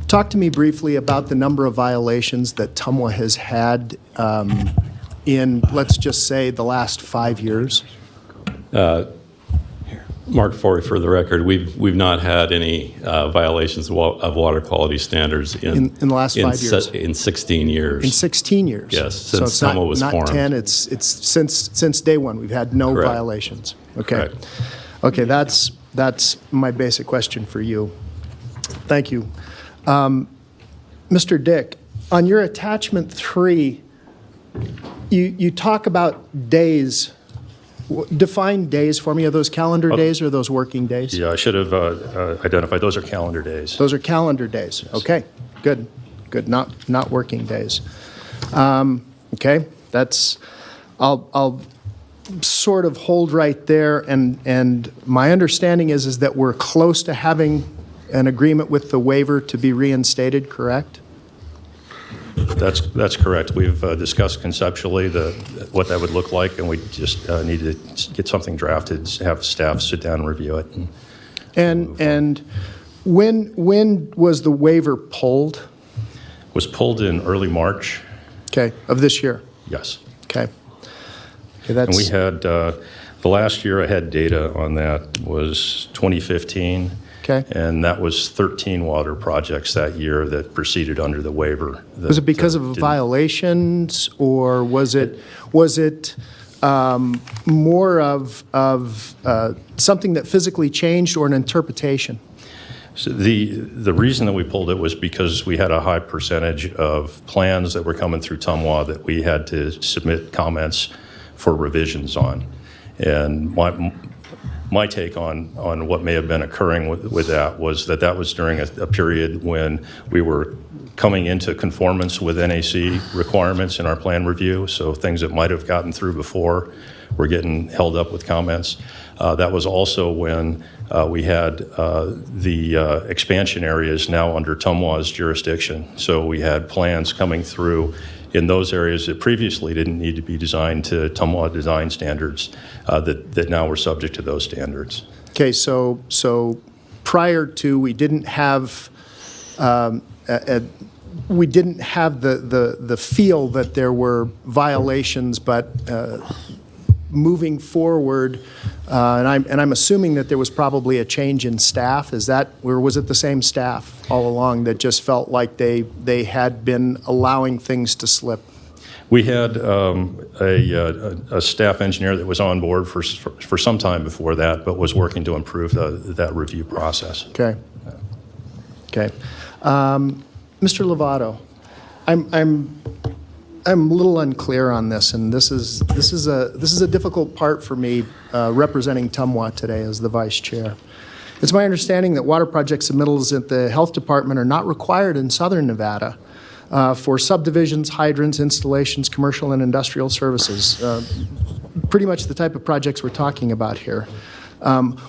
Talk to me briefly about the number of violations that TUMWA has had in, let's just say, the last 5 years. Mark Forey, for the record, we've not had any violations of water quality standards in the last 5 years. In 16 years. In 16 years. Yes, so since TUMWA was formed. Not 10. It's since day one. We've had no Correct. violations. Okay. Correct. Okay. That's my basic question for you. Thank you, Mr. Dick. On your attachment 3, you talk about days Define days for me. Are those calendar days or are those working days? Yeah, I should have identified, those are calendar days. Those are calendar days. Okay, good, good, not working days. Okay, I'll sort of hold right there, and my understanding is that we're close to having an agreement with the waiver to be reinstated, correct? That's correct. We've discussed conceptually what that would look like, and we just need to get something drafted, have staff sit down and review it. And when was the waiver pulled? It was pulled in early March. Okay, of this year? Yes. Okay. Okay, that's... And we had, the last year I had data on that was 2015. Okay. And that was 13 water projects that year that proceeded under the waiver. Was it because of violations, or was it more of something that physically changed, or an interpretation? So the reason that we pulled it was because we had a high percentage of plans that were coming through Tumwa that we had to submit comments for revisions on. And my take on what may have been occurring with that was that was during a period when we were coming into conformance with NAC requirements in our plan review, so things that might have gotten through before were getting held up with comments. That was also when we had the expansion areas now under Tumwa's jurisdiction. So we had plans coming through in those areas that previously didn't need to be designed to Tumwa design standards that now were subject to those standards. Okay, so prior to, we didn't have the feel that there were violations, but moving forward, and I'm assuming that there was probably a change in staff. Is that, or was it the same staff all along that just felt like they had been allowing things to slip? We had a staff engineer that was on board for some time before that, but was working to improve that review process. Okay. Okay. Mr. Lovato, I'm a little unclear on this, and this is a difficult part for me representing Tumwa today as the vice chair. It's my understanding that water project submittals at the health department are not required in southern Nevada for subdivisions, hydrants, installations, commercial and industrial services, pretty much the type of projects we're talking about here.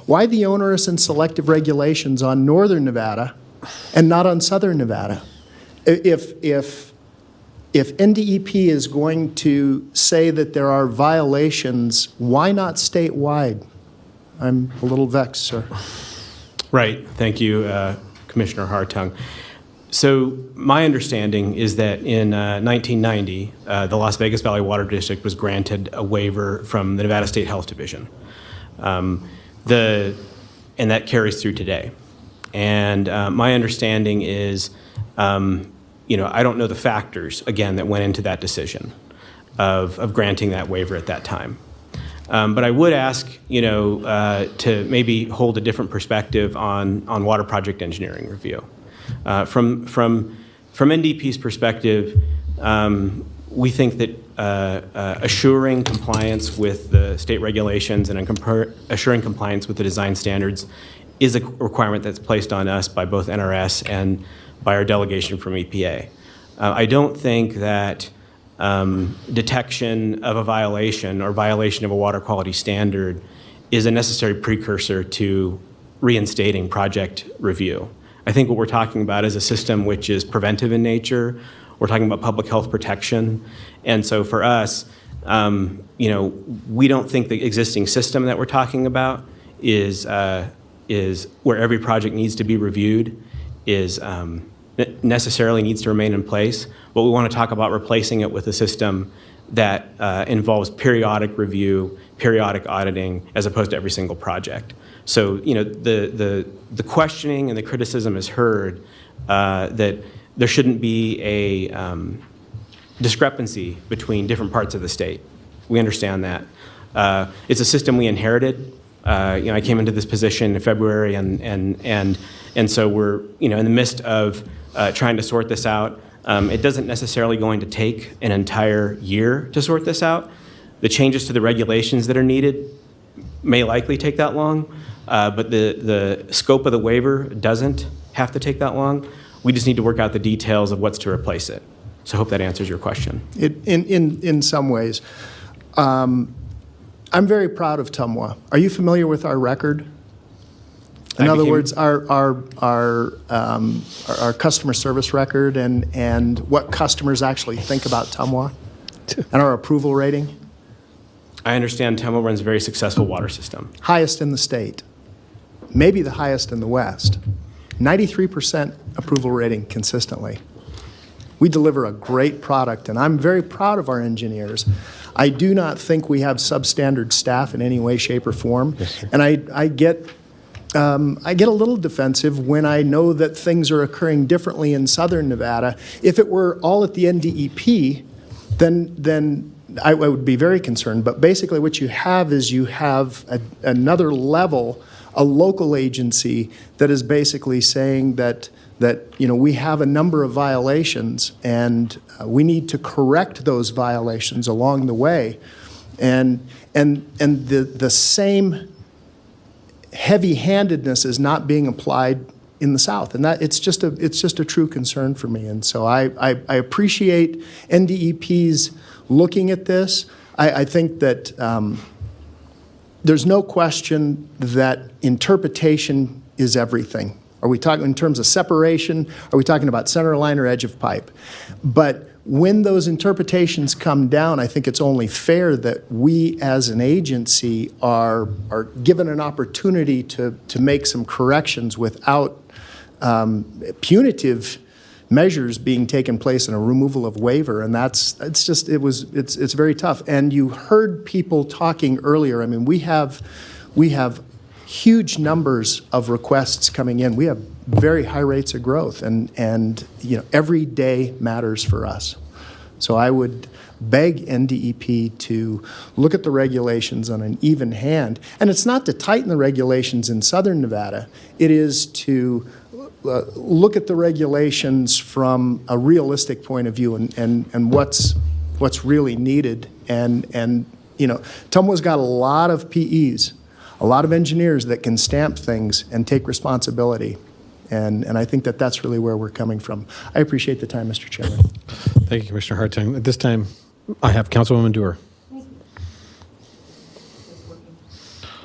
Why the onerous and selective regulations on northern Nevada and not on southern Nevada? If NDEP is going to say that there are violations, why not statewide? I'm a little vexed, sir. Right. Thank you, Commissioner Hartung. So my understanding is that in 1990, the Las Vegas Valley Water District was granted a waiver from the Nevada State Health Division. And that carries through today. And my understanding is, I don't know the factors, again, that went into that decision of granting that waiver at that time. But I would ask, to maybe hold a different perspective on water project engineering review. From NDP's perspective, we think that assuring compliance with the state regulations and assuring compliance with the design standards is a requirement that's placed on us by both NRS and by our delegation from EPA. I don't think that detection of a violation or violation of a water quality standard is a necessary precursor to reinstating project review. I think what we're talking about is a system which is preventive in nature. We're talking about public health protection. And so for us, we don't think the existing system that we're talking about is where every project needs to be reviewed, necessarily needs to remain in place. But we want to talk about replacing it with a system that involves periodic review, periodic auditing, as opposed to every single project. So, the questioning and the criticism is heard that there shouldn't be a discrepancy between different parts of the state. We understand that. It's a system we inherited. I came into this position in February, and so we're in the midst of trying to sort this out. It doesn't necessarily going to take an entire year to sort this out, The changes to the regulations that are needed may likely take that long, but the scope of the waiver doesn't have to take that long. We just need to work out the details of what's to replace it. So I hope that answers your question. In some ways. I'm very proud of Tumwa. Are you familiar with our record? In other words, our customer service record and what customers actually think about Tumwa and our approval rating? I understand Tumwa runs a very successful water system. Highest in the state, maybe the highest in the West. 93% approval rating consistently. We deliver a great product, and I'm very proud of our engineers. I do not think we have substandard staff in any way, shape, or form. Yes, and I get a little defensive when I know that things are occurring differently in Southern Nevada. If it were all at the NDEP, then I would be very concerned. But basically what you have is you have another level, a local agency that is basically saying that we have a number of violations and we need to correct those violations along the way. And the same heavy-handedness is not being applied in the South, and that it's just a true concern for me. And so I appreciate NDEP's looking at this. I think that there's no question that interpretation is everything. Are we talking in terms of separation? Are we talking about center line or edge of pipe? But when those interpretations come down, I think it's only fair that we as an agency are given an opportunity to make some corrections without punitive measures being taken place in a removal of waiver, and it's very tough. And you heard people talking earlier. I mean, we have huge numbers of requests coming in. We have very high rates of growth, and every day matters for us. So I would beg NDEP to look at the regulations on an even hand. And it's not to tighten the regulations in Southern Nevada. It is to look at the regulations from a realistic point of view and what's really needed. And Tumwa's got a lot of PEs, a lot of engineers that can stamp things and take responsibility. And I think that that's really where we're coming from. I appreciate the time, Mr. Chairman. Thank you, Commissioner Hartung. At this time, I have Councilwoman Dewar.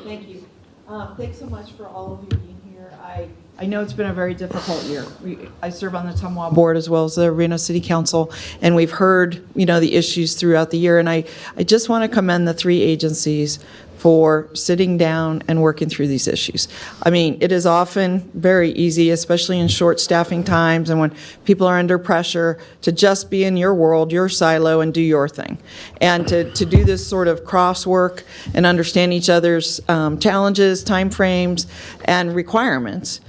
Thank you. Thanks so much for all of you being here. I know it's been a very difficult year. I serve on the Tumwa board as well as the Reno City Council, and we've heard, the issues throughout the year. And I just want to commend the three agencies for sitting down and working through these issues. I mean, it is often very easy, especially in short staffing times and when people are under pressure, to just be in your world, your silo, and do your thing. And to do this sort of crosswork and understand each other's challenges, timeframes, and requirements,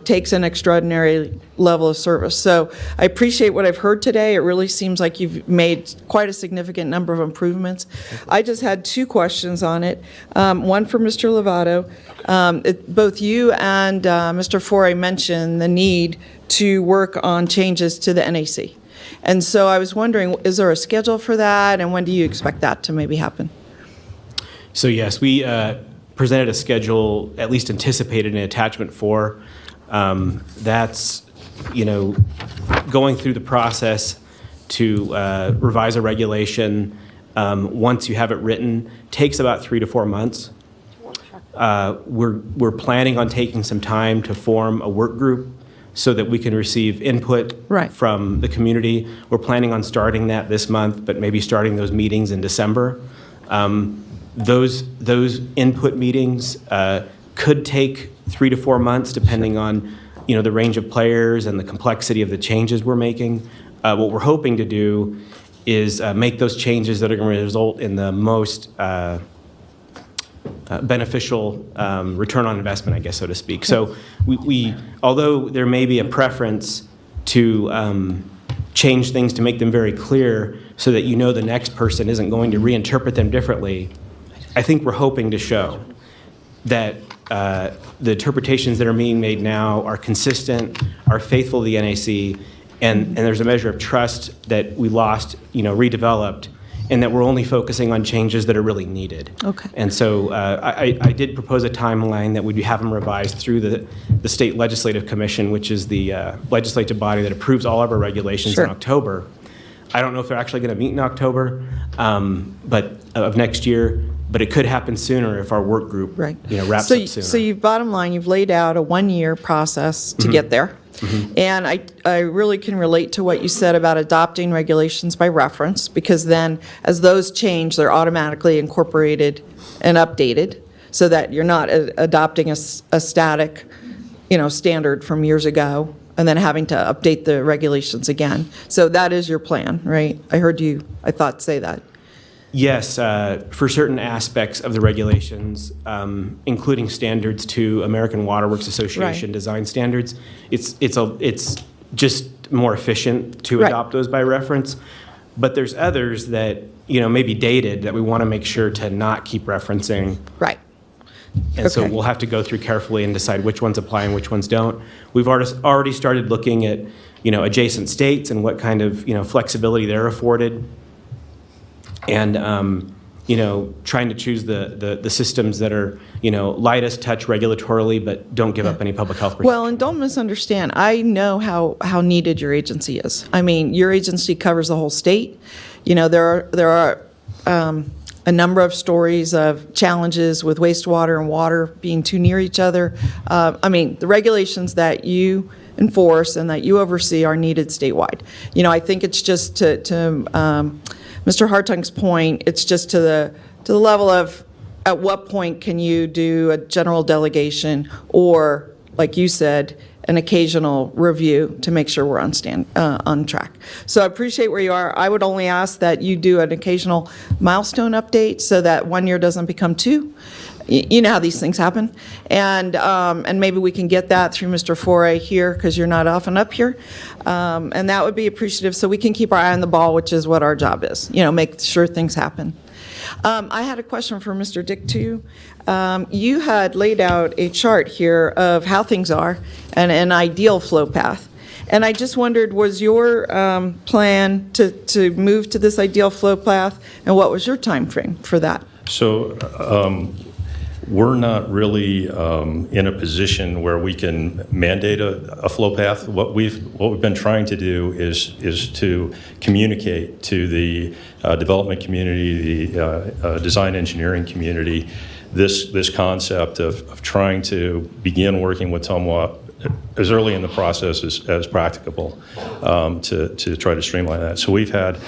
takes an extraordinary level of service. So I appreciate what I've heard today. It really seems like you've made quite a significant number of improvements. I just had two questions on it. One for Mr. Lovato. Both you and Mr. Foray mentioned the need to work on changes to the NAC. And so I was wondering, is there a schedule for that, and when do you expect that to maybe happen? So yes, we presented a schedule, at least anticipated in attachment 4. That's, going through the process to revise a regulation once you have it written takes about 3 to 4 months. We're planning on taking some time to form a work group so that we can receive input from the community. We're planning on starting that this month, but maybe starting those meetings in December. Those input meetings could take 3 to 4 months, depending on the range of players and the complexity of the changes we're making. What we're hoping to do is make those changes that are going to result in the most beneficial return on investment, I guess, so to speak. So we although there may be a preference to change things to make them very clear so that the next person isn't going to reinterpret them differently, I think we're hoping to show that the interpretations that are being made now are consistent, are faithful to the NAC, and there's a measure of trust that we lost, redeveloped, and that we're only focusing on changes that are really needed. Okay. And so I did propose a timeline that we'd have them revised through the State Legislative Commission, which is the legislative body that approves all of our regulations in October. I don't know if they're actually going to meet in October, but of next year, but it could happen sooner if our work group wraps up sooner. So you've, bottom line, you've laid out a one-year process to get there. And I really can relate to what you said about adopting regulations by reference, because then as those change, they're automatically incorporated and updated so that you're not adopting a static, standard from years ago and then having to update the regulations again. So that is your plan, right? I heard you, I thought, say that. Yes, for certain aspects of the regulations, including standards to American Water Works Association design standards, it's just more efficient to adopt those by reference. But there's others that may be dated that we want to make sure to not keep referencing. Right. And so we'll have to go through carefully and decide which ones apply and which ones don't. We've already started looking at adjacent states and what kind of flexibility they're afforded. And, trying to choose the systems that are, lightest touch regulatorily, but don't give up any public health protection. Well, and don't misunderstand. I know how needed your agency is. I mean, your agency covers the whole state. There are a number of stories of challenges with wastewater and water being too near each other. The regulations that you enforce and that you oversee are needed statewide. I think it's just to Mr. Hartung's point, it's just to the level of at what point can you do a general delegation or, like you said, an occasional review to make sure we're on track. So I appreciate where you are. I would only ask that you do an occasional milestone update so that 1 year doesn't become 2. You know how these things happen. And maybe we can get that through Mr. Foray here, because you're not often up here. And that would be appreciative, so we can keep our eye on the ball, which is what our job is, make sure things happen. I had a question for Mr. Dick, too. You had laid out a chart here of how things are and an ideal flow path. And I just wondered, was your plan to move to this ideal flow path, and what was your time frame for that? So we're not really in a position where we can mandate a flow path. What we've been trying to do is to communicate to the development community, the design engineering community, this concept of trying to begin working with Tumwa as early in the process as practicable to try to streamline that. So we've had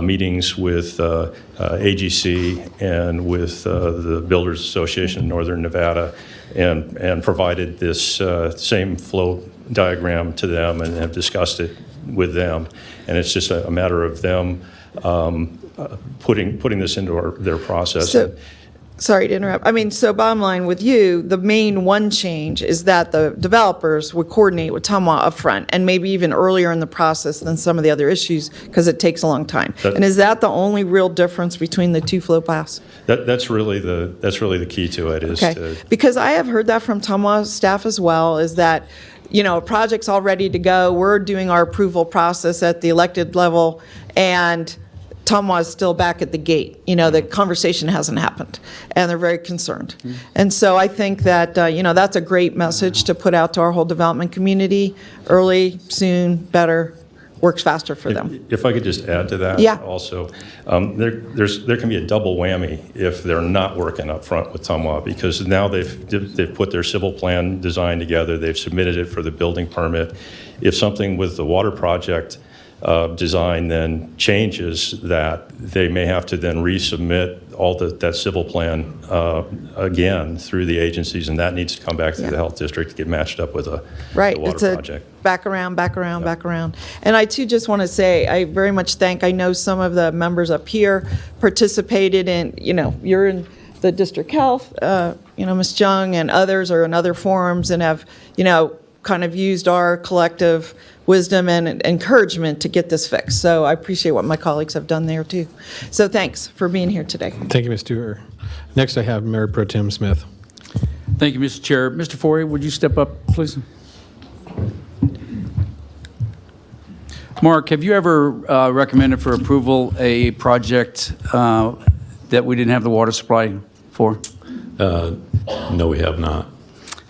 meetings with AGC and with the Builders Association of Northern Nevada and provided this same flow diagram to them and have discussed it with them. And it's just a matter of them putting this into their process. So, sorry to interrupt. So bottom line with you, the main one change is that the developers would coordinate with Tumwa up front and maybe even earlier in the process than some of the other issues, because it takes a long time. And is that the only real difference between the two flow paths? That's really the key to it. Because I have heard that from Tumwa staff as well, is that a project's all ready to go. We're doing our approval process at the elected level, and Tumwa is still back at the gate. The conversation hasn't happened, and they're very concerned. And so I think that, that's a great message to put out to our whole development community. Early, soon, better, works faster for them. If I could just add to that also, there can be a double whammy if they're not working up front with Tumwa, because now they've put their civil plan design together, they've submitted it for the building permit. If something with the water project design then changes, that they may have to then resubmit all that civil plan again through the agencies, and that needs to come back through the health district to get matched up with the water project. Back around. And I too just want to say, I very much I know some of the members up here participated in, you're in the district health, Ms. Jung and others are in other forums and have, kind of used our collective wisdom and encouragement to get this fixed. So I appreciate what my colleagues have done there too. So thanks for being here today. Thank you, Ms. Stewart. Next, I have Mayor Pro Tem Smith. Thank you, Mr. Chair. Mr. Foray, would you step up, please? Mark, have you ever recommended for approval a project that we didn't have the water supply for? No, we have not.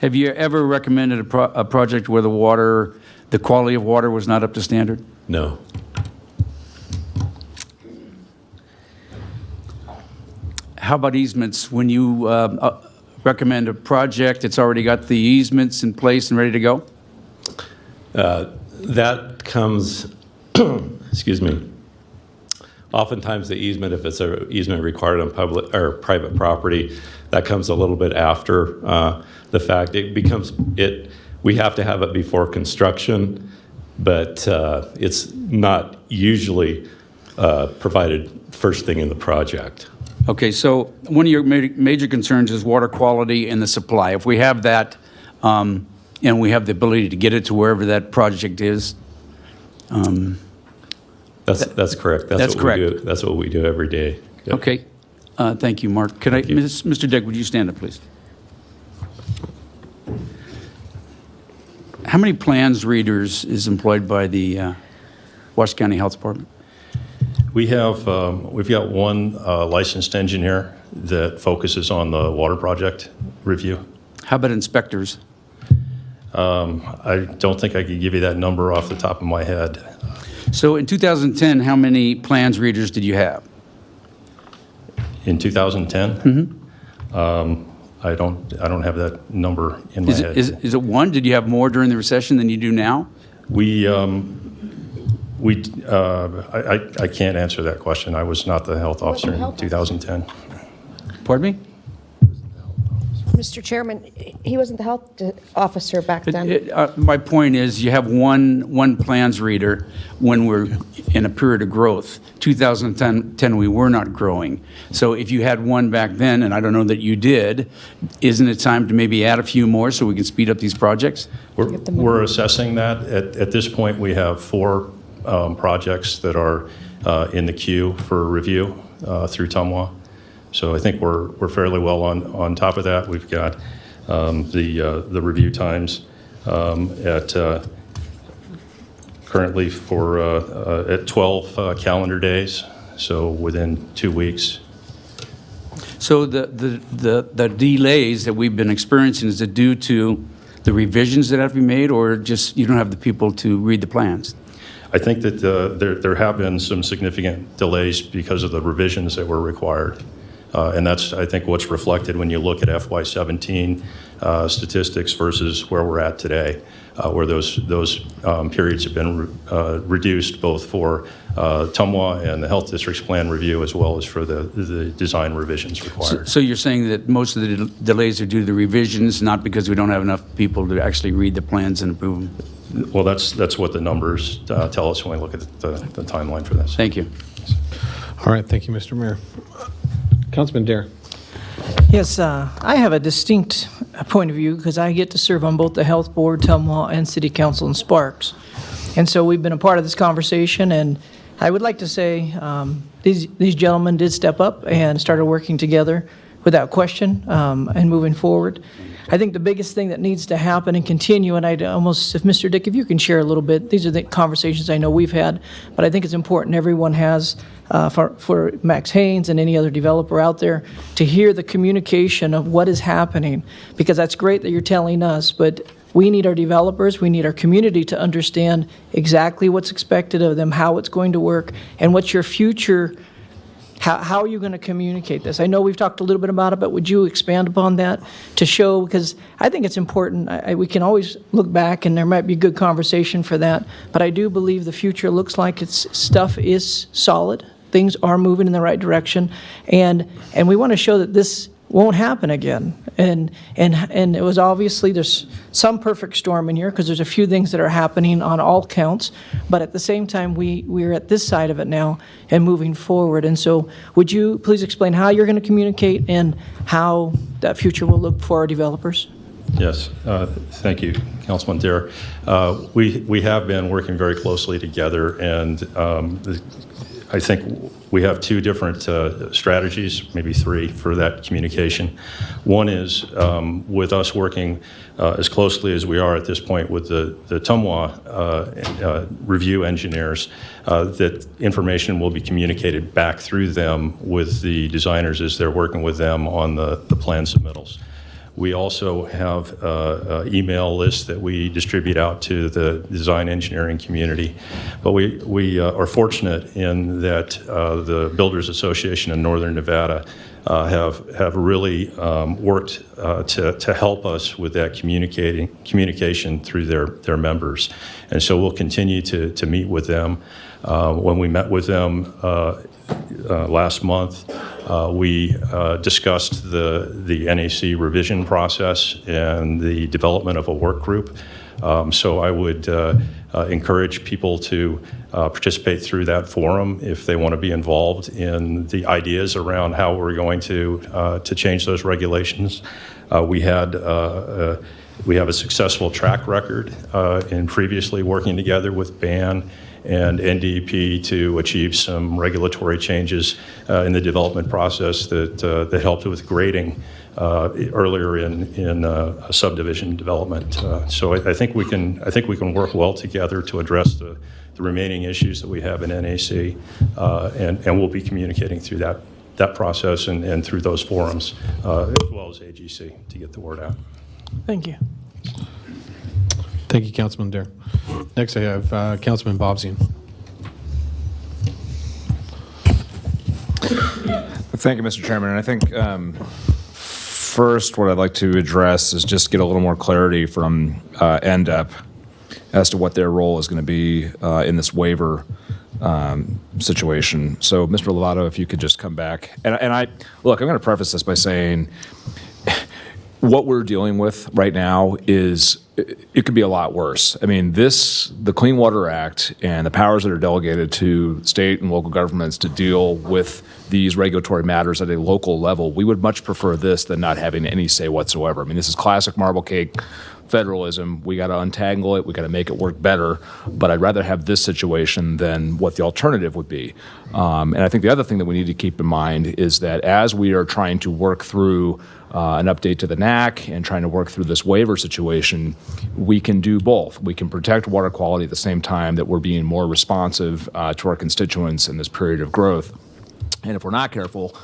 Have you ever recommended a project where the quality of water was not up to standard? No. How about easements? When you recommend a project, it's already got the easements in place and ready to go? That comes, excuse me, oftentimes the easement, if it's an easement required on public or private property, that comes a little bit after the fact. We have to have it before construction, but it's not usually provided first thing in the project. Okay, so one of your major concerns is water quality and the supply. If we have that, and we have the ability to get it to wherever that project is. That's correct. That's what correct. We do. That's what we do every day. Yep. Okay. Thank you, Mark. Mr. Dick, would you stand up, please? How many plans readers is employed by the Washington County Health Department? We've got one licensed engineer that focuses on the water project review. How about inspectors? I don't think I could give you that number off the top of my head. So in 2010, how many plans readers did you have? In 2010? I don't have that number in my head. Is it one? Did you have more during the recession than you do now? I can't answer that question. I was not the health officer in 2010. Pardon me? Mr. Chairman, he wasn't the health officer back then. My point is, you have one plans reader when we're in a period of growth. 2010, we were not growing. So if you had one back then, and I don't know that you did, isn't it time to maybe add a few more so we can speed up these projects? We're assessing that. At this point, we have 4 projects that are in the queue for review through TUMWA. So I think we're fairly well on top of that. We've got the review times at currently at 12 calendar days, so within 2 weeks. So the delays that we've been experiencing, is it due to the revisions that have to be made, or just you don't have the people to read the plans? I think that there have been some significant delays because of the revisions that were required. And that's, I think, what's reflected when you look at FY17 statistics versus where we're at today, where those periods have been reduced both for TUMWA and the Health District's plan review, as well as for the design revisions required. So you're saying that most of the delays are due to the revisions, not because we don't have enough people to actually read the plans and approve them? Well, that's what the numbers tell us when we look at the timeline for this. Thank you. All right, thank you, Mr. Mayor. Councilman Dare. Yes, I have a distinct point of view because I get to serve on both the Health Board, TUMWA, and City Council in Sparks. And so we've been a part of this conversation, and I would like to say these gentlemen did step up and started working together without question and moving forward. I think the biggest thing that needs to happen and continue, and I'd almost, if Mr. Dick, if you can share a little bit, these are the conversations I know we've had, but I think it's important everyone has for Max Haynes and any other developer out there to hear the communication of what is happening, because that's great that you're telling us, but we need our developers, we need our community to understand exactly what's expected of them, how it's going to work, and what's your future. How are you going to communicate this? I know we've talked a little bit about it, but would you expand upon that to show, because I think it's important. We can always look back, and there might be good conversation for that, but I do believe the future looks like stuff is solid. Things are moving in the right direction, and we want to show that this won't happen again. And it was obviously, there's some perfect storm in here because there's a few things that are happening on all counts, but at the same time, we're at this side of it now and moving forward. And so would you please explain how you're going to communicate and how that future will look for our developers? Yes, thank you, Councilman Dare. We have been working very closely together, and I think we have two different strategies, maybe three, for that communication. One is with us working as closely as we are at this point with the TUMWA review engineers, that information will be communicated back through them with the designers as they're working with them on the plan submittals. We also have an email list that we distribute out to the design engineering community. But we are fortunate in that the Builders Association in Northern Nevada have really worked to help us with that communication through their members. And so we'll continue to meet with them. When we met with them last month, we discussed the NAC revision process and the development of a work group. So I would encourage people to participate through that forum if they want to be involved in the ideas around how we're going to change those regulations. We have a successful track record in previously working together with BAN and NDEP to achieve some regulatory changes in the development process that helped with grading earlier in subdivision development. So I think we can work well together to address the remaining issues that we have in NAC, and we'll be communicating through that process and through those forums, as well as AGC, to get the word out. Thank you. Thank you, Councilman Dare. Next, I have Councilman Bobzian. Thank you, Mr. Chairman. And I think first what I'd like to address is just get a little more clarity from NDEP as to what their role is going to be in this waiver situation. So, Mr. Lovato, if you could just come back. And I'm going to preface this by saying what we're dealing with right now is it could be a lot worse. I mean, the Clean Water Act and the powers that are delegated to state and local governments to deal with these regulatory matters at a local level, we would much prefer this than not having any say whatsoever. I mean, this is classic marble cake federalism. We got to untangle it. We got to make it work better. But I'd rather have this situation than what the alternative would be. And I think the other thing that we need to keep in mind is that as we are trying to work through an update to the NAC and trying to work through this waiver situation, we can do both. We can protect water quality at the same time that we're being more responsive to our constituents in this period of growth. And if we're not careful,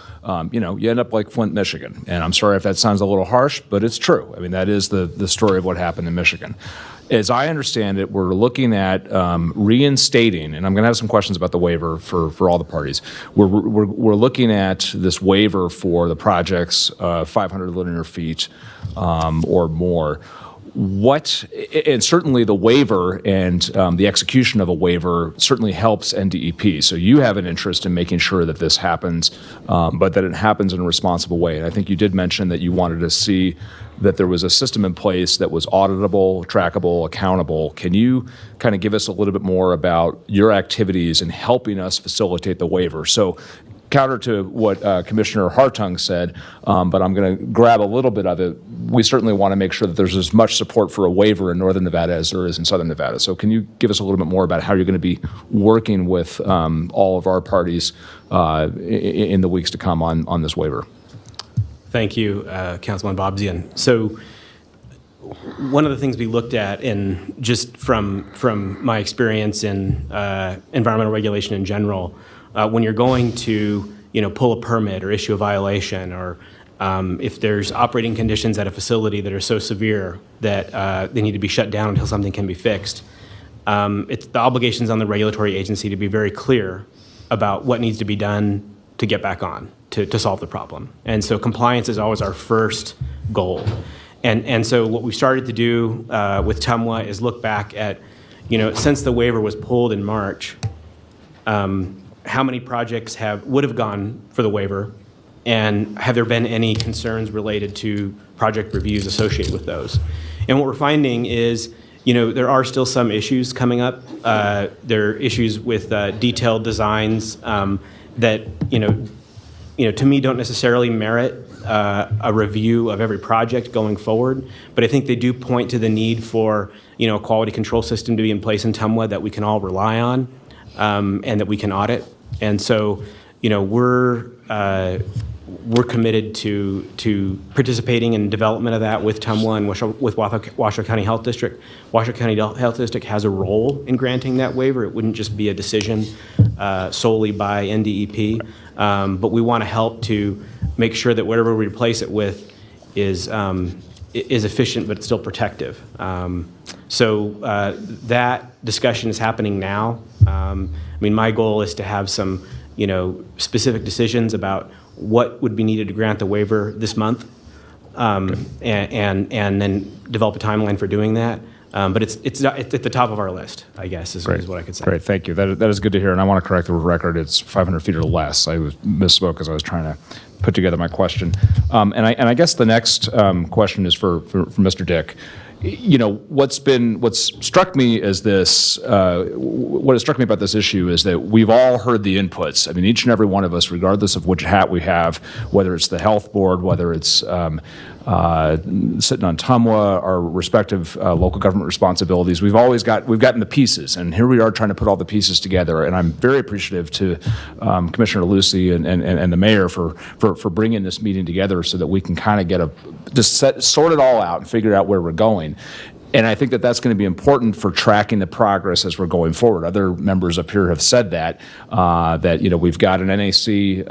you end up like Flint, Michigan. And I'm sorry if that sounds a little harsh, but it's true. I mean, that is the story of what happened in Michigan. As I understand it, we're looking at reinstating, and I'm going to have some questions about the waiver for all the parties. We're looking at this waiver for the projects 500 linear feet or more. And certainly the waiver and the execution of a waiver certainly helps NDEP. So you have an interest in making sure that this happens, but that it happens in a responsible way. And I think you did mention that you wanted to see that there was a system in place that was auditable, trackable, accountable. Can you kind of give us a little bit more about your activities in helping us facilitate the waiver? So counter to what Commissioner Hartung said, but I'm going to grab a little bit of it. We certainly want to make sure that there's as much support for a waiver in Northern Nevada as there is in Southern Nevada. So can you give us a little bit more about how you're going to be working with all of our parties in the weeks to come on this waiver? Thank you, Councilman Bobzian. So one of the things we looked at, and just from my experience in environmental regulation in general, when you're going to pull a permit or issue a violation, or if there's operating conditions at a facility that are so severe that they need to be shut down until something can be fixed, it's the obligations on the regulatory agency to be very clear about what needs to be done to get back on, to solve the problem. And so compliance is always our first goal. And so what we've started to do with TUMWA is look back at, since the waiver was pulled in March, how many projects would have gone for the waiver, and have there been any concerns related to project reviews associated with those? And what we're finding is, there are still some issues coming up. There are issues with detailed designs that, to me don't necessarily merit a review of every project going forward, but I think they do point to the need for, a quality control system to be in place in TUMWA that we can all rely on, and that we can audit. And so, we're committed to participating in development of that with TUMWA and with Washoe County Health District. Washoe County Health District has a role in granting that waiver. It wouldn't just be a decision solely by NDEP, but we want to help to make sure that whatever we replace it with is efficient but still protective. So that discussion is happening now. My goal is to have some, specific decisions about what would be needed to grant the waiver this month, and then develop a timeline for doing that. But it's at the top of our list, I guess, is what I could say. Great, thank you. That is good to hear, and I want to correct the record. It's 500 feet or less. I misspoke as I was trying to put together my question. And I guess the next question is for Mr. Dick. What's struck me as this, what has struck me about this issue is that we've all heard the inputs. I mean, each and every one of us, regardless of which hat we have, whether it's the health board, whether it's sitting on TUMWA, our respective local government responsibilities, we've gotten the pieces, and here we are trying to put all the pieces together. And I'm very appreciative to Commissioner Lucy and the mayor for bringing this meeting together so that we can kind of sort it all out and figure out where we're going. And I think that that's going to be important for tracking the progress as we're going forward. Other members up here have said that we've got an NAC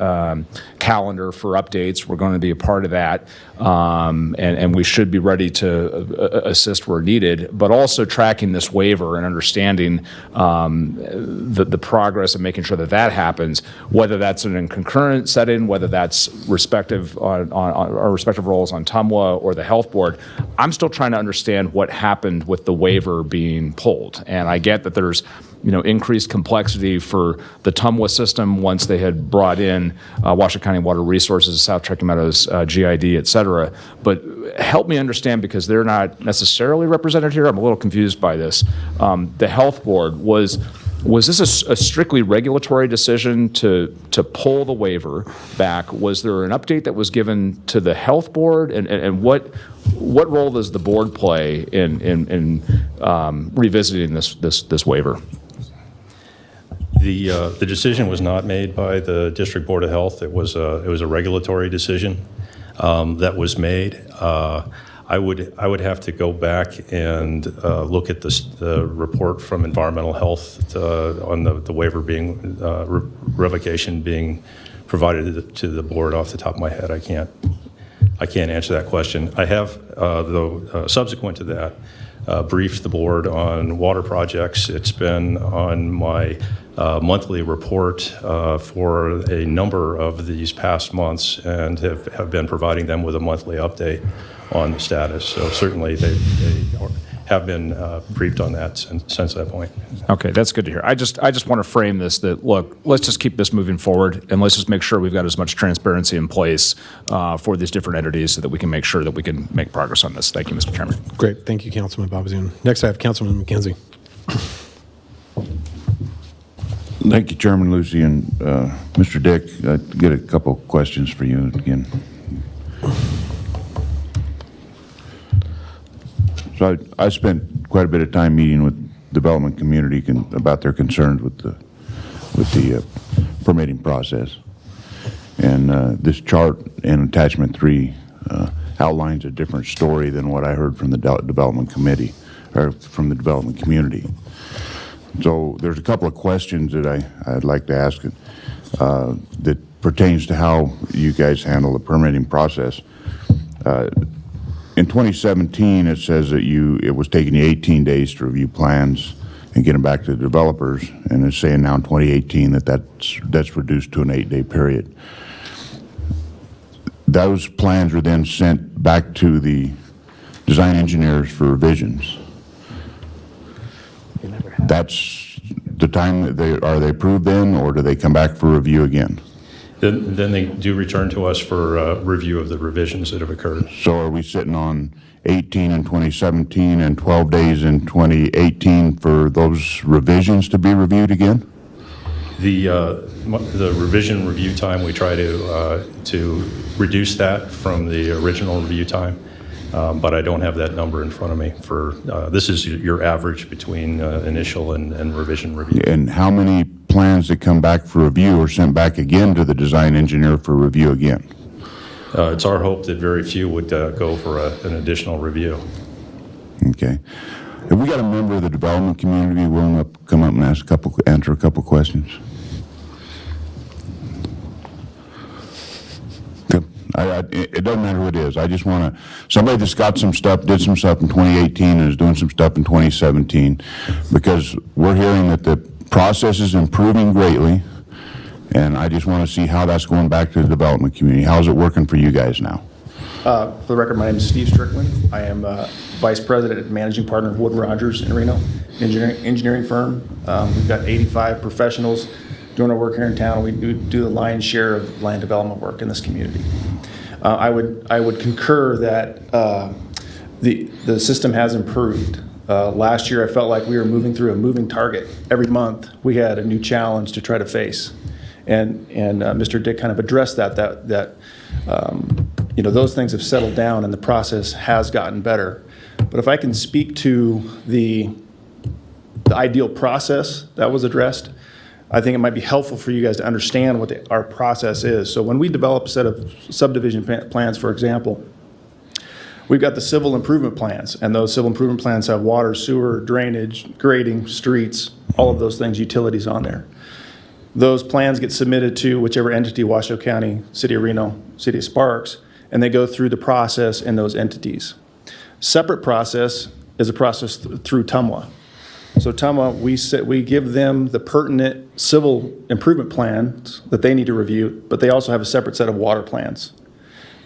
calendar for updates. We're going to be a part of that, and we should be ready to assist where needed. But also tracking this waiver and understanding the progress and making sure that happens, whether that's in a concurrent setting, whether that's respective on our respective roles on TUMWA or the health board. I'm still trying to understand what happened with the waiver being pulled. And I get that there's increased complexity for the TUMWA system once they had brought in Washoe County Water Resources, South Truckee Meadows, GID, et cetera. But help me understand, because they're not necessarily represented here. I'm a little confused by this. The health board, was this a strictly regulatory decision to pull the waiver back? Was there an update that was given to the health board? And what role does the board play in revisiting this waiver? The decision was not made by the District Board of Health. It was a regulatory decision that was made. I would have to go back and look at the report from Environmental Health on the waiver being revocation being provided to the board off the top of my head. I can't answer that question. I have, though, subsequent to that, briefed the board on water projects. It's been on my monthly report for a number of these past months, and have been providing them with a monthly update on the status. So certainly they have been briefed on that since that point. Okay, that's good to hear. I just want to frame this that, look, let's just keep this moving forward, and let's just make sure we've got as much transparency in place for these different entities so that we can make sure that we can make progress on this. Thank you, Mr. Chairman. Great. Thank you, Councilman Babazian. Next, I have Councilman McKenzie. Thank you, Chairman Lucy, and Mr. Dick. I get a couple questions for you again. So I spent quite a bit of time meeting with development community about their concerns with the permitting process. And this chart in attachment 3 outlines a different story than what I heard from the development committee, or from the development community. So there's a couple of questions that I'd like to ask that pertains to how you guys handle the permitting process. In 2017, it says that it was taking you 18 days to review plans and get them back to the developers, and it's saying now in 2018 that's reduced to an 8-day period. Those plans were then sent back to the design engineers for revisions. That's the time that are they approved then, or do they come back for review again? Then they do return to us for review of the revisions that have occurred. So are we sitting on 18 in 2017 and 12 days in 2018 for those revisions to be reviewed again? The revision review time, we try to reduce that from the original review time, but I don't have that number in front of me. This is your average between initial and revision review. And how many plans that come back for review are sent back again to the design engineer for review again? It's our hope that very few would go for an additional review. Okay. Have we got a member of the development community willing to come up and answer a couple questions? It doesn't matter who it is. I just want to, somebody that's got some stuff, did some stuff in 2018 and is doing some stuff in 2017, because we're hearing that the process is improving greatly, and I just want to see how that's going back to the development community. How's it working for you guys now? For the record, my name is Steve Strickland. I am Vice President and Managing Partner of Wood Rogers in Reno, engineering firm. We've got 85 professionals doing our work here in town. We do the lion's share of land development work in this community. I would concur that the system has improved. Last year, I felt like we were moving through a moving target. Every month, we had a new challenge to try to face, and Mr. Dick kind of addressed that those things have settled down and the process has gotten better. But if I can speak to the ideal process that was addressed, I think it might be helpful for you guys to understand what our process is. So when we develop a set of subdivision plans, for example, we've got the civil improvement plans, and those civil improvement plans have water, sewer, drainage, grading, streets, all of those things, utilities on there. Those plans get submitted to whichever entity, Washoe County, City of Reno, City of Sparks, and they go through the process in those entities. Separate process is a process through TUMWA. So TUMWA, we give them the pertinent civil improvement plans that they need to review, but they also have a separate set of water plans.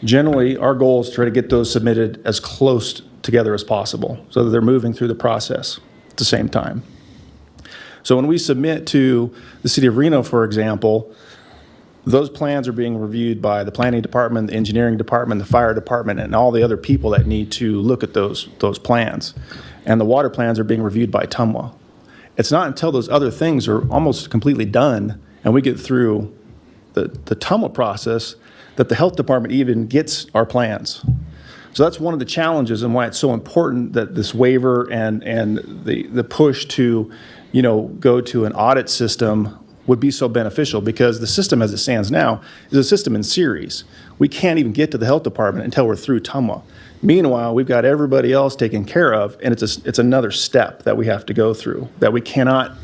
Generally, our goal is to try to get those submitted as close together as possible so that they're moving through the process at the same time. So when we submit to the City of Reno, for example, those plans are being reviewed by the planning department, the engineering department, the fire department, and all the other people that need to look at those plans. And the water plans are being reviewed by TUMWA. It's not until those other things are almost completely done and we get through the TUMWA process that the health department even gets our plans. So that's one of the challenges and why it's so important that this waiver and the push to go to an audit system would be so beneficial, because the system as it stands now is a system in series. We can't even get to the health department until we're through TUMWA. Meanwhile, we've got everybody else taken care of, and it's another step that we have to go through that we cannot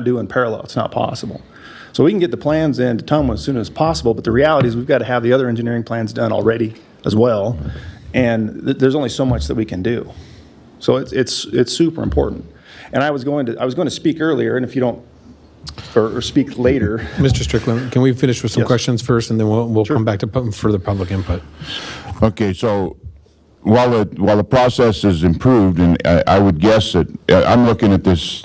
do in parallel. It's not possible. So we can get the plans into TUMWA as soon as possible, but the reality is we've got to have the other engineering plans done already as well, and there's only so much that we can do. So it's super important. And I was going to speak earlier, and if you don't, or speak later. Mr. Strickland, can we finish with some Yes. questions first, and then we'll come back to further public input? Okay, so while the process is improved, and I would guess that I'm looking at this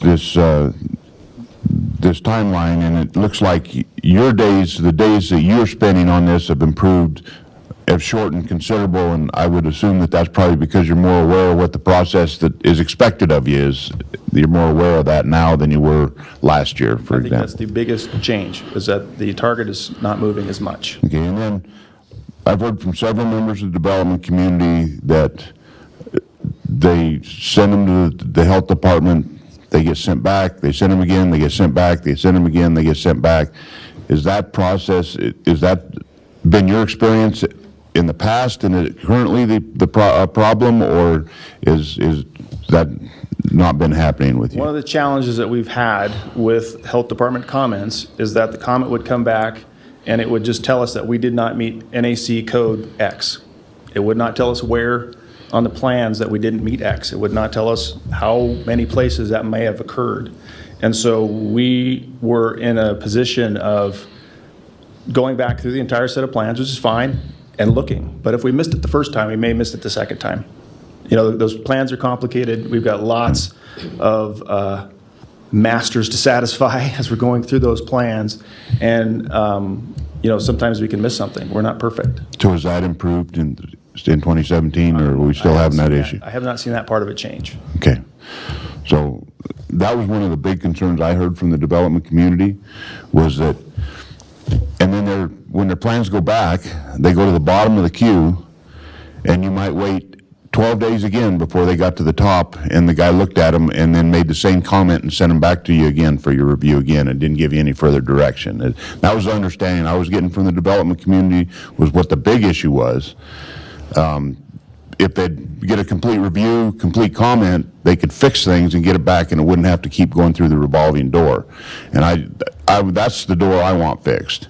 timeline, and it looks like the days that you're spending on this have improved, have shortened considerable, and I would assume that that's probably because you're more aware of what the process that is expected of you is. You're more aware of that now than you were last year, for example. I think that's the biggest change, is that the target is not moving as much. Okay, and then I've heard from several members of the development community that they send them to the health department, they get sent back, they send them again, they get sent back, they send them again, they get sent back. Is that process, is that been your experience in the past, and is it currently the problem, or is that not been happening with you? One of the challenges that we've had with health department comments is that the comment would come back and it would just tell us that we did not meet NAC code X. It would not tell us where on the plans that we didn't meet X. It would not tell us how many places that may have occurred. And so we were in a position of going back through the entire set of plans, which is fine, and looking. But if we missed it the first time, we may have missed it the second time. Those plans are complicated. We've got lots of masters to satisfy as we're going through those plans. And, sometimes we can miss something. We're not perfect. So has that improved in 2017, or are we still having that issue? I have not seen that part of it change. Okay. So that was one of the big concerns I heard from the development community, was that, and then when their plans go back, they go to the bottom of the queue, and you might wait 12 days again before they got to the top, and the guy looked at them and then made the same comment and sent them back to you again for your review again, and didn't give you any further direction. That was the understanding I was getting from the development community, was what the big issue was. If they'd get a complete review, complete comment, they could fix things and get it back, and it wouldn't have to keep going through the revolving door. And that's the door I want fixed.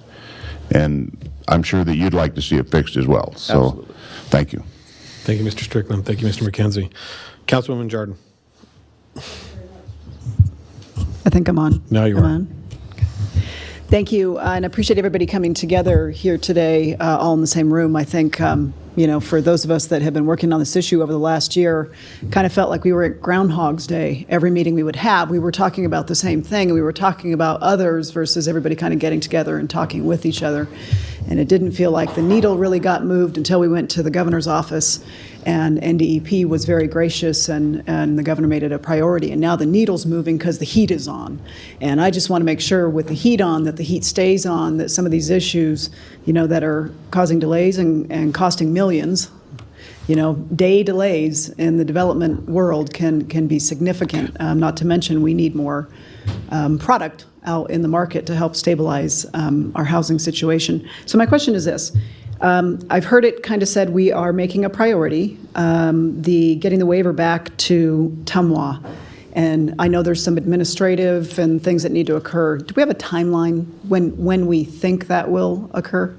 And I'm sure that you'd like to see it fixed as well. So, absolutely. Thank you. Thank you, Mr. Strickland. Thank you, Mr. McKenzie. Councilwoman Jordan. I think I'm on. Now you I'm are. on. Thank you, and I appreciate everybody coming together here today, all in the same room. I think, for those of us that have been working on this issue over the last year, kind of felt like we were at Groundhog's Day. Every meeting we would have, we were talking about the same thing, and we were talking about others versus everybody kind of getting together and talking with each other. And it didn't feel like the needle really got moved until we went to the governor's office, and NDEP was very gracious, and the governor made it a priority. And now the needle's moving because the heat is on. And I just want to make sure with the heat on that the heat stays on, that some of these issues, that are causing delays and costing millions, day delays in the development world can be significant. Not to mention we need more product out in the market to help stabilize our housing situation. So my question is this. I've heard it kind of said we are making a priority, getting the waiver back to Tumwa. And I know there's some administrative and things that need to occur. Do we have a timeline when we think that will occur?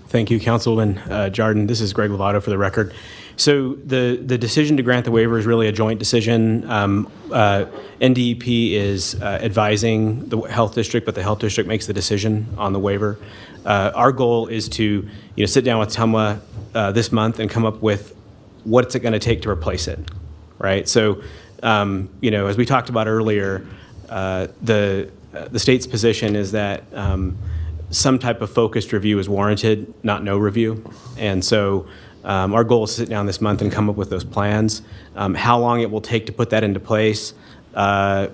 Thank you, Councilwoman Jordan. This is Greg Lovato for the record. So the decision to grant the waiver is really a joint decision. NDEP is advising the health district, but the health district makes the decision on the waiver. Our goal is to sit down with Tumwa this month and come up with what's it going to take to replace it, right? So, as we talked about earlier, the state's position is that some type of focused review is warranted, not no review. And so our goal is to sit down this month and come up with those plans. How long it will take to put that into place, I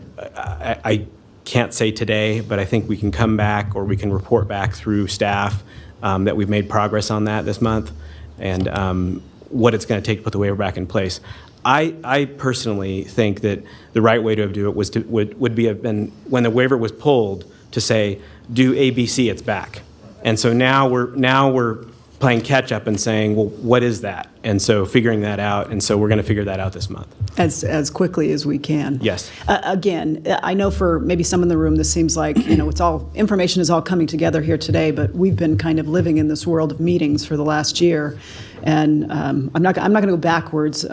can't say today, but I think we can come back, or we can report back through staff that we've made progress on that this month, and what it's going to take to put the waiver back in place. I personally think that the right way to do it was would be when the waiver was pulled, to say, do ABC, it's back. And so now we're playing catch up and saying, well, what is that? And so figuring that out, and so we're going to figure that out this month. As quickly as we can. Yes. Again, I know for maybe some in the room, this seems like, it's all, information is all coming together here today, but we've been kind of living in this world of meetings for the last year. And I'm not going to go backwards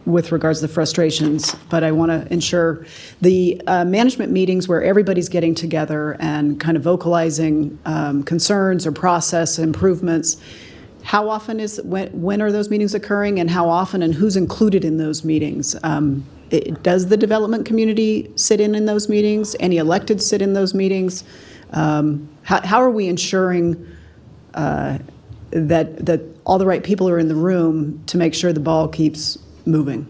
with regards to the frustrations, but I want to ensure the management meetings where everybody's getting together and kind of vocalizing concerns or process improvements. How often when are those meetings occurring, and how often, and who's included in those meetings? Does the development community sit in those meetings? Any elected sit in those meetings? How are we ensuring that all the right people are in the room to make sure the ball keeps moving?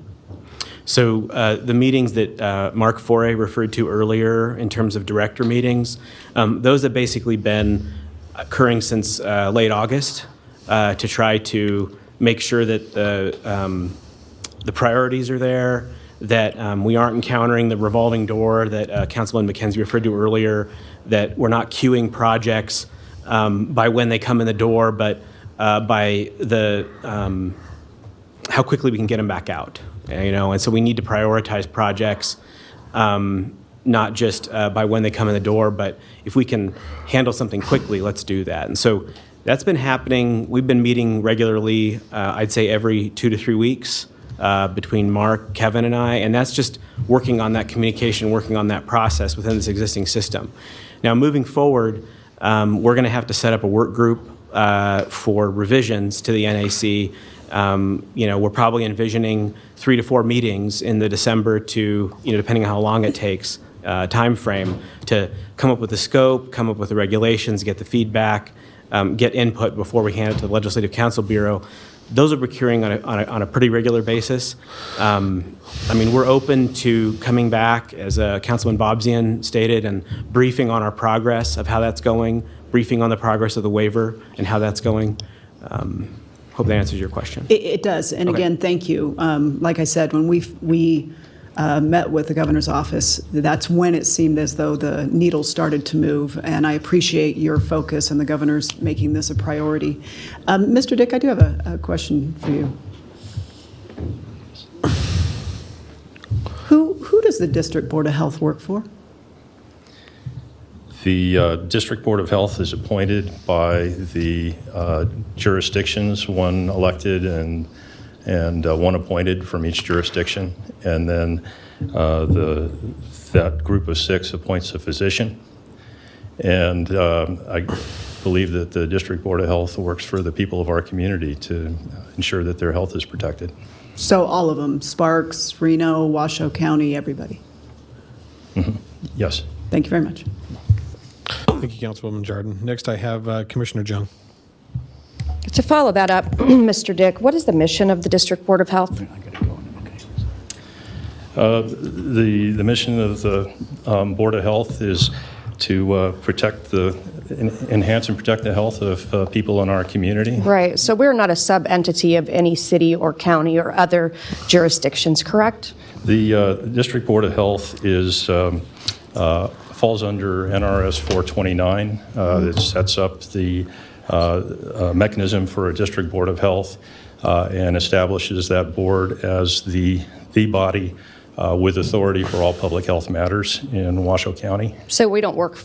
So the meetings that Mark Foray referred to earlier in terms of director meetings, those have basically been occurring since late August to try to make sure that the priorities are there, that we aren't encountering the revolving door that Councilman McKenzie referred to earlier, that we're not queuing projects by when they come in the door, but by the how quickly we can get them back out. And so we need to prioritize projects, not just by when they come in the door, but if we can handle something quickly, let's do that. And so that's been happening. We've been meeting regularly, I'd say every 2 to 3 weeks between Mark, Kevin, and I, and that's just working on that communication, working on that process within this existing system. Now, moving forward, we're going to have to set up a work group for revisions to the NAC. We're probably envisioning 3 to 4 meetings in the December to, depending on how long it takes, time frame to come up with the scope, come up with the regulations, get the feedback, get input before we hand it to the Legislative Council Bureau. Those are procuring on a pretty regular basis. We're open to coming back, as Councilman Bobzian stated, and briefing on our progress of how that's going, briefing on the progress of the waiver and how that's going. Hope that answers your question. It does, and Okay. again, thank you. Like I said, when we met with the governor's office, that's when it seemed as though the needle started to move, and I appreciate your focus and the governor's making this a priority. Mr. Dick, I do have a question for you. Who does the District Board of Health work for? The District Board of Health is appointed by the jurisdictions, one elected and one appointed from each jurisdiction, and then that group of 6 appoints a physician. And I believe that the District Board of Health works for the people of our community to ensure that their health is protected. So all of them, Sparks, Reno, Washoe County, everybody. Yes. Thank you very much. Thank you, Councilwoman Jordan. Next, I have Commissioner Jung. To follow that up, Mr. Dick, what is the mission of the District Board of Health? The mission of the Board of Health is to enhance and protect the health of people in our community. Right, so we're not a sub-entity of any city or county or other jurisdictions, correct? The District Board of Health falls under NRS 429. It sets up the mechanism for a District Board of Health and establishes that board as the body with authority for all public health matters in Washoe County. So we don't work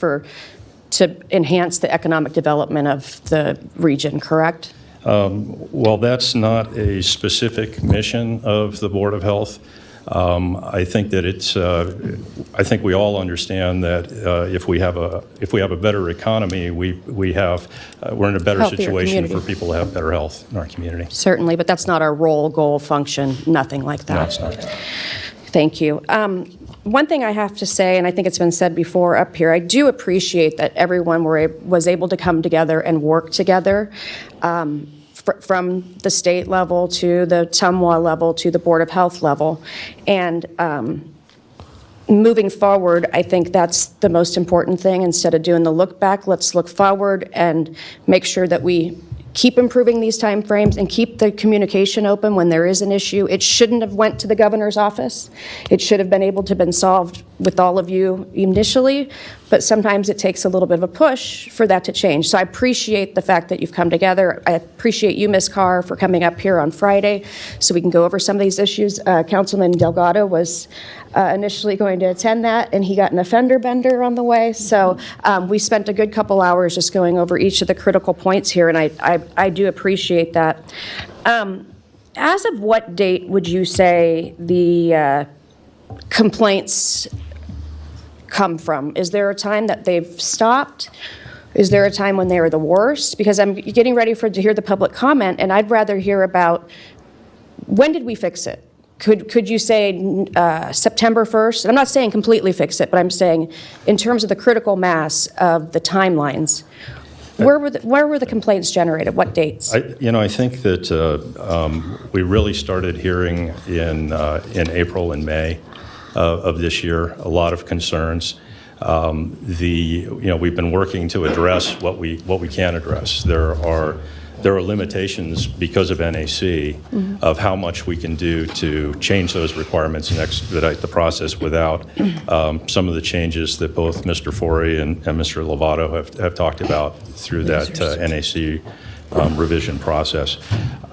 to enhance the economic development of the region, correct? Well, that's not a specific mission of the Board of Health. I think that I think we all understand that if we have a better economy, we're in a better Healthier situation community. for people to have better health in our community. Certainly, but that's not our role, goal, function, nothing like that. No, it's not. Thank you. One thing I have to say, and I think it's been said before up here, I do appreciate that everyone was able to come together and work together. From the state level to the TUMWA level to the Board of Health level. And moving forward, I think that's the most important thing. Instead of doing the look back, let's look forward and make sure that we keep improving these timeframes and keep the communication open when there is an issue. It shouldn't have went to the governor's office. It should have been able to have been solved with all of you initially, but sometimes it takes a little bit of a push for that to change. So I appreciate the fact that you've come together. I appreciate you, Ms. Carr, for coming up here on Friday so we can go over some of these issues. Councilman Delgado was initially going to attend that, and he got an offender bender on the way. So we spent a good couple hours just going over each of the critical points here, and I do appreciate that. As of what date would you say the complaints come from? Is there a time that they've stopped? Is there a time when they were the worst? Because I'm getting ready to hear the public comment, and I'd rather hear about when did we fix it? Could you say September 1st? And I'm not saying completely fix it, but I'm saying in terms of the critical mass of the timelines, where were the complaints generated? What dates? I think that we really started hearing in April and May of this year a lot of concerns. We've been working to address what we can address. There are limitations because of NAC of how much we can do to change those requirements and expedite the process without some of the changes that both Mr. Forey and Mr. Lovato have talked about through that NAC revision process.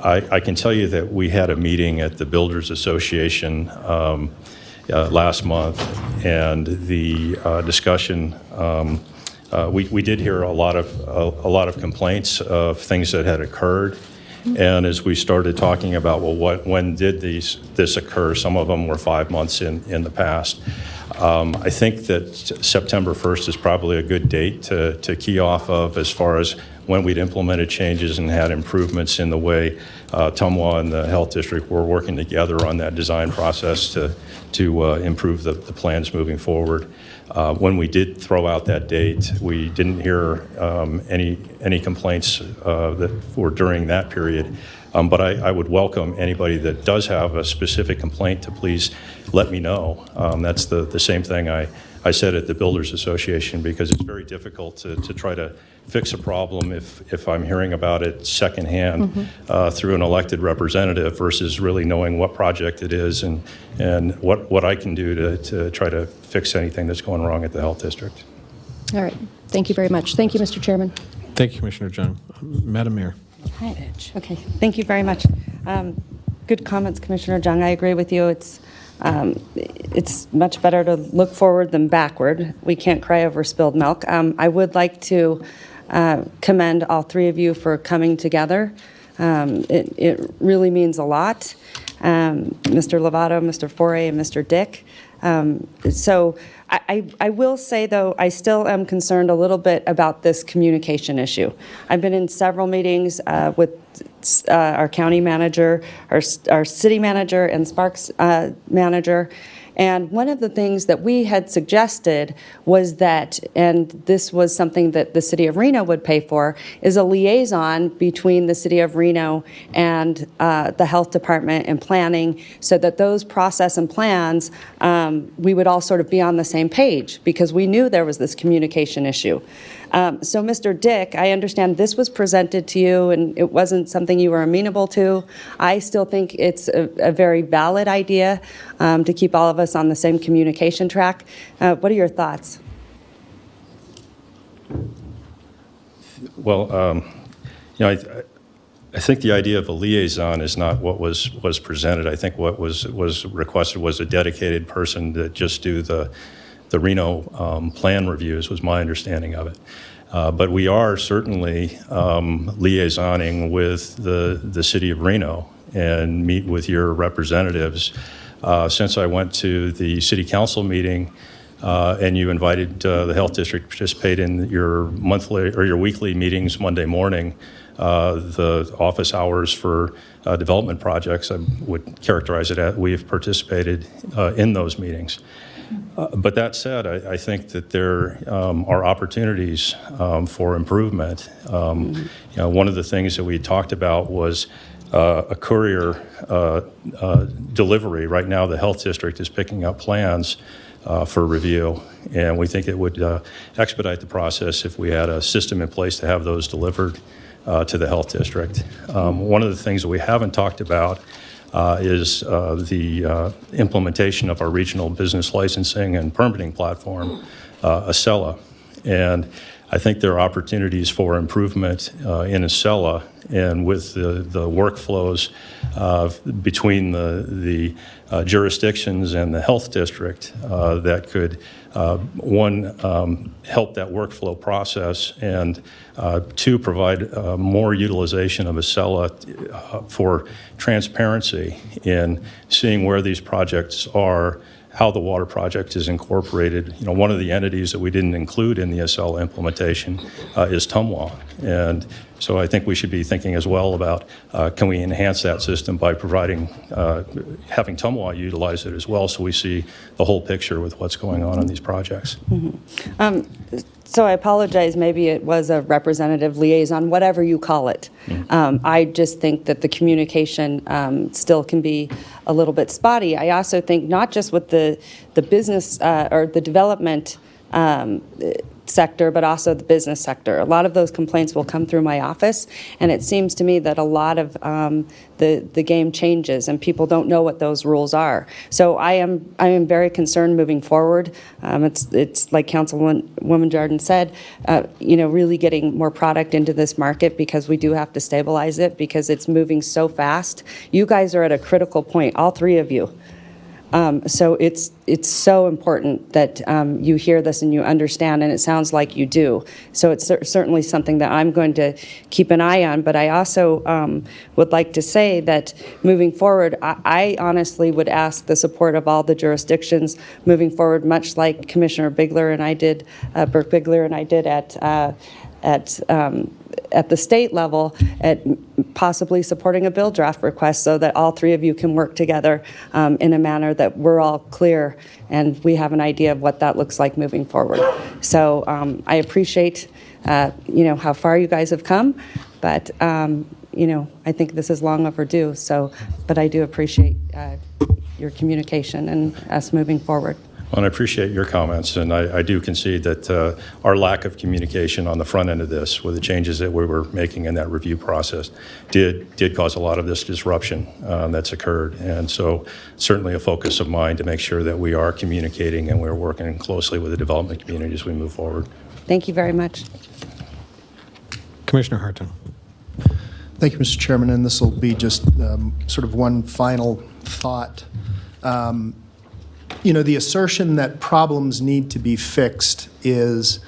I can tell you that we had a meeting at the Builders Association last month, and the discussion we did hear a lot of complaints of things that had occurred, and as we started talking about, well, when did this occur? Some of them were 5 months in the past. I think that September 1st is probably a good date to key off of as far as when we'd implemented changes and had improvements in the way TUMWA and the Health District were working together on that design process to improve the plans moving forward. When we did throw out that date, we didn't hear any complaints that were during that period. But I would welcome anybody that does have a specific complaint to please let me know. That's the same thing I I said at the Builders Association, because it's very difficult to try to fix a problem if I'm hearing about it secondhand through an elected representative versus really knowing what project it is and what I can do to try to fix anything that's going wrong at the health district. All right. Thank you very much. Thank you, Mr. Chairman. Thank you, Commissioner Jung. Madam Mayor. Okay, thank you very much. Good comments, Commissioner Jung. I agree with you. It's much better to look forward than backward. We can't cry over spilled milk. I would like to commend all three of you for coming together. It really means a lot. Mr. Lovato, Mr. Foray, and Mr. Dick. So I will say, though, I still am concerned a little bit about this communication issue. I've been in several meetings with our county manager, our city manager, and Sparks manager. And one of the things that we had suggested was that, and this was something that the city of Reno would pay for, is a liaison between the city of Reno and the health department and planning, so that those process and plans, we would all sort of be on the same page, because we knew there was this communication issue. So, Mr. Dick, I understand this was presented to you and it wasn't something you were amenable to. I still think it's a very valid idea to keep all of us on the same communication track. What are your thoughts? Well, I think the idea of a liaison is not what was presented. I think what was requested was a dedicated person to just do the Reno plan reviews, was my understanding of it. But we are certainly liaisoning with the city of Reno and meet with your representatives. Since I went to the city council meeting and you invited the health district to participate in your monthly or your weekly meetings Monday morning, the office hours for development projects, I would characterize it as we have participated in those meetings. But that said, I think that there are opportunities for improvement. One of the things that we talked about was a courier delivery. Right now, the health district is picking up plans for review, and we think it would expedite the process if we had a system in place to have those delivered to the health district. One of the things that we haven't talked about is the implementation of our regional business licensing and permitting platform, Acela. And I think there are opportunities for improvement in Acela and with the workflows between the jurisdictions and the health district that could, one, help that workflow process, and two, provide more utilization of Acela for transparency in seeing where these projects are, how the water project is incorporated. One of the entities that we didn't include in the Acela implementation is Tumwa. And so I think we should be thinking as well about can we enhance that system by providing, having Tumwa utilize it as well, so we see the whole picture with what's going on these projects. So I apologize, maybe it was a representative liaison, whatever you call it. I just think that the communication still can be a little bit spotty. I also think not just with the business or the development sector, but also the business sector. A lot of those complaints will come through my office, and it seems to me that a lot of the game changes and people don't know what those rules are. So I am very concerned moving forward. It's like Councilwoman Jordan said, really getting more product into this market, because we do have to stabilize it because it's moving so fast. You guys are at a critical point, all three of you. So it's so important that you hear this and you understand, and it sounds like you do. So it's certainly something that I'm going to keep an eye on. But I also would like to say that moving forward, I honestly would ask the support of all the jurisdictions moving forward, much like Commissioner Bigler and I did, Burke Bigler and I did at the state level, at possibly supporting a bill draft request, so that all three of you can work together in a manner that we're all clear and we have an idea of what that looks like moving forward. So I appreciate how far you guys have come, but I think this is long overdue. So, but I do appreciate your communication and us moving forward. Well, I appreciate your comments, and I do concede that our lack of communication on the front end of this, with the changes that we were making in that review process, did cause a lot of this disruption that's occurred. And so certainly a focus of mine to make sure that we are communicating and we're working closely with the development community as we move forward. Thank you very much. Commissioner Hartung. Thank you, Mr. Chairman, and this will be just sort of one final thought. The assertion that problems need to be fixed is,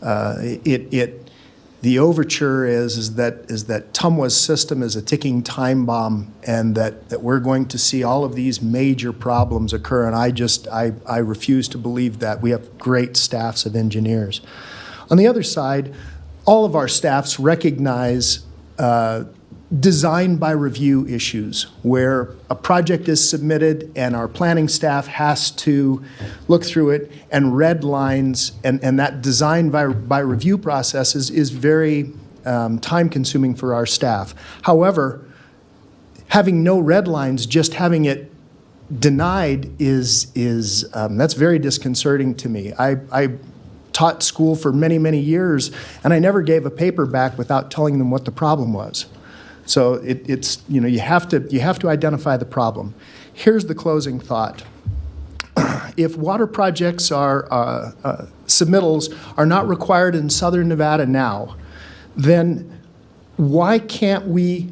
the overture is that Tumwa's system is a ticking time bomb, and that we're going to see all of these major problems occur, and I refuse to believe that. We have great staffs of engineers. On the other side, all of our staffs recognize design by review issues, where a project is submitted and our planning staff has to look through it and red lines, and that design by review process is very time consuming for our staff. However, having no red lines, just having it denied is that's very disconcerting to me. I taught school for many, many years, and I never gave a paper back without telling them what the problem was. So it's you have to identify the problem. Here's the closing thought. If water projects are submittals are not required in Southern Nevada now, then why can't we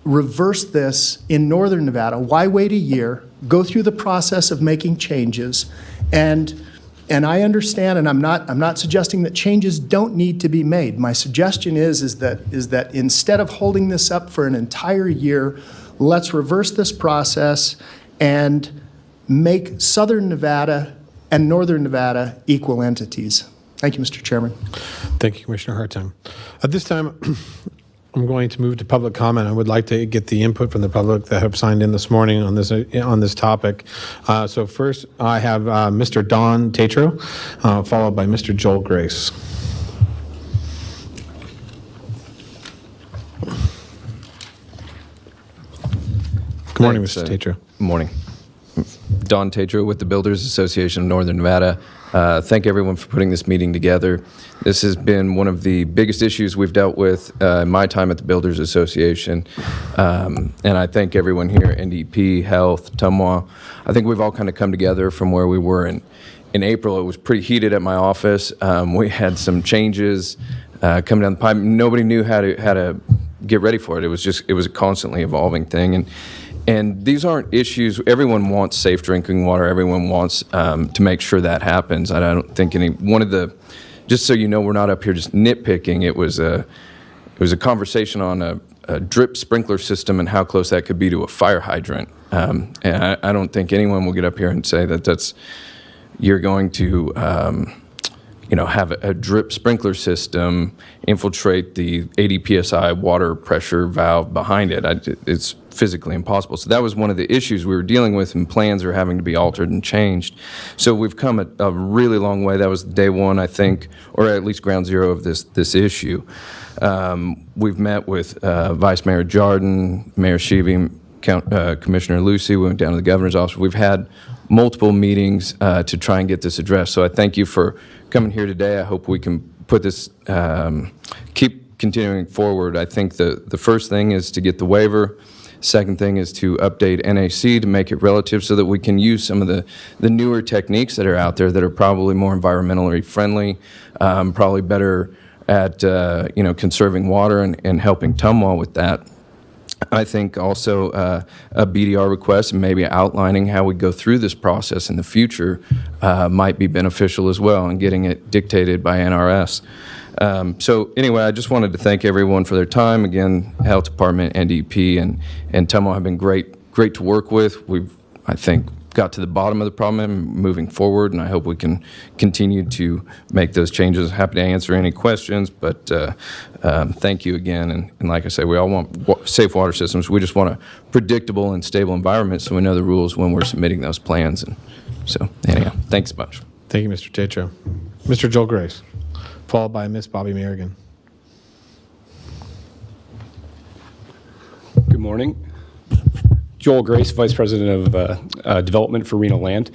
reverse this in Northern Nevada? Why wait a year, go through the process of making changes, and I understand, and I'm not suggesting that changes don't need to be made. My suggestion is that instead of holding this up for an entire year, let's reverse this process and make Southern Nevada and Northern Nevada equal entities. Thank you, Mr. Chairman. Thank you, Commissioner Hartung. At this time, I'm going to move to public comment. I would like to get the input from the public that have signed in this morning on this topic. So first, I have Mr. Don Tatro, followed by Mr. Joel Grace. Good morning, Mr. Tatro. Good morning. Don Tatro with the Builders Association of Northern Nevada. Thank everyone for putting this meeting together. This has been one of the biggest issues we've dealt with in my time at the Builders Association. And I thank everyone here, NDP, Health, Tumwa. I think we've all kind of come together from where we were in April. It was pretty heated at my office. We had some changes coming down the pipe. Nobody knew how to get ready for it. It was a constantly evolving thing. And these aren't issues. Everyone wants safe drinking water. Everyone wants to make sure that happens. I don't think just so you know, we're not up here just nitpicking. It was a conversation on a drip sprinkler system and how close that could be to a fire hydrant. And I don't think anyone will get up here and say that you're going to have a drip sprinkler system infiltrate the 80 psi water pressure valve behind it. It's physically impossible. So that was one of the issues we were dealing with, and plans are having to be altered and changed. So we've come a really long way. That was day one, I think, or at least ground zero of this issue. We've met with Vice Mayor Jardin, Mayor Sheevey, Commissioner Lucy. We went down to the governor's office. We've had multiple meetings to try and get this addressed. So I thank you for coming here today. I hope we can put this, keep continuing forward. I think the first thing is to get the waiver. Second thing is to update NAC to make it relative so that we can use some of the newer techniques that are out there that are probably more environmentally friendly, probably better at conserving water and helping Tumwa with that. I think also a BDR request and maybe outlining how we go through this process in the future might be beneficial as well, and getting it dictated by NRS. So anyway, I just wanted to thank everyone for their time. Again, Health Department, NDP, and Tumwa have been great to work with. We've, I think, got to the bottom of the problem and moving forward, and I hope we can continue to make those changes. Happy to answer any questions, but thank you again. And like I say, we all want safe water systems. We just want a predictable and stable environment so we know the rules when we're submitting those plans. And so anyhow, thanks a bunch. Thank you, Mr. Tatro. Mr. Joel Grace, followed by Ms. Bobby Merrigan. Good morning. Joel Grace, Vice President of Development for Reno Land.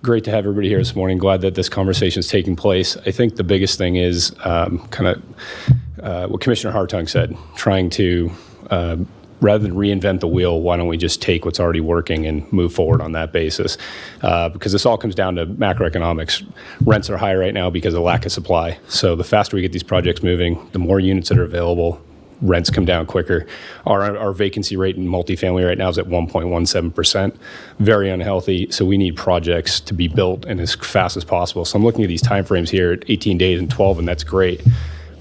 great to have everybody here this morning. Glad that this conversation is taking place. I think the biggest thing is kind of what Commissioner Hartung said, trying to, rather than reinvent the wheel, why don't we just take what's already working and move forward on that basis? Because this all comes down to macroeconomics. Rents are high right now because of lack of supply. So the faster we get these projects moving, the more units that are available, rents come down quicker. Our vacancy rate in multifamily right now is at 1.17%, very unhealthy. So we need projects to be built and as fast as possible. So I'm looking at these timeframes here at 18 days and 12, and that's great.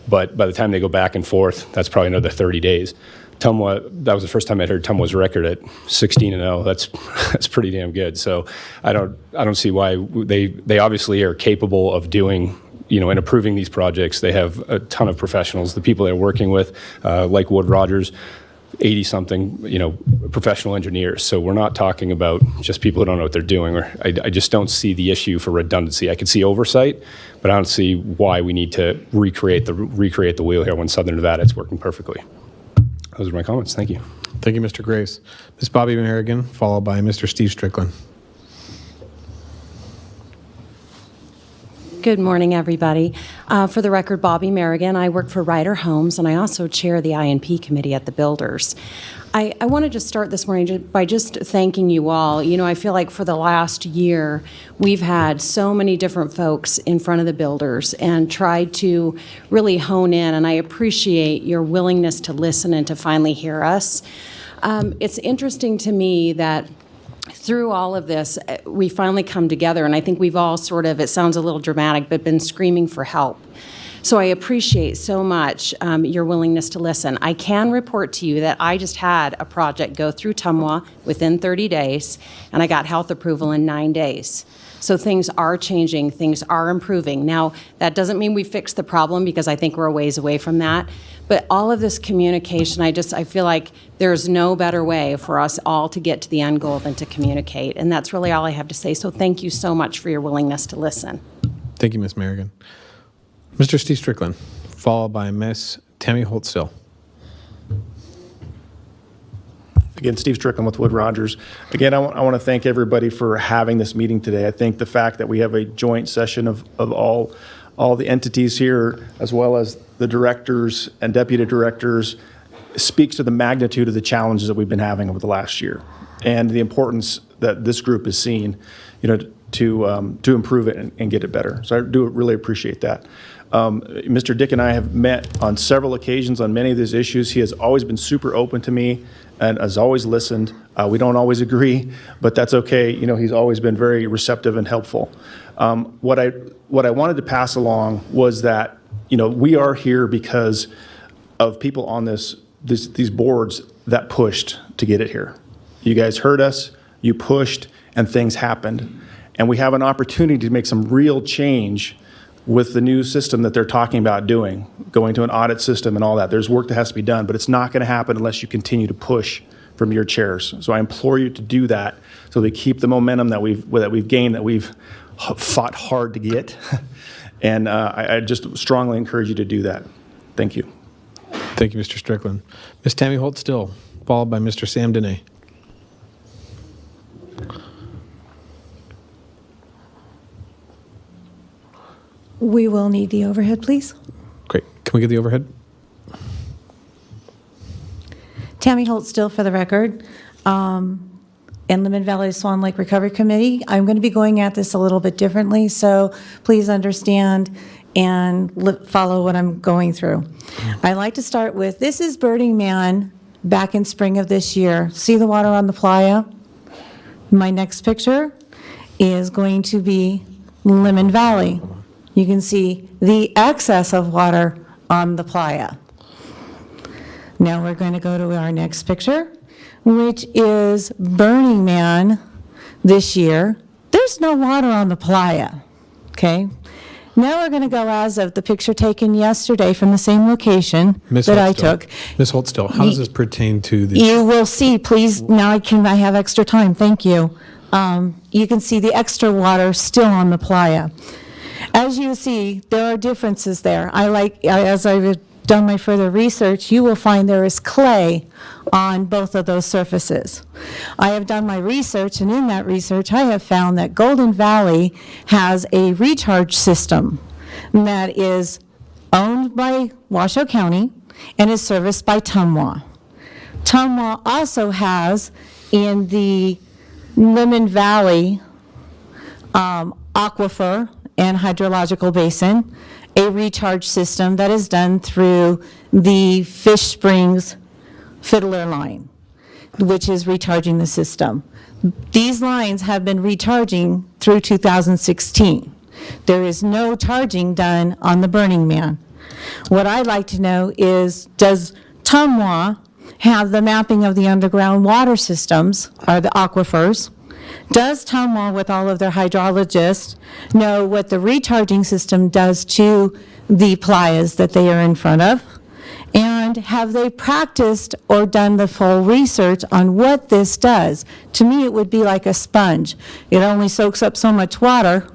But by the time they go back and forth, that's probably another 30 days. Tumwa, that was the first time I'd heard Tumwa's record at 16-0. That's pretty damn good. So I don't see why they obviously are capable of doing, and approving these projects. They have a ton of professionals. The people they're working with, like Wood Rogers, 80-something, professional engineers. So we're not talking about just people who don't know what they're doing. I just don't see the issue for redundancy. I can see oversight, but I don't see why we need to recreate the wheel here when Southern Nevada is working perfectly. Those are my comments. Thank you. Thank you, Mr. Grace. Ms. Bobby Merrigan, followed by Mr. Steve Strickland. Good morning, everybody. For the record, Bobby Merrigan. I work for Ryder Homes, and I also chair the INP committee at the Builders. I wanted to start this morning by just thanking you all. I feel like for the last year, we've had so many different folks in front of the Builders and tried to really hone in, and I appreciate your willingness to listen and to finally hear us. It's interesting to me that through all of this, we finally come together, and I think we've all sort of, it sounds a little dramatic, but been screaming for help. So I appreciate so much your willingness to listen. I can report to you that I just had a project go through Tumwa within 30 days, and I got health approval in 9 days. So things are changing, things are improving. Now, that doesn't mean we fixed the problem, because I think we're a ways away from that. But all of this communication, I feel like there's no better way for us all to get to the end goal than to communicate. And that's really all I have to say. So thank you so much for your willingness to listen. Thank you, Ms. Merrigan. Mr. Steve Strickland, followed by Ms. Tammy Holtstill. Again, Steve Strickland with Wood Rogers. Again, I want to thank everybody for having this meeting today. I think the fact that we have a joint session of all the entities here, as well as the directors and deputy directors, speaks to the magnitude of the challenges that we've been having over the last year and the importance that this group has seen, to improve it and get it better. So I do really appreciate that. Mr. Dick and I have met on several occasions on many of these issues. He has always been super open to me and has always listened. We don't always agree, but that's okay. He's always been very receptive and helpful. What I wanted to pass along was that, we are here because of people on these boards that pushed to get it here. You guys heard us, you pushed, and things happened. And we have an opportunity to make some real change with the new system that they're talking about going to an audit system and all that. There's work that has to be done, but it's not going to happen unless you continue to push from your chairs. So I implore you to do that so they keep the momentum that we've gained, that we've fought hard to get. And I just strongly encourage you to do that. Thank you. Thank you, Mr. Strickland. Ms. Tammy Holtstill, followed by Mr. Sam Dene. We will need the overhead, please. Great. Can we get the overhead? Tammy Holtstill for the record. Inland Valley Swan Lake Recovery Committee. I'm going to be going at this a little bit differently, so please understand and follow what I'm going through. I like to start with, this is Burning Man back in spring of this year. See the water on the playa? My next picture is going to be Lemon Valley. You can see the excess of water on the playa. Now we're going to go to our next picture, which is Burning Man this year. There's no water on the playa, okay? Now we're going to go as of the picture taken yesterday from the same location that I took. Ms. Holtstill, how does this pertain to the... You will see, please, now I have extra time, thank you. You can see the extra water still on the playa. As you see, there are differences there. As I done my further research, you will find there is clay on both of those surfaces. I have done my research, and in that research, I have found that Golden Valley has a recharge system that is owned by Washoe County and is serviced by Tumwa. Tumwa also has in the Lemon Valley aquifer and hydrological basin a recharge system that is done through the Fish Springs Fiddler line, which is recharging the system. These lines have been recharging through 2016. There is no charging done on the Burning Man. What I'd like to know is, does Tumwa have the mapping of the underground water systems, or the aquifers? Does Tumwa, with all of their hydrologists, know what the recharging system does to the playas that they are in front of? And have they practiced or done the full research on what this does? To me, it would be like a sponge. It only soaks up so much water,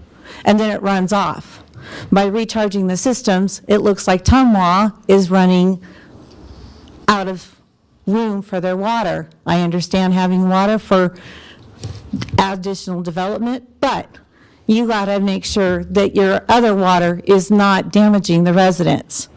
and then it runs off. By recharging the systems, it looks like Tumwa is running out of room for their water. I understand having water for additional development, but you got to make sure that your other water is not damaging the residents.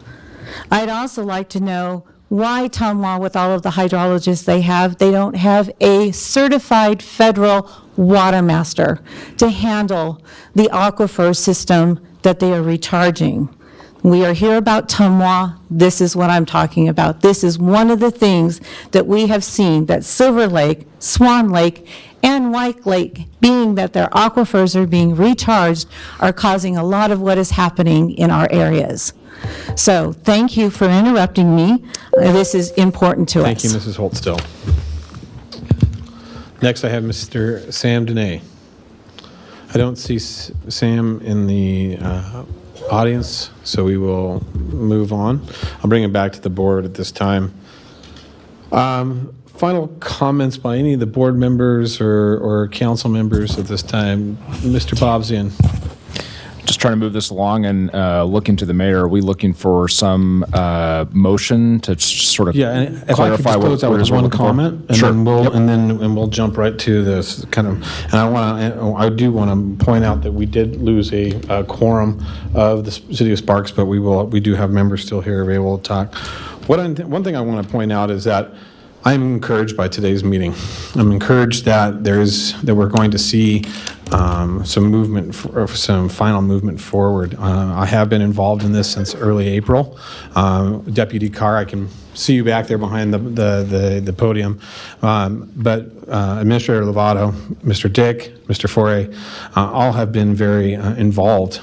I'd also like to know why Tumwa, with all of the hydrologists they don't have a certified federal water master to handle the aquifer system that they are recharging. We are here about Tumwa. This is what I'm talking about. This is one of the things that we have seen, that Silver Lake, Swan Lake, and White Lake, being that their aquifers are being recharged, are causing a lot of what is happening in our areas. So thank you for interrupting me. This is important to us. Thank you, Mrs. Holtstill. Next, I have Mr. Sam Dene. I don't see Sam in the audience, so we will move on. I'll bring him back to the board at this time. Final comments by any of the board members or council members at this time. Mr. Bobzian. Just trying to move this along and looking to the mayor. Are we looking for some motion to sort of and if I could clarify just what close out it with is we're one looking for? comment, and Sure. then we'll Yep. and we'll jump right to this kind of. And I do want to point out that we did lose a quorum of the city of Sparks, but we do have members still here available to talk. One thing I want to point out is that I'm encouraged by today's meeting. I'm encouraged that we're going to see some movement, some final movement forward. I have been involved in this since early April. Deputy Carr, I can see you back there behind the podium. But Administrator Lovato, Mr. Dick, Mr. Foray, all have been very involved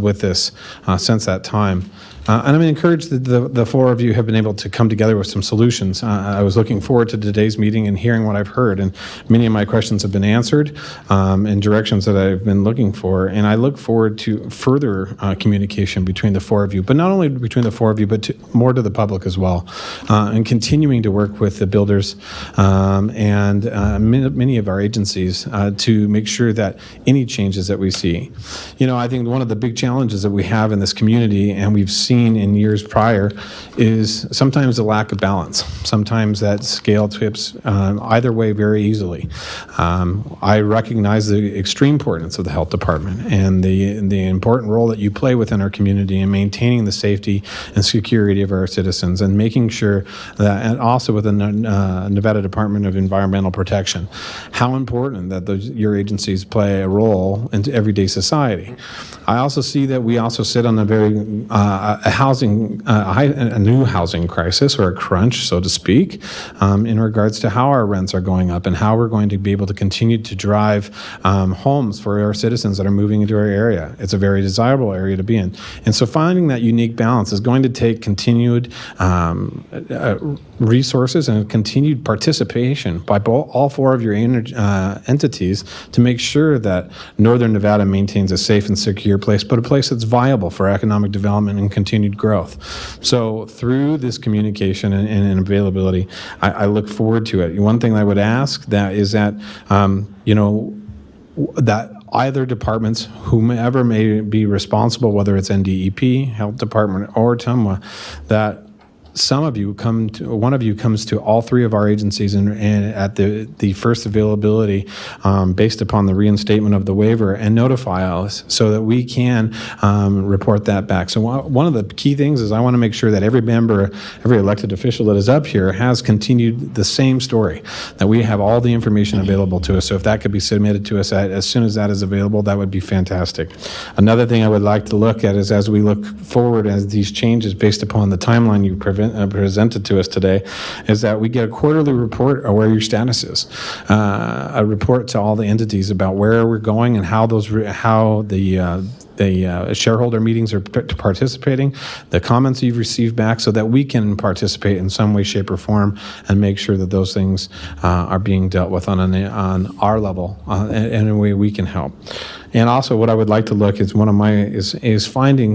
with this since that time. And I'm encouraged that the four of you have been able to come together with some solutions. I was looking forward to today's meeting and hearing what I've heard, and many of my questions have been answered in directions that I've been looking for. And I look forward to further communication between the four of you, but not only between the four of you, but more to the public as well, and continuing to work with the builders and many of our agencies to make sure that any changes that we see. I think one of the big challenges that we have in this community, and we've seen in years prior, is sometimes the lack of balance. Sometimes that scale tips either way very easily. I recognize the extreme importance of the health department and the important role that you play within our community in maintaining the safety and security of our citizens, and making sure that, and also within the Nevada Department of Environmental Protection, how important that your agencies play a role into everyday society. I also see that we also sit on a very a new housing crisis, or a crunch, so to speak, in regards to how our rents are going up and how we're going to be able to continue to drive homes for our citizens that are moving into our area. It's a very desirable area to be in. And so finding that unique balance is going to take continued resources and continued participation by all four of your entities to make sure that Northern Nevada maintains a safe and secure place, but a place that's viable for economic development and continued growth. So through this communication and availability, I look forward to it. One thing I would ask that is that, that either departments, whomever may be responsible, whether it's NDEP, Health Department, or TUMWA, that one of you comes to all three of our agencies and at the first availability, based upon the reinstatement of the waiver, and notify us so that we can report that back. So one of the key things is I want to make sure that every member, every elected official that is up here has continued the same story, that we have all the information available to us. So if that could be submitted to us as soon as that is available, that would be fantastic. Another thing I would like to look at is, as we look forward as these changes based upon the timeline you presented to us today, is that we get a quarterly report of where your status is, a report to all the entities about where we're going and how the shareholder meetings are participating, the comments you've received back, so that we can participate in some way, shape, or form and make sure that those things are being dealt with on our level in a way we can help. And also, what I would like to look is finding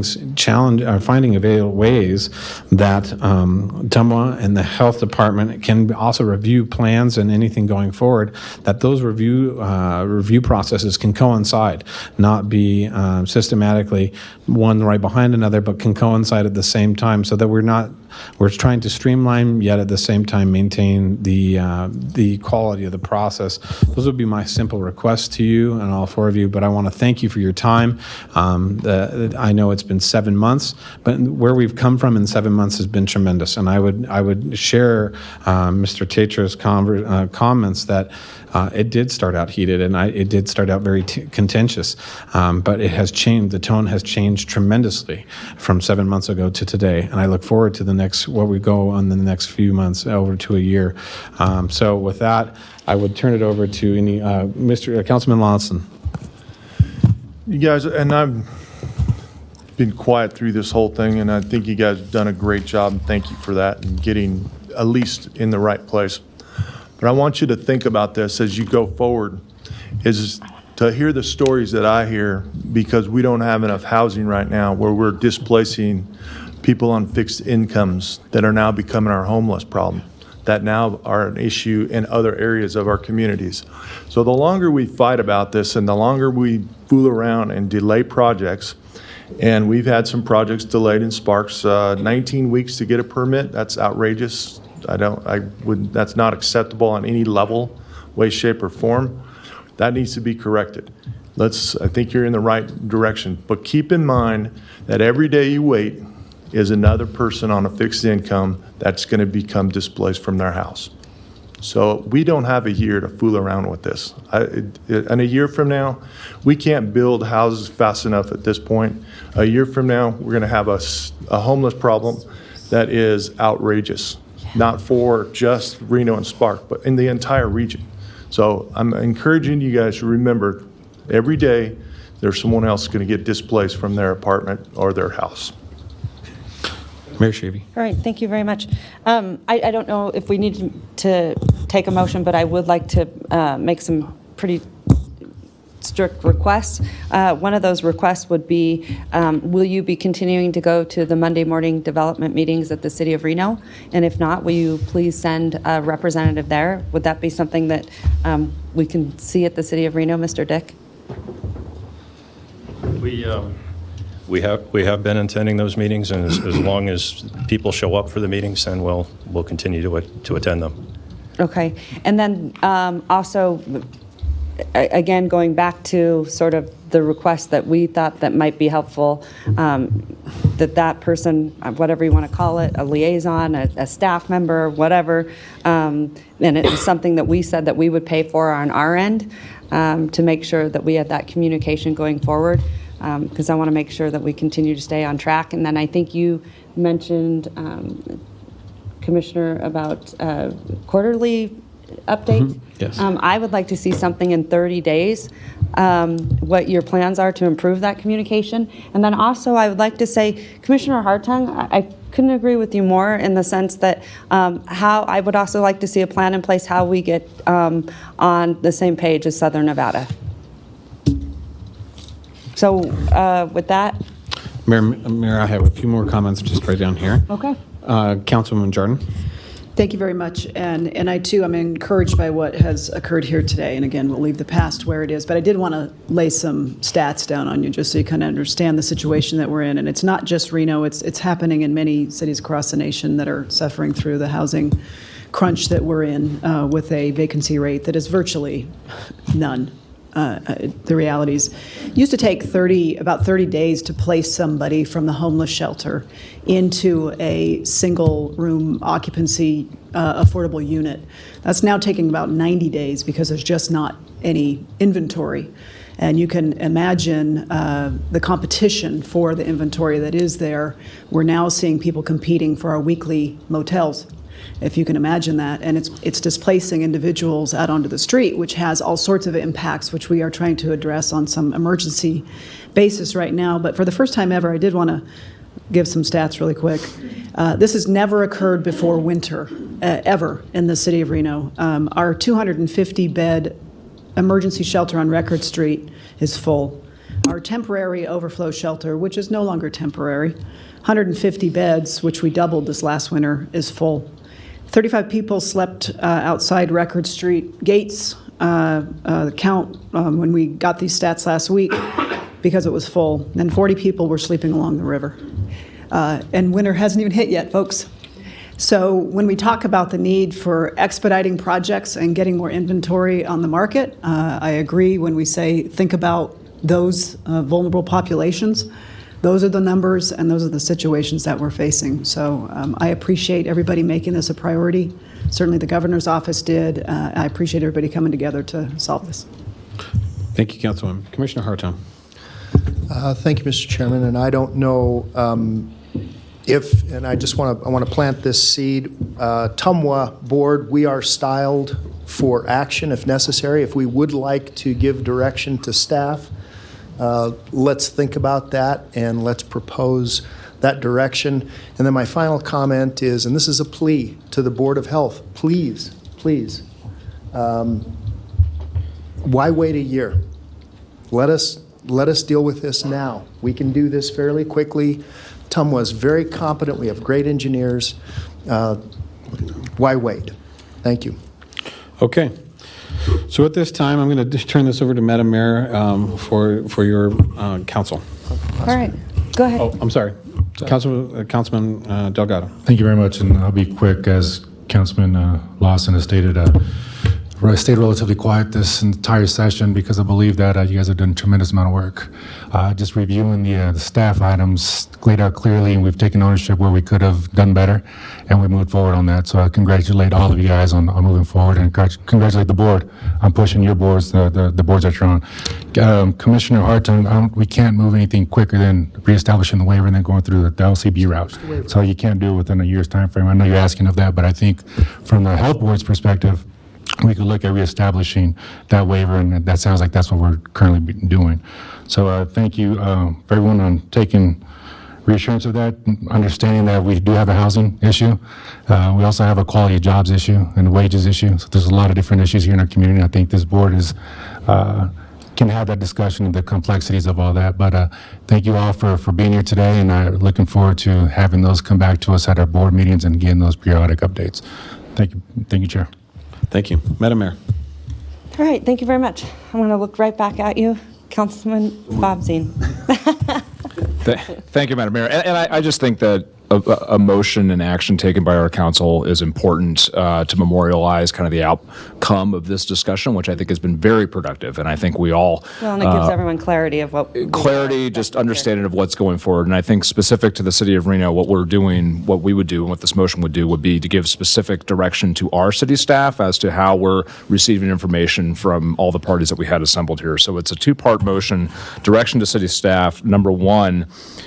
available ways that TUMWA and the Health Department can also review plans and anything going forward, that those review processes can coincide, not be systematically one right behind another, but can coincide at the same time, so that we're trying to streamline, yet at the same time maintain the quality of the process. Those would be my simple requests to you and all four of you, but I want to thank you for your time. I know it's been 7 months, but where we've come from in 7 months has been tremendous, and I would share Mr. Tetra's comments that it did start out heated, and it did start out very contentious, but it has changed. The tone has changed tremendously from 7 months ago to today, and I look forward to what we go on in the next few months, over to a year. So with that, I would turn it over to Councilman Lawson. You guys, and I've been quiet through this whole thing, and I think you guys have done a great job, and thank you for that, and getting at least in the right place. But I want you to think about this as you go forward, is to hear the stories that I hear, because we don't have enough housing right now, where we're displacing people on fixed incomes that are now becoming our homeless problem, that now are an issue in other areas of our communities. So the longer we fight about this and the longer we fool around and delay projects, and we've had some projects delayed in Sparks, 19 weeks to get a permit, that's outrageous. That's not acceptable on any level, way, shape, or form. That needs to be corrected. I think you're in the right direction, but keep in mind that every day you wait is another person on a fixed income that's going to become displaced from their house. So we don't have a year to fool around with this. And a year from now, we can't build houses fast enough at this point. A year from now, we're going to have a homeless problem that is outrageous, not for just Reno and Spark, but in the entire region. So I'm encouraging you guys to remember, every day there's someone else going to get displaced from their apartment or their house. Mayor Shavy. All right, thank you very much. I don't know if we need to take a motion, but I would like to make some pretty strict requests. One of those requests would be, will you be continuing to go to the Monday morning development meetings at the City of Reno? And if not, will you please send a representative there? Would that be something that we can see at the City of Reno, Mr. Dick? We have been attending those meetings, and as long as people show up for the meetings, then we'll continue to attend them. Okay, and then also, again, going back to sort of the request that we thought that might be helpful, that person, whatever you want to call it, a liaison, a staff member, whatever, and it was something that we said that we would pay for on our end, to make sure that we had that communication going forward, because I want to make sure that we continue to stay on track. And then I think you mentioned, Commissioner, about quarterly update. Yes. I would like to see something in 30 days, what your plans are to improve that communication. And then also, I would like to say, Commissioner Hartung, I couldn't agree with you more in the sense that how I would also like to see a plan in place how we get on the same page as Southern Nevada. So with that. Mayor, I have a few more comments just right down here. Okay. Councilwoman Jordan. Thank you very much. And I, too, am encouraged by what has occurred here today. And again, we'll leave the past where it is. But I did want to lay some stats down on you just so you kind of understand the situation that we're in. And it's not just Reno. It's happening in many cities across the nation that are suffering through the housing crunch that we're in with a vacancy rate that is virtually none. The realities used to take about 30 days to place somebody from the homeless shelter into a single room occupancy affordable unit. That's now taking about 90 days because there's just not any inventory. And you can imagine the competition for the inventory that is there. We're now seeing people competing for our weekly motels, if you can imagine that. And it's displacing individuals out onto the street, which has all sorts of impacts, which we are trying to address on some emergency basis right now. But for the first time ever, I did want to give some stats really quick. This has never occurred before winter, ever, in the city of Reno. Our 250-bed emergency shelter on Record Street is full. Our temporary overflow shelter, which is no longer temporary, 150 beds, which we doubled this last winter, is full. 35 people slept outside Record Street gates. The count when we got these stats last week, because it was full, and 40 people were sleeping along the river. And winter hasn't even hit yet, folks. So when we talk about the need for expediting projects and getting more inventory on the market, I agree when we say think about those vulnerable populations. Those are the numbers and those are the situations that we're facing. So I appreciate everybody making this a priority. Certainly the governor's office did. I appreciate everybody coming together to solve this. Thank you, Councilwoman. Commissioner Hartung. Thank you, Mr. Chairman. And I don't know and I just want to plant this seed. Tumwa Board, we are styled for action if necessary. If we would like to give direction to staff, let's think about that and let's propose that direction. And then my final comment is, and this is a plea to the Board of Health, please, why wait a year? Let us deal with this now. We can do this fairly quickly. Tumwa is very competent. We have great engineers. Why wait? Thank you. Okay. So at this time, I'm going to turn this over to Madam Mayor for your counsel. All right, go ahead. Oh, I'm sorry. Councilman Delgado. Thank you very much, and I'll be quick. As Councilman Lawson has stated, I stayed relatively quiet this entire session because I believe that you guys have done a tremendous amount of work. Just reviewing the staff items laid out clearly, and we've taken ownership where we could have done better, and we moved forward on that. So I congratulate all of you guys on moving forward, and congratulate the board on pushing your boards, the boards that you're on. Commissioner Hartung, we can't move anything quicker than reestablishing the waiver and then going through the LCB route. So you can't do it within a year's time frame. I know you're asking of that, but I think from the health board's perspective, we could look at reestablishing that waiver, and that sounds like that's what we're currently doing. So thank you for everyone on taking reassurance of that, understanding that we do have a housing issue. We also have a quality of jobs issue and a wages issue. So there's a lot of different issues here in our community. I think this board is can have that discussion of the complexities of all that. But thank you all for being here today, and I'm looking forward to having those come back to us at our board meetings and getting those periodic updates. Thank you, Chair. Thank you. Madam Mayor. All right, thank you very much. I'm going to look right back at you, Councilman Bobzien. Thank you, Madam Mayor. And I just think that a motion and action taken by our council is important to memorialize kind of the outcome of this discussion, which I think has been very productive. And I think we all... Well, and it gives everyone clarity of what... Clarity, just understanding of what's going forward. And I think specific to the city of Reno, what we're doing, what we would do, and what this motion would do would be to give specific direction to our city staff as to how we're receiving information from all the parties that we had assembled here. So it's a two-part motion. Direction to city staff, number one,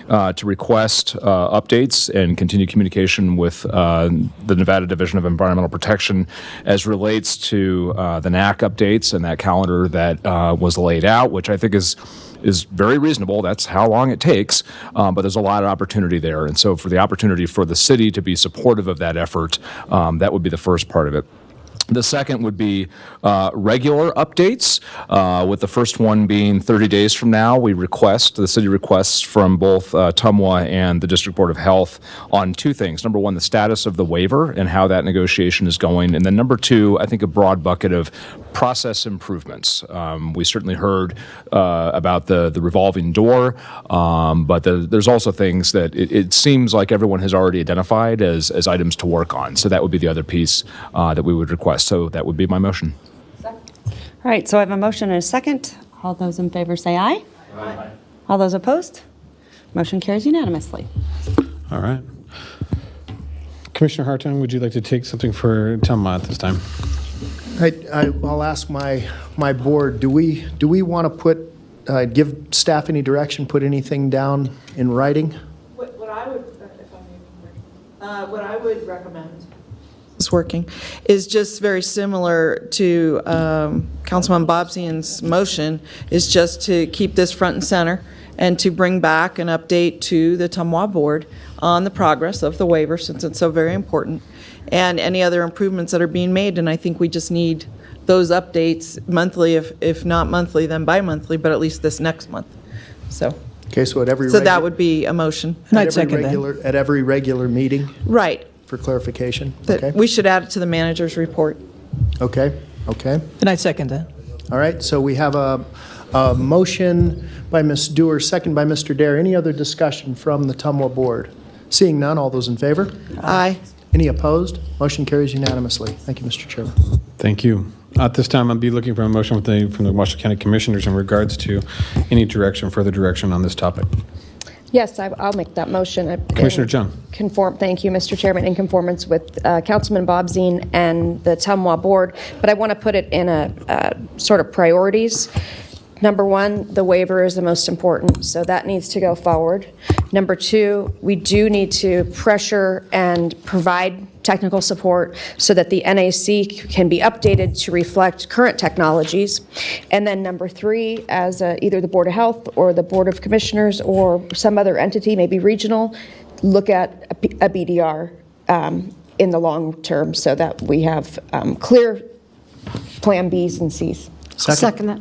to request updates and continue communication with the Nevada Division of Environmental Protection as relates to the NAC updates and that calendar that was laid out, which I think is very reasonable. That's how long it takes, but there's a lot of opportunity there. And so for the opportunity for the city to be supportive of that effort, that would be the first part of it. The second would be regular updates, with the first one being 30 days from now. The city requests from both TUMWA and the District Board of Health on two things. Number one, the status of the waiver and how that negotiation is going. And then number two, I think a broad bucket of process improvements. We certainly heard about the revolving door, but there's also things that it seems like everyone has already identified as items to work on. So that would be the other piece that we would request. So that would be my motion. All right, so I have a motion and a second. All those in favor say aye. Aye. All those opposed? Motion carries unanimously. All right. Commissioner Hartung, would you like to take something for TUMWA at this time? I'll ask my board, do we want to give staff any direction, put anything down in writing? What I would recommend is working, is just very similar to Councilman Bobzian's motion, is just to keep this front and center and to bring back an update to the TUMWA board on the progress of the waiver, since it's so very important, and any other improvements that are being made. And I think we just need those updates monthly, if not monthly, then bi-monthly, but at least this next month. So. Okay, so that would be a motion. And I'd second that. At every regular meeting? Right. For clarification? That Okay. we should add it to the manager's report. Okay. And I'd second that. All right, so we have a motion by Ms. Dewar, second by Mr. Dare. Any other discussion from the TUMWA board? Seeing none, all those in favor? Aye. Any opposed? Motion carries unanimously. Thank you, Mr. Chairman. Thank you. At this time, I'll be looking for a motion from the Washoe County Commissioners in regards to any further direction on this topic. Yes, I'll make that motion. Commissioner Jung. Thank you, Mr. Chairman, in conformance with Councilman Bobzien and the TUMWA board, but I want to put it in a sort of priorities. Number one, the waiver is the most important, so that needs to go forward. Number two, we do need to pressure and provide technical support so that the NAC can be updated to reflect current technologies. And then number three, as either the Board of Health or the Board of Commissioners or some other entity, maybe regional, look at a BDR in the long term so that we have clear plan Bs and Cs. Second that.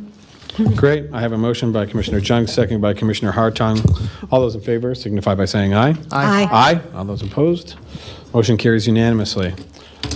Great. I have a motion by Commissioner Jung, second by Commissioner Hartung. All those in favor signify by saying aye. Aye. Aye. All those opposed? Motion carries unanimously.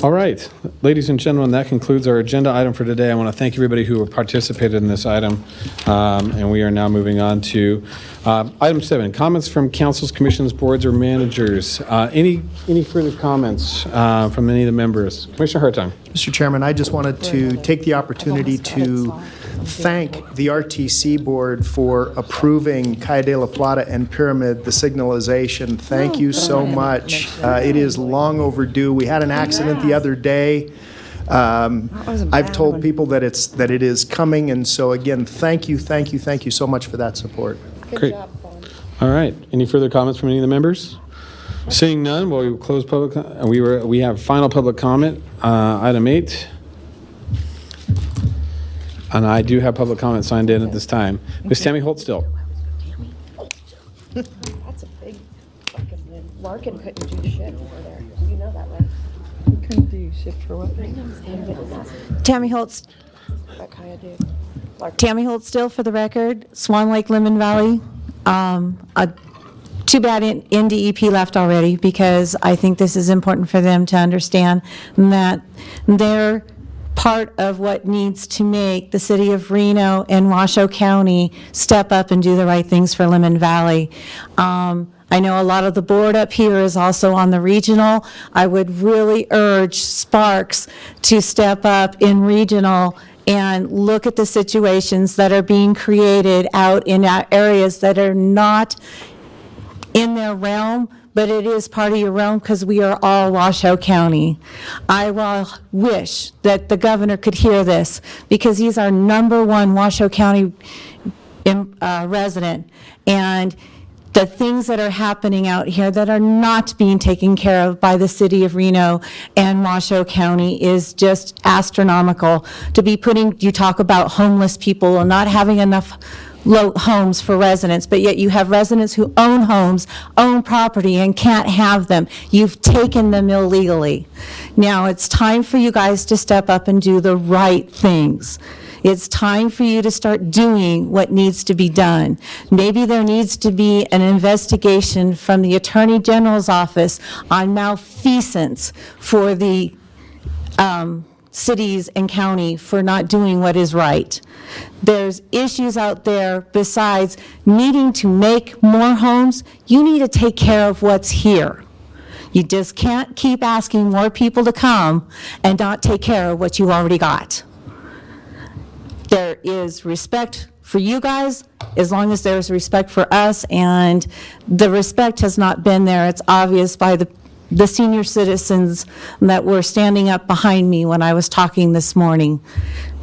All right, ladies and gentlemen, that concludes our agenda item for today. I want to thank everybody who participated in this item, and we are now moving on to item 7, comments from councils, commissions, boards, or managers. Any further comments from any of the members? Commissioner Hartung. Mr. Chairman, I just wanted to take the opportunity to thank the RTC board for approving Calle de la Plata and Pyramid, the signalization. Thank you so much. It is long overdue. We had an accident the other day. I've told people that it is coming, and so again, thank you so much for that support. Great. All right. Any further comments from any of the members? Seeing none, we will close public. We have final public comment, item 8. And I do have public comment signed in at this time. Ms. Tammy Holt still. That's a big fucking win. Larkin couldn't do shit over there. You know that, right? Couldn't do shit for what? Tammy Holtz. That kind of dude. Tammy Holt still for the record, Swan Lake, Lemon Valley. Too bad NDEP left already, because I think this is important for them to understand that they're part of what needs to make the city of Reno and Washoe County step up and do the right things for Lemon Valley. I know a lot of the board up here is also on the regional. I would really urge Sparks to step up in regional and look at the situations that are being created out in areas that are not in their realm, but it is part of your realm because we are all Washoe County. I wish that the governor could hear this, because he's our #1 Washoe County resident. And the things that are happening out here that are not being taken care of by the city of Reno and Washoe County is just astronomical. To be you talk about homeless people and not having enough homes for residents, but yet you have residents who own homes, own property, and can't have them. You've taken them illegally. Now, it's time for you guys to step up and do the right things. It's time for you to start doing what needs to be done. Maybe there needs to be an investigation from the Attorney General's office on malfeasance for the cities and county for not doing what is right. There's issues out there besides needing to make more homes. You need to take care of what's here. You just can't keep asking more people to come and not take care of what you already got. There is respect for you guys as long as there's respect for us, and the respect has not been there. It's obvious by the senior citizens that were standing up behind me when I was talking this morning.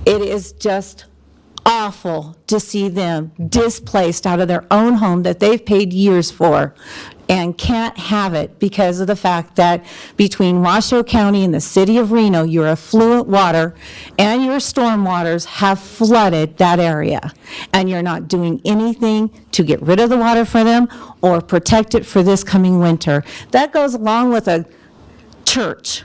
It is just awful to see them displaced out of their own home that they've paid years for and can't have it because of the fact that between Washoe County and the city of Reno, your affluent water and your storm waters have flooded that area. And you're not doing anything to get rid of the water for them or protect it for this coming winter. That goes along with a church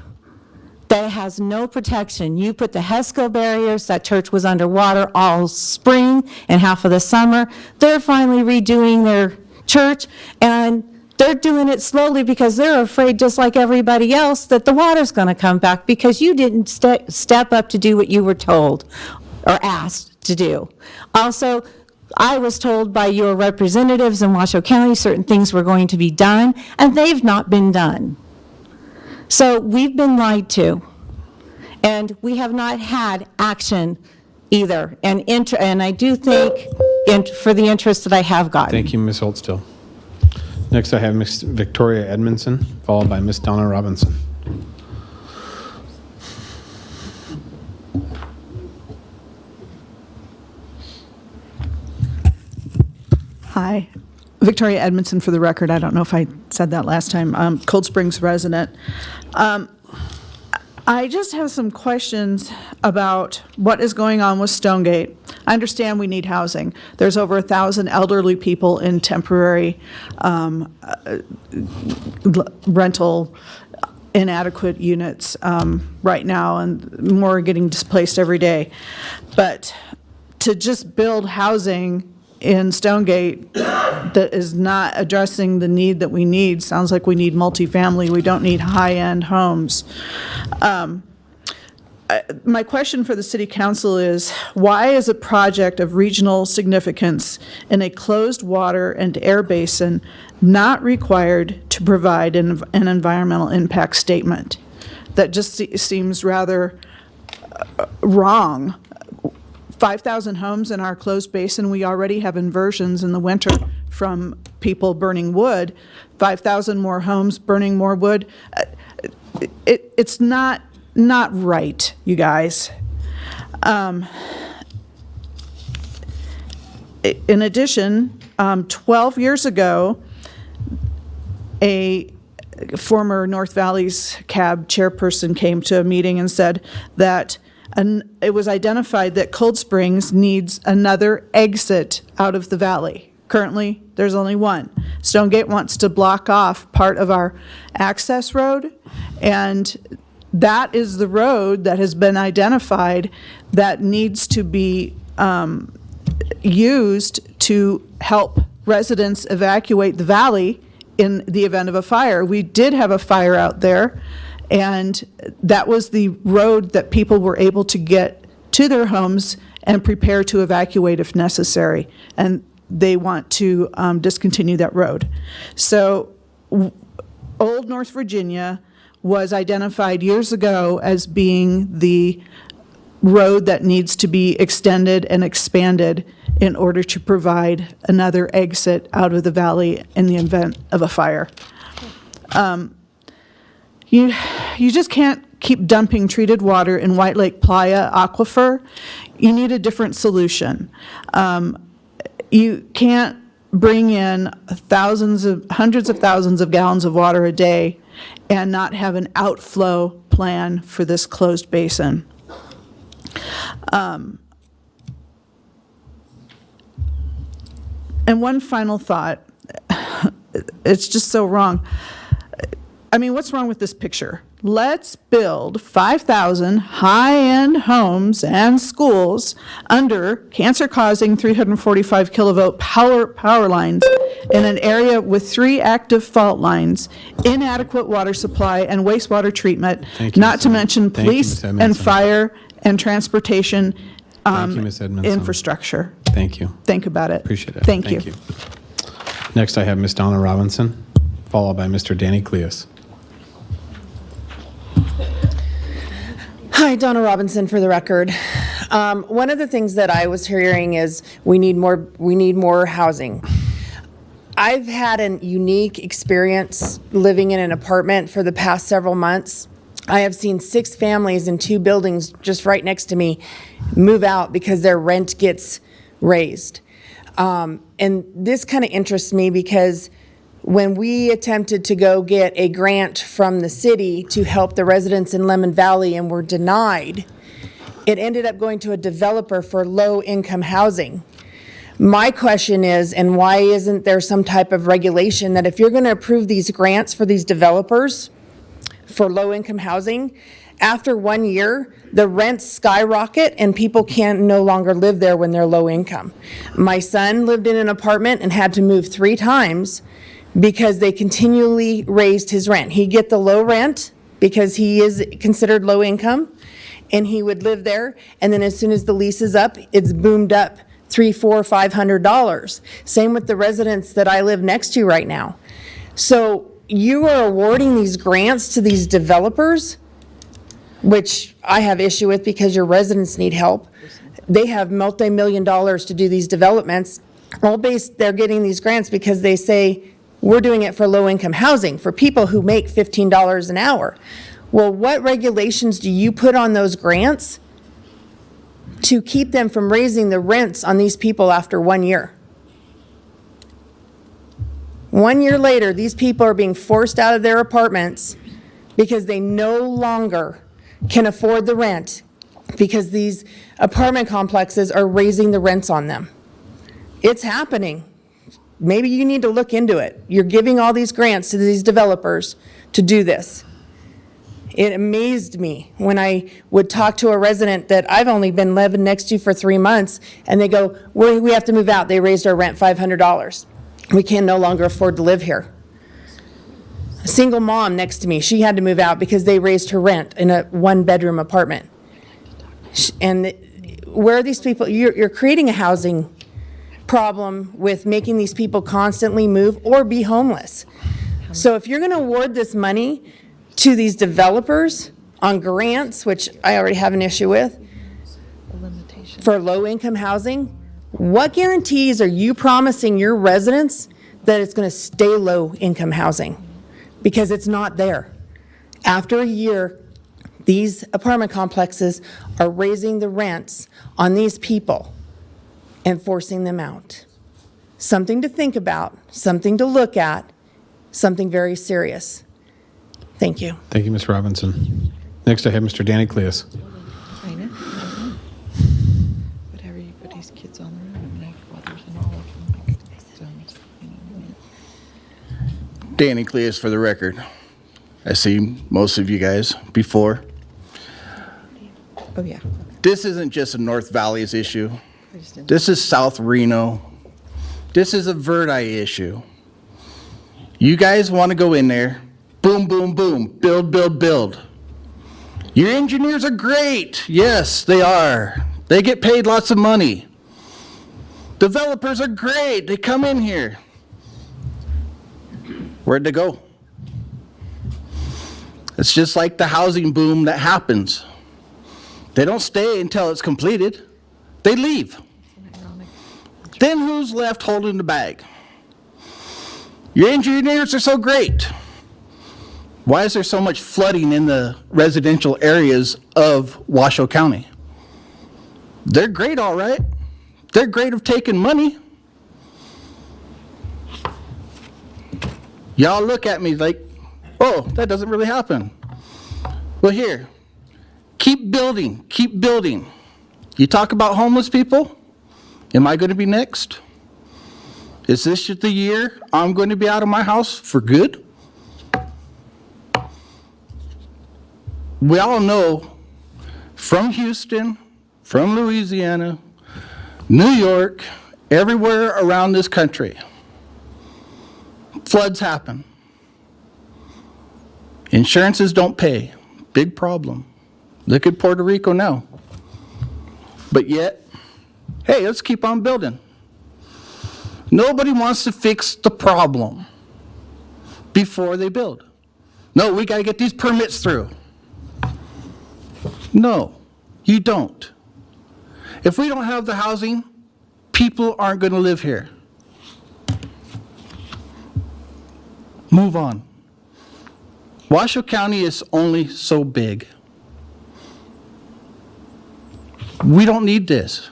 that has no protection. You put the HESCO barriers, that church was underwater all spring and half of the summer. They're finally redoing their church, and they're doing it slowly because they're afraid, just like everybody else, that the water's going to come back because you didn't step up to do what you were told or asked to do. Also, I was told by your representatives in Washoe County certain things were going to be done, and they've not been done. So we've been lied to, and we have not had action either. And I do think for the interest that I have gotten. Thank you, Ms. Holtstill. Next, I have Ms. Victoria Edmondson, followed by Ms. Donna Robinson. Hi, Victoria Edmondson for the record. I don't know if I said that last time. Cold Springs resident. I just have some questions about what is going on with Stonegate. I understand we need housing. There's over 1,000 elderly people in temporary rental inadequate units right now, and more are getting displaced every day. But to just build housing in Stonegate that is not addressing the need that we need, sounds like we need multifamily. We don't need high-end homes. My question for the City Council is, why is a project of regional significance in a closed water and air basin not required to provide an environmental impact statement? That just seems rather wrong. 5,000 homes in our closed basin, we already have inversions in the winter from people burning wood. 5,000 more homes burning more wood. It's not right, you guys. In addition, 12 years ago, a former North Valley's CAB chairperson came to a meeting and said that it was identified that Cold Springs needs another exit out of the valley. Currently, there's only one. Stonegate wants to block off part of our access road, and that is the road that has been identified that needs to be used to help residents evacuate the valley in the event of a fire. We did have a fire out there, and that was the road that people were able to get to their homes and prepare to evacuate if necessary. And they want to discontinue that road. So Old North Virginia was identified years ago as being the road that needs to be extended and expanded in order to provide another exit out of the valley in the event of a fire. You just can't keep dumping treated water in White Lake Playa aquifer. You need a different solution. You can't bring in hundreds of thousands of gallons of water a day and not have an outflow plan for this closed basin. And one final thought. It's just so wrong. I mean, what's wrong with this picture? Let's build 5,000 high-end homes and schools under cancer-causing 345 kilovolt power lines in an area with 3 active fault lines, inadequate water supply and wastewater treatment, not to mention police and fire and transportation infrastructure. Thank you. Think about it. Appreciate it. Thank you. Next, I have Ms. Donna Robinson, followed by Mr. Danny Cleus. Hi, Donna Robinson for the record. One of the things that I was hearing is we need more housing. I've had a unique experience living in an apartment for the past several months. I have seen 6 families in 2 buildings just right next to me move out because their rent gets raised. And this kind of interests me because when we attempted to go get a grant from the city to help the residents in Lemon Valley and were denied, it ended up going to a developer for low-income housing. My question is, and why isn't there some type of regulation that if you're going to approve these grants for these developers for low-income housing, after 1 year, the rents skyrocket and people can no longer live there when they're low income. My son lived in an apartment and had to move 3 times because they continually raised his rent. He'd get the low rent because he is considered low income, and he would live there, and then as soon as the lease is up, it's boomed up $300, $400, $500. Same with the residents that I live next to right now. So you are awarding these grants to these developers, which I have issue with because your residents need help. They have multi-million dollars to do these developments. They're getting these grants because they say, we're doing it for low-income housing, for people who make $15 an hour. Well, what regulations do you put on those grants to keep them from raising the rents on these people after 1 year? 1 year later, these people are being forced out of their apartments because they no longer can afford the rent because these apartment complexes are raising the rents on them. It's happening. Maybe you need to look into it. You're giving all these grants to these developers to do this. It amazed me when I would talk to a resident that I've only been living next to for 3 months, and they go, we have to move out. They raised our rent $500. We can no longer afford to live here. A single mom next to me, she had to move out because they raised her rent in a 1-bedroom apartment. And where are these people? You're creating a housing problem with making these people constantly move or be homeless. So if you're going to award this money to these developers on grants, which I already have an issue with, for low-income housing, what guarantees are you promising your residents that it's going to stay low-income housing? Because it's not there. After a year, these apartment complexes are raising the rents on these people and forcing them out. Something to think about, something to look at, something very serious. Thank you. Thank you, Ms. Robinson. Next, I have Mr. Danny Cleus. But everybody's kids on the road, and I have brothers and all of them. Danny Cleus for the record. I see most of you guys before. Oh, yeah. This isn't just a North Valley's issue. This is South Reno. This is a Verdi issue. You guys want to go in there, boom, boom, boom, build, build, build. Your engineers are great. Yes, they are. They get paid lots of money. Developers are great. They come in here. Where'd they go? It's just like the housing boom that happens. They don't stay until it's completed. They leave. Then who's left holding the bag? Your engineers are so great. Why is there so much flooding in the residential areas of Washoe County? They're great, all right. They're great of taking money. Y'all look at me like, oh, that doesn't really happen. Well, here, keep building, keep building. You talk about homeless people? Am I going to be next? Is this the year I'm going to be out of my house for good? We all know from Houston, from Louisiana, New York, everywhere around this country, floods happen. Insurances don't pay. Big problem. Look at Puerto Rico now. But yet, hey, let's keep on building. Nobody wants to fix the problem before they build. No, we got to get these permits through. No, you don't. If we don't have the housing, people aren't going to live here. Move on. Washoe County is only so big. We don't need this.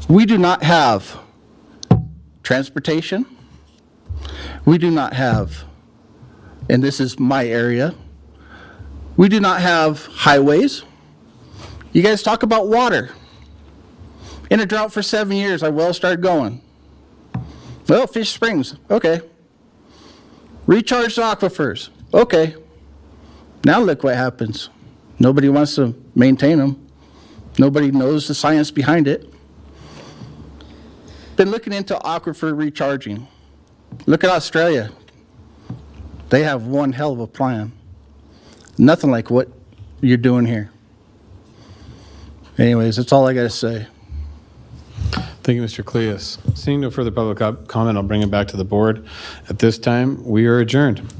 We do not have transportation. We do not have, and this is my area, we do not have highways. You guys talk about water. In a drought for 7 years, our wells started going. Well, Fish Springs, okay. Recharge the aquifers, okay. Now look what happens. Nobody wants to maintain them. Nobody knows the science behind it. Been looking into aquifer recharging. Look at Australia. They have one hell of a plan. Nothing like what you're doing here. Anyways, that's all I got to say. Thank you, Mr. Cleus. Seeing no further public comment, I'll bring it back to the board. At this time, we are adjourned.